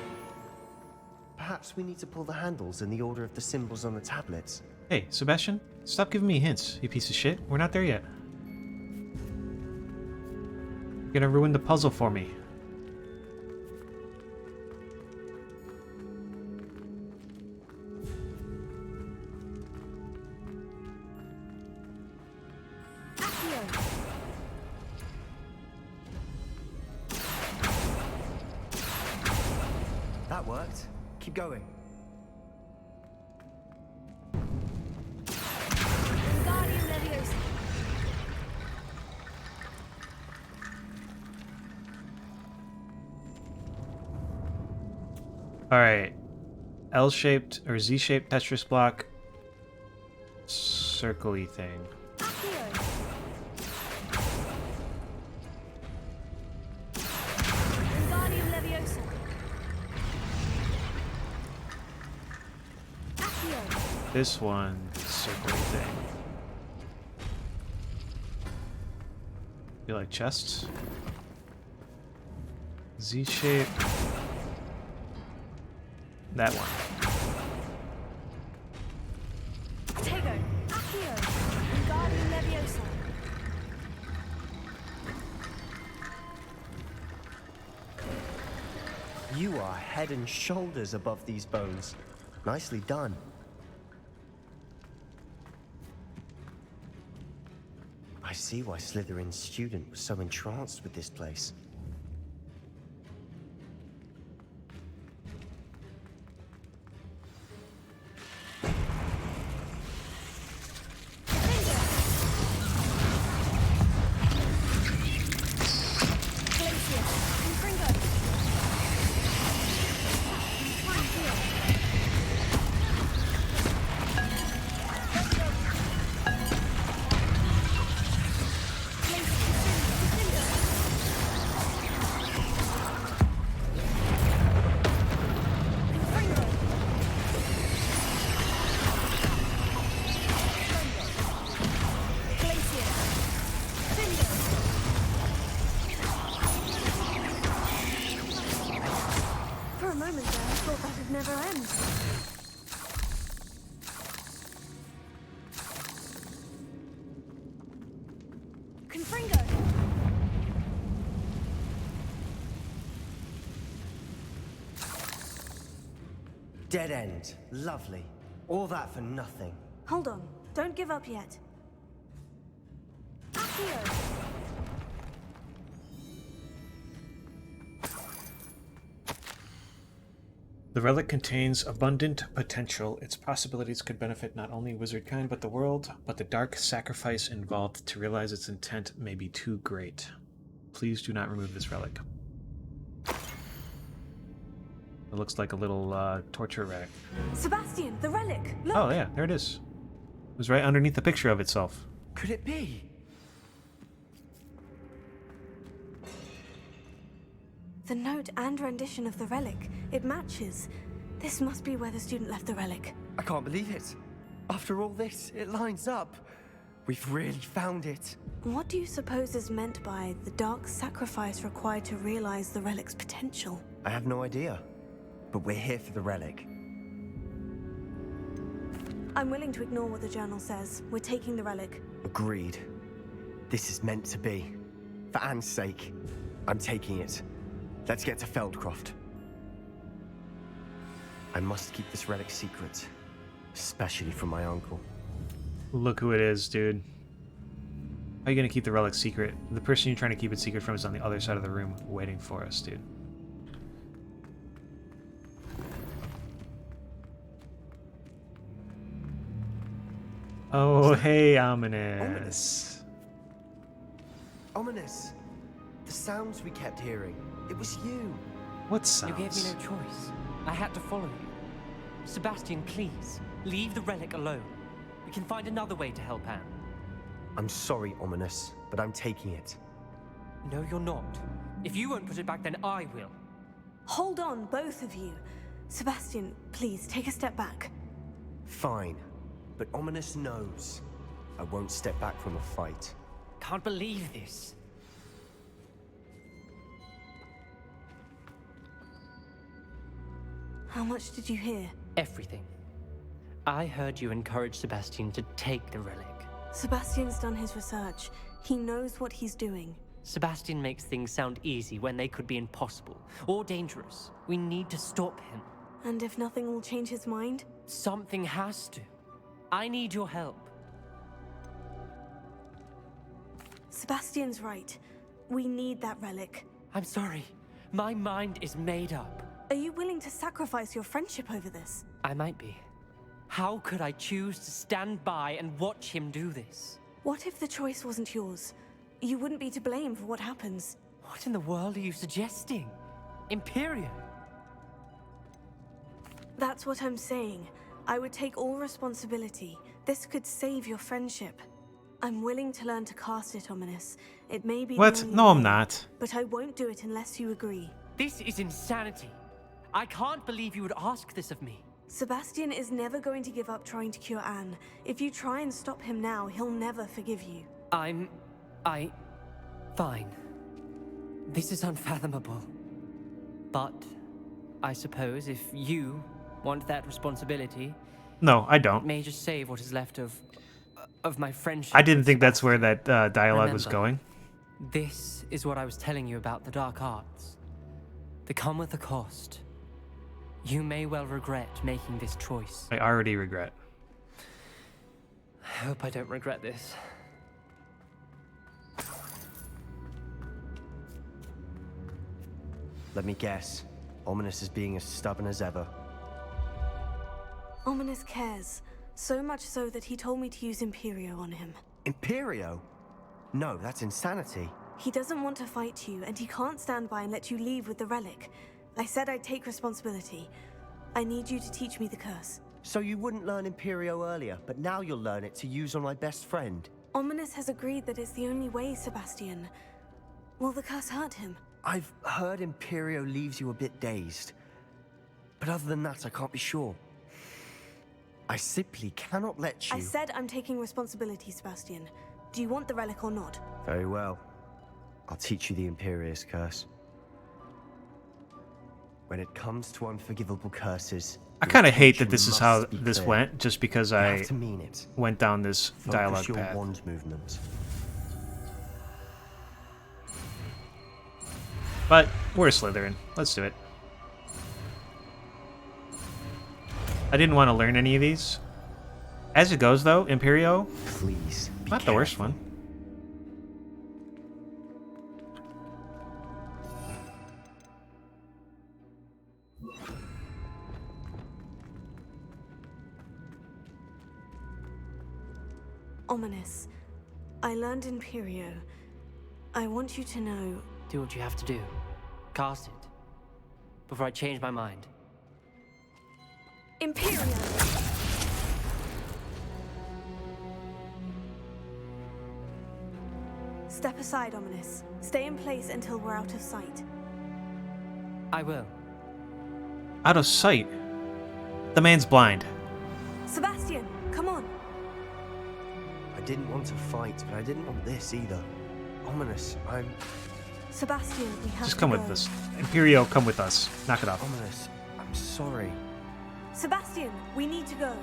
Speaker 15: Perhaps we need to pull the handles in the order of the symbols on the tablets.
Speaker 1: Hey, Sebastian, stop giving me hints, you piece of shit. We're not there yet. You're gonna ruin the puzzle for me.
Speaker 15: that worked. Keep going.
Speaker 11: Wingardium Leviosa.
Speaker 1: Alright. L-shaped or Z-shaped Tetris block. Circle-y thing.
Speaker 11: Wingardium Leviosa. Accio.
Speaker 1: This one, circle-y thing. Feel like chests? Z-shape. That one.
Speaker 11: Tego. Accio. Wingardium Leviosa.
Speaker 15: You are head and shoulders above these bones. Nicely done. I see why Slytherin's student was so entranced with this place.
Speaker 3: For a moment there, I thought that'd never end.
Speaker 11: Confringo.
Speaker 15: Dead end. Lovely. All that for nothing.
Speaker 3: Hold on. Don't give up yet.
Speaker 11: Accio.
Speaker 1: The relic contains abundant potential. Its possibilities could benefit not only wizard kind but the world, but the dark sacrifice involved to realize its intent may be too great. Please do not remove this relic. It looks like a little torture rack.
Speaker 3: Sebastian, the relic! Look!
Speaker 1: Oh yeah, there it is. It was right underneath the picture of itself.
Speaker 15: Could it be?
Speaker 3: The note and rendition of the relic. It matches. This must be where the student left the relic.
Speaker 15: I can't believe it. After all this, it lines up. We've really found it.
Speaker 3: What do you suppose is meant by the dark sacrifice required to realize the relic's potential?
Speaker 15: I have no idea. But we're here for the relic.
Speaker 3: I'm willing to ignore what the journal says. We're taking the relic.
Speaker 15: Agreed. This is meant to be. For Anne's sake, I'm taking it. Let's get to Feldcroft. I must keep this relic secret, especially from my uncle.
Speaker 1: Look who it is, dude. How are you gonna keep the relic secret? The person you're trying to keep it secret from is on the other side of the room waiting for us, dude. Oh, hey, Ominous.
Speaker 15: Ominous! The sounds we kept hearing. It was you.
Speaker 1: What sounds?
Speaker 16: You gave me no choice. I had to follow you. Sebastian, please, leave the relic alone. We can find another way to help Anne.
Speaker 15: I'm sorry, Ominous, but I'm taking it.
Speaker 16: No, you're not. If you won't put it back, then I will.
Speaker 3: Hold on, both of you. Sebastian, please, take a step back.
Speaker 15: Fine. But Ominous knows. I won't step back from a fight.
Speaker 16: Can't believe this.
Speaker 3: How much did you hear?
Speaker 16: Everything. I heard you encourage Sebastian to take the relic.
Speaker 3: Sebastian's done his research. He knows what he's doing.
Speaker 16: Sebastian makes things sound easy when they could be impossible or dangerous. We need to stop him.
Speaker 3: And if nothing will change his mind?
Speaker 16: Something has to. I need your help.
Speaker 3: Sebastian's right. We need that relic.
Speaker 16: I'm sorry. My mind is made up.
Speaker 3: Are you willing to sacrifice your friendship over this?
Speaker 16: I might be. How could I choose to stand by and watch him do this?
Speaker 3: What if the choice wasn't yours? You wouldn't be to blame for what happens.
Speaker 16: What in the world are you suggesting? Imperium?
Speaker 3: That's what I'm saying. I would take all responsibility. This could save your friendship. I'm willing to learn to cast it, Ominous. It may be
Speaker 1: What?
Speaker 3: the only
Speaker 1: No, I'm
Speaker 3: way,
Speaker 1: not.
Speaker 3: But I won't do it unless you agree.
Speaker 16: This is insanity. I can't believe you would ask this of me.
Speaker 3: Sebastian is never going to give up trying to cure Anne. If you try and stop him now, he'll never forgive you.
Speaker 16: Fine. This is unfathomable. But I suppose if you want that responsibility...
Speaker 1: No, I don't.
Speaker 16: It may just save what is left of my friendship.
Speaker 1: I didn't think that's where that dialogue was
Speaker 16: Remember,
Speaker 1: going.
Speaker 16: This is what I was telling you about the dark arts. They come with a cost. You may well regret making this choice.
Speaker 1: I already regret.
Speaker 16: I hope I don't regret this.
Speaker 15: Let me guess. Ominous is being as stubborn as ever.
Speaker 3: Ominous cares. So much so that he told me to use Imperio on him.
Speaker 15: Imperio? No, that's insanity.
Speaker 3: He doesn't want to fight you, and he can't stand by and let you leave with the relic. I said I'd take responsibility. I need you to teach me the curse.
Speaker 15: So you wouldn't learn Imperio earlier, but now you'll learn it to use on my best friend.
Speaker 3: Ominous has agreed that it's the only way, Sebastian. Will the curse hurt him?
Speaker 15: I've heard Imperio leaves you a bit dazed. But other than that, I can't be sure. I simply cannot let you...
Speaker 3: I said I'm taking responsibility, Sebastian. Do you want the relic or not?
Speaker 15: Very well. I'll teach you the Imperious curse. When it comes to unforgivable curses...
Speaker 1: I kind of hate that this is how this went, just because I went down this dialogue
Speaker 15: your
Speaker 1: path.
Speaker 15: wand movement.
Speaker 1: But we're Slytherin. Let's do it. I didn't want to learn any of these. As it goes, though, Imperio,
Speaker 15: please,
Speaker 1: not the worst one.
Speaker 3: Ominous. I learned Imperio. I want you to know...
Speaker 16: Do what you have to do. Cast it. Before I change my mind.
Speaker 3: Imperio! Step aside, Ominous. Stay in place until we're out of sight.
Speaker 16: I will.
Speaker 1: Out of sight? The man's blind.
Speaker 3: Sebastian, come on.
Speaker 15: I didn't want to fight, but I didn't want this either. Ominous,
Speaker 3: Sebastian, we have
Speaker 1: Just
Speaker 3: to
Speaker 1: come
Speaker 3: go.
Speaker 1: with us. Imperio, come with us. Knock it off.
Speaker 15: Ominous, I'm sorry.
Speaker 3: Sebastian, we need to go.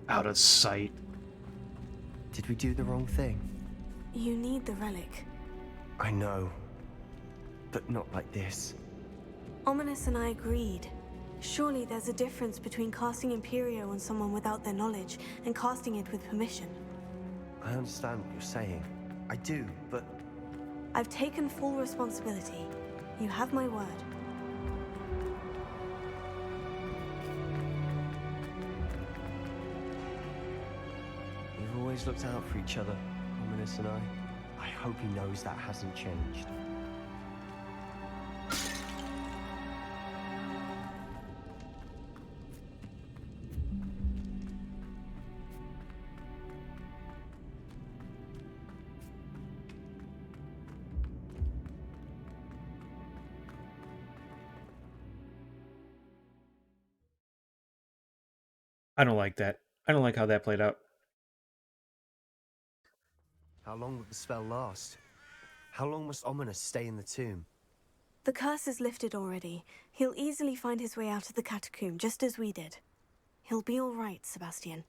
Speaker 1: Out of sight.
Speaker 15: Did we do the wrong thing?
Speaker 3: You need the relic.
Speaker 15: I know. But not like this.
Speaker 3: Ominous and I agreed. Surely there's a difference between casting Imperio on someone without their knowledge and casting it with permission.
Speaker 15: I understand what you're saying. I do, but...
Speaker 3: I've taken full responsibility. You have my word.
Speaker 15: We've always looked out for each other, Ominous and I. I hope he knows that hasn't changed.
Speaker 1: I don't like that. I don't like how that played out.
Speaker 15: How long will the spell last? How long must Ominous stay in the tomb?
Speaker 3: The curse is lifted already. He'll easily find his way out of the catacomb, just as we did. He'll be all right, Sebastian.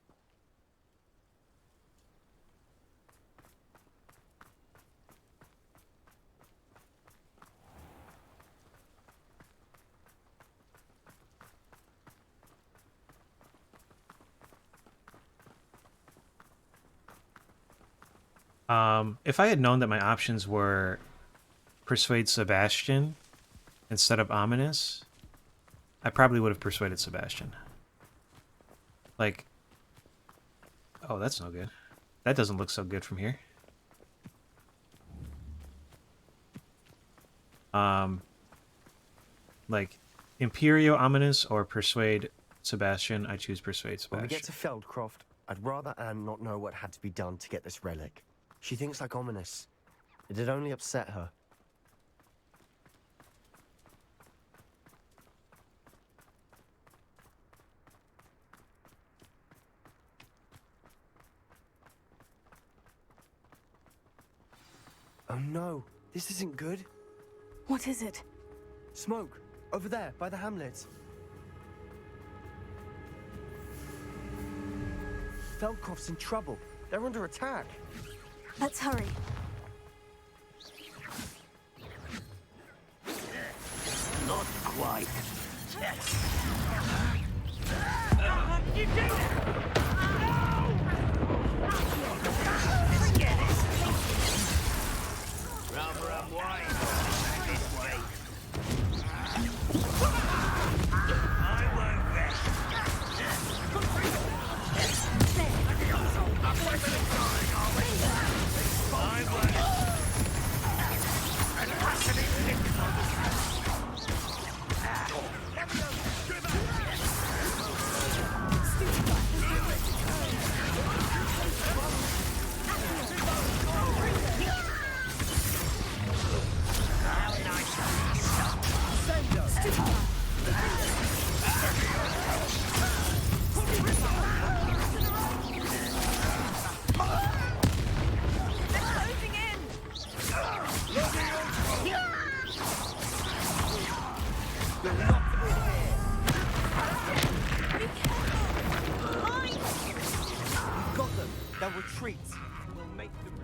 Speaker 1: If I had known that my options were persuade Sebastian instead of Ominous, I probably would have persuaded Sebastian. Like, oh, that's no good. That doesn't look so good from here. Like, Imperio Ominous or persuade Sebastian. I choose persuade
Speaker 15: When we
Speaker 1: Sebastian.
Speaker 15: get to Feldcroft, I'd rather Anne not know what had to be done to get this relic. She thinks like Ominous. It'd only upset her. Oh no, this isn't good.
Speaker 3: What is it?
Speaker 15: Smoke, over there, by the hamlet. Feldcroft's in trouble. They're under attack.
Speaker 3: Let's hurry.
Speaker 13: Not quite. Rather unwise this way. I won't rest.
Speaker 15: They'll retreat. We'll make them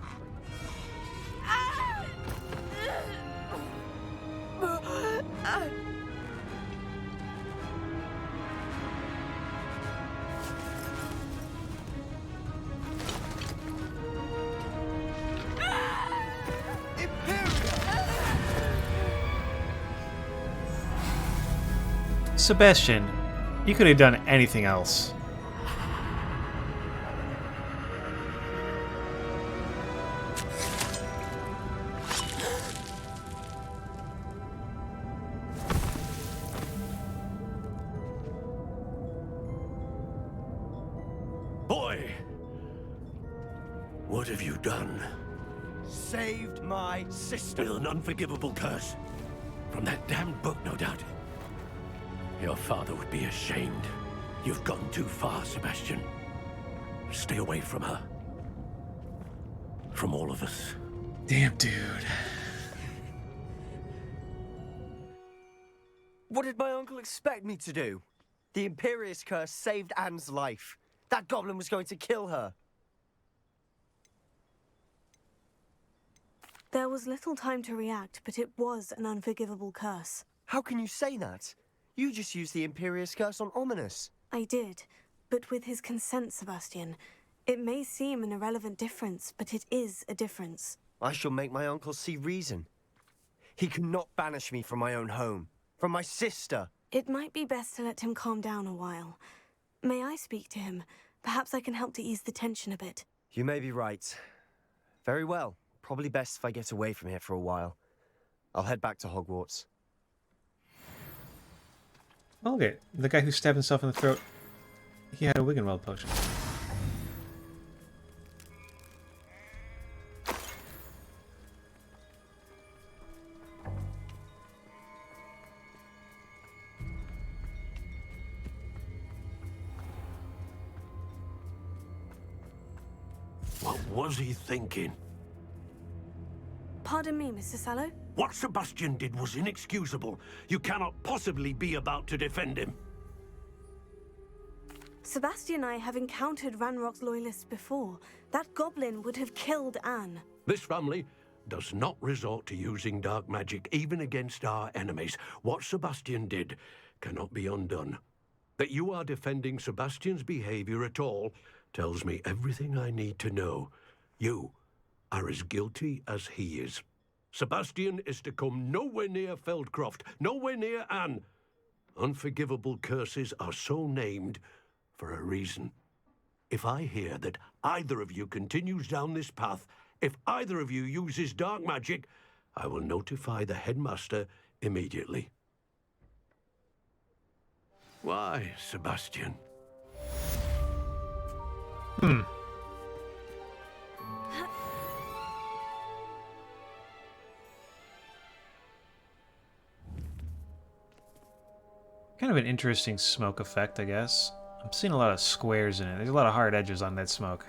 Speaker 1: Sebastian, you could have done anything else.
Speaker 17: Boy! What have you done?
Speaker 15: saved my sister.
Speaker 17: With an unforgivable curse. From that damned book, no doubt. Your father would be ashamed. You've gone too far, Sebastian. Stay away from her. From all of us.
Speaker 1: Damn, dude.
Speaker 15: What did my uncle expect me to do? The Imperious curse saved Anne's life. That goblin was going to kill her.
Speaker 3: There was little time to react, but it was an unforgivable curse.
Speaker 15: How can you say that? You just used the Imperious curse on Ominous.
Speaker 3: I did, but with his consent, Sebastian. It may seem an irrelevant difference, but it is a difference.
Speaker 15: I shall make my uncle see reason. He cannot banish me from my own home. From my sister.
Speaker 3: It might be best to let him calm down a while. May I speak to him? Perhaps I can help to ease the tension a bit.
Speaker 15: You may be right. Very well. Probably best if I get away from here for a while. I'll head back to Hogwarts.
Speaker 1: Okay, the guy who stabbed himself in the throat, he had a Wiggenweld potion.
Speaker 17: What was he thinking?
Speaker 3: Pardon me, Mr. Sallow?
Speaker 17: What Sebastian did was inexcusable. You cannot possibly be about to defend him.
Speaker 3: Sebastian and I have encountered Ranrock's loyalists before. That goblin would have killed Anne.
Speaker 17: This family does not resort to using dark magic even against our enemies. What Sebastian did cannot be undone. That you are defending Sebastian's behavior at all tells me everything I need to know. You are as guilty as he is. Sebastian is to come nowhere near Feldcroft, nowhere near Anne. Unforgivable curses are so named for a reason. If I hear that either of you continues down this path, if either of you uses dark magic, I will notify the headmaster immediately. Why, Sebastian?
Speaker 1: Kind of an interesting smoke effect, I guess. I'm seeing a lot of squares in it. There's a lot of hard edges on that smoke.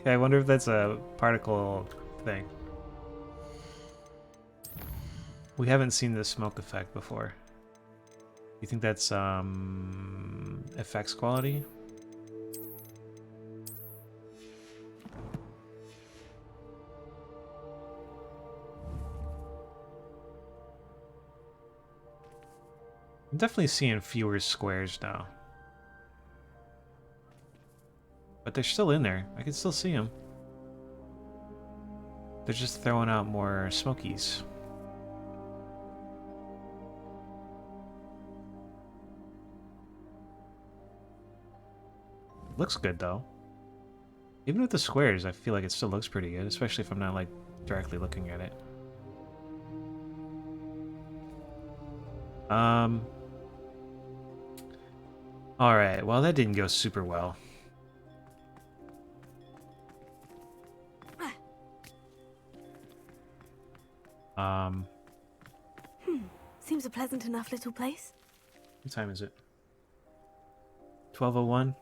Speaker 1: I wonder if that's a particle thing. We haven't seen this smoke effect before. You think that's effects quality? I'm definitely seeing fewer squares now. But they're still in there. I can still see them. They're just throwing out more smokies. Looks good though. Even with the squares, I feel like it still looks pretty good, especially if I'm not like directly looking at it. Alright, well that didn't go super well.
Speaker 3: Seems a pleasant enough little place.
Speaker 1: What time is it? 12:01?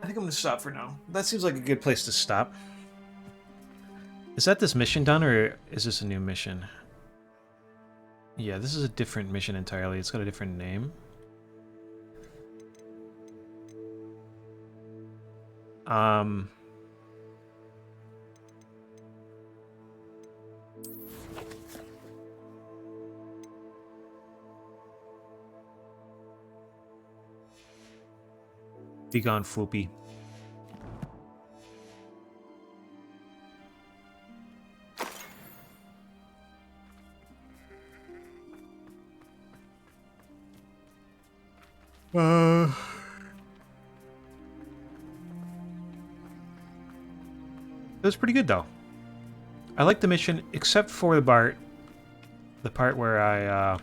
Speaker 1: I think I'm gonna stop for now. That seems like a good place to stop. Is that this mission done, or is this a new mission? Yeah, this is a different mission entirely. It's got a different name. Be gone, Floopy. It was pretty good though. I like the mission, except for the part where I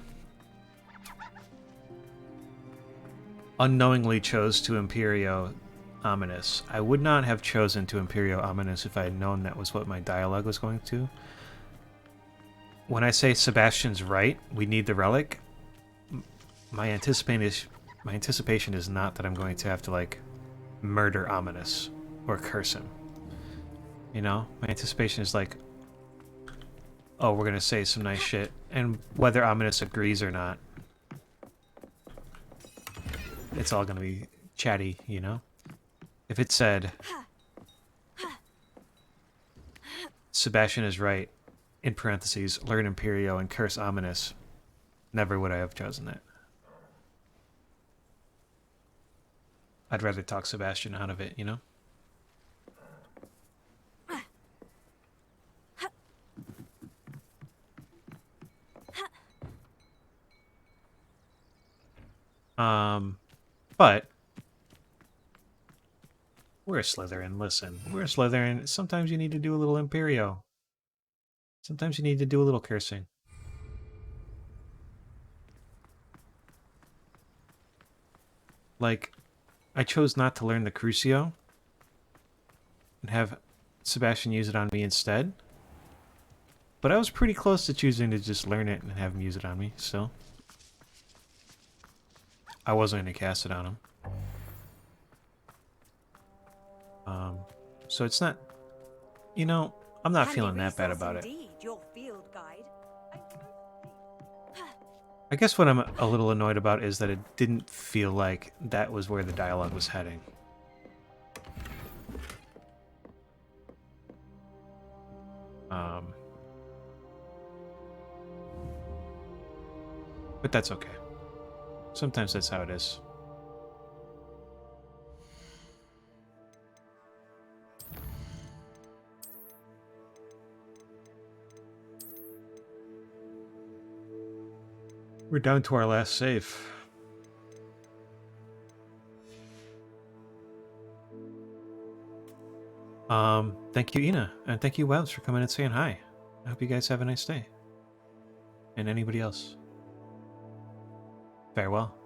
Speaker 1: unknowingly chose to Imperio Ominous. I would not have chosen to Imperio Ominous if I had known that was what my dialogue was going to. When I say Sebastian's right, we need the relic, my anticipation is not that I'm going to have to, like, murder Ominous or curse him. You know? My anticipation is like, oh, we're gonna say some nice shit, and whether Ominous agrees or not, it's all gonna be chatty, you know? If it said, Sebastian is right, in parentheses, learn Imperio and curse Ominous, never would I have chosen that. I'd rather talk Sebastian out of it, you know? But we're a Slytherin, listen. We're a Slytherin. Sometimes you need to do a little Imperio. Sometimes you need to do a little cursing. Like, I chose not to learn the Crucio and have Sebastian use it on me instead. But I was pretty close to choosing to just learn it and have him use it on me, still. I wasn't going to cast it on him. So it's not... You know, I'm not feeling that bad about it.
Speaker 5: Your field guide.
Speaker 1: I guess what I'm a little annoyed about is that it didn't feel like that was where the dialogue was heading. But that's okay. Sometimes that's how it is. We're down to our last save. Thank you, Ina, and thank you, Wells, for coming and saying hi. I hope you guys have a nice day. And anybody else. Farewell.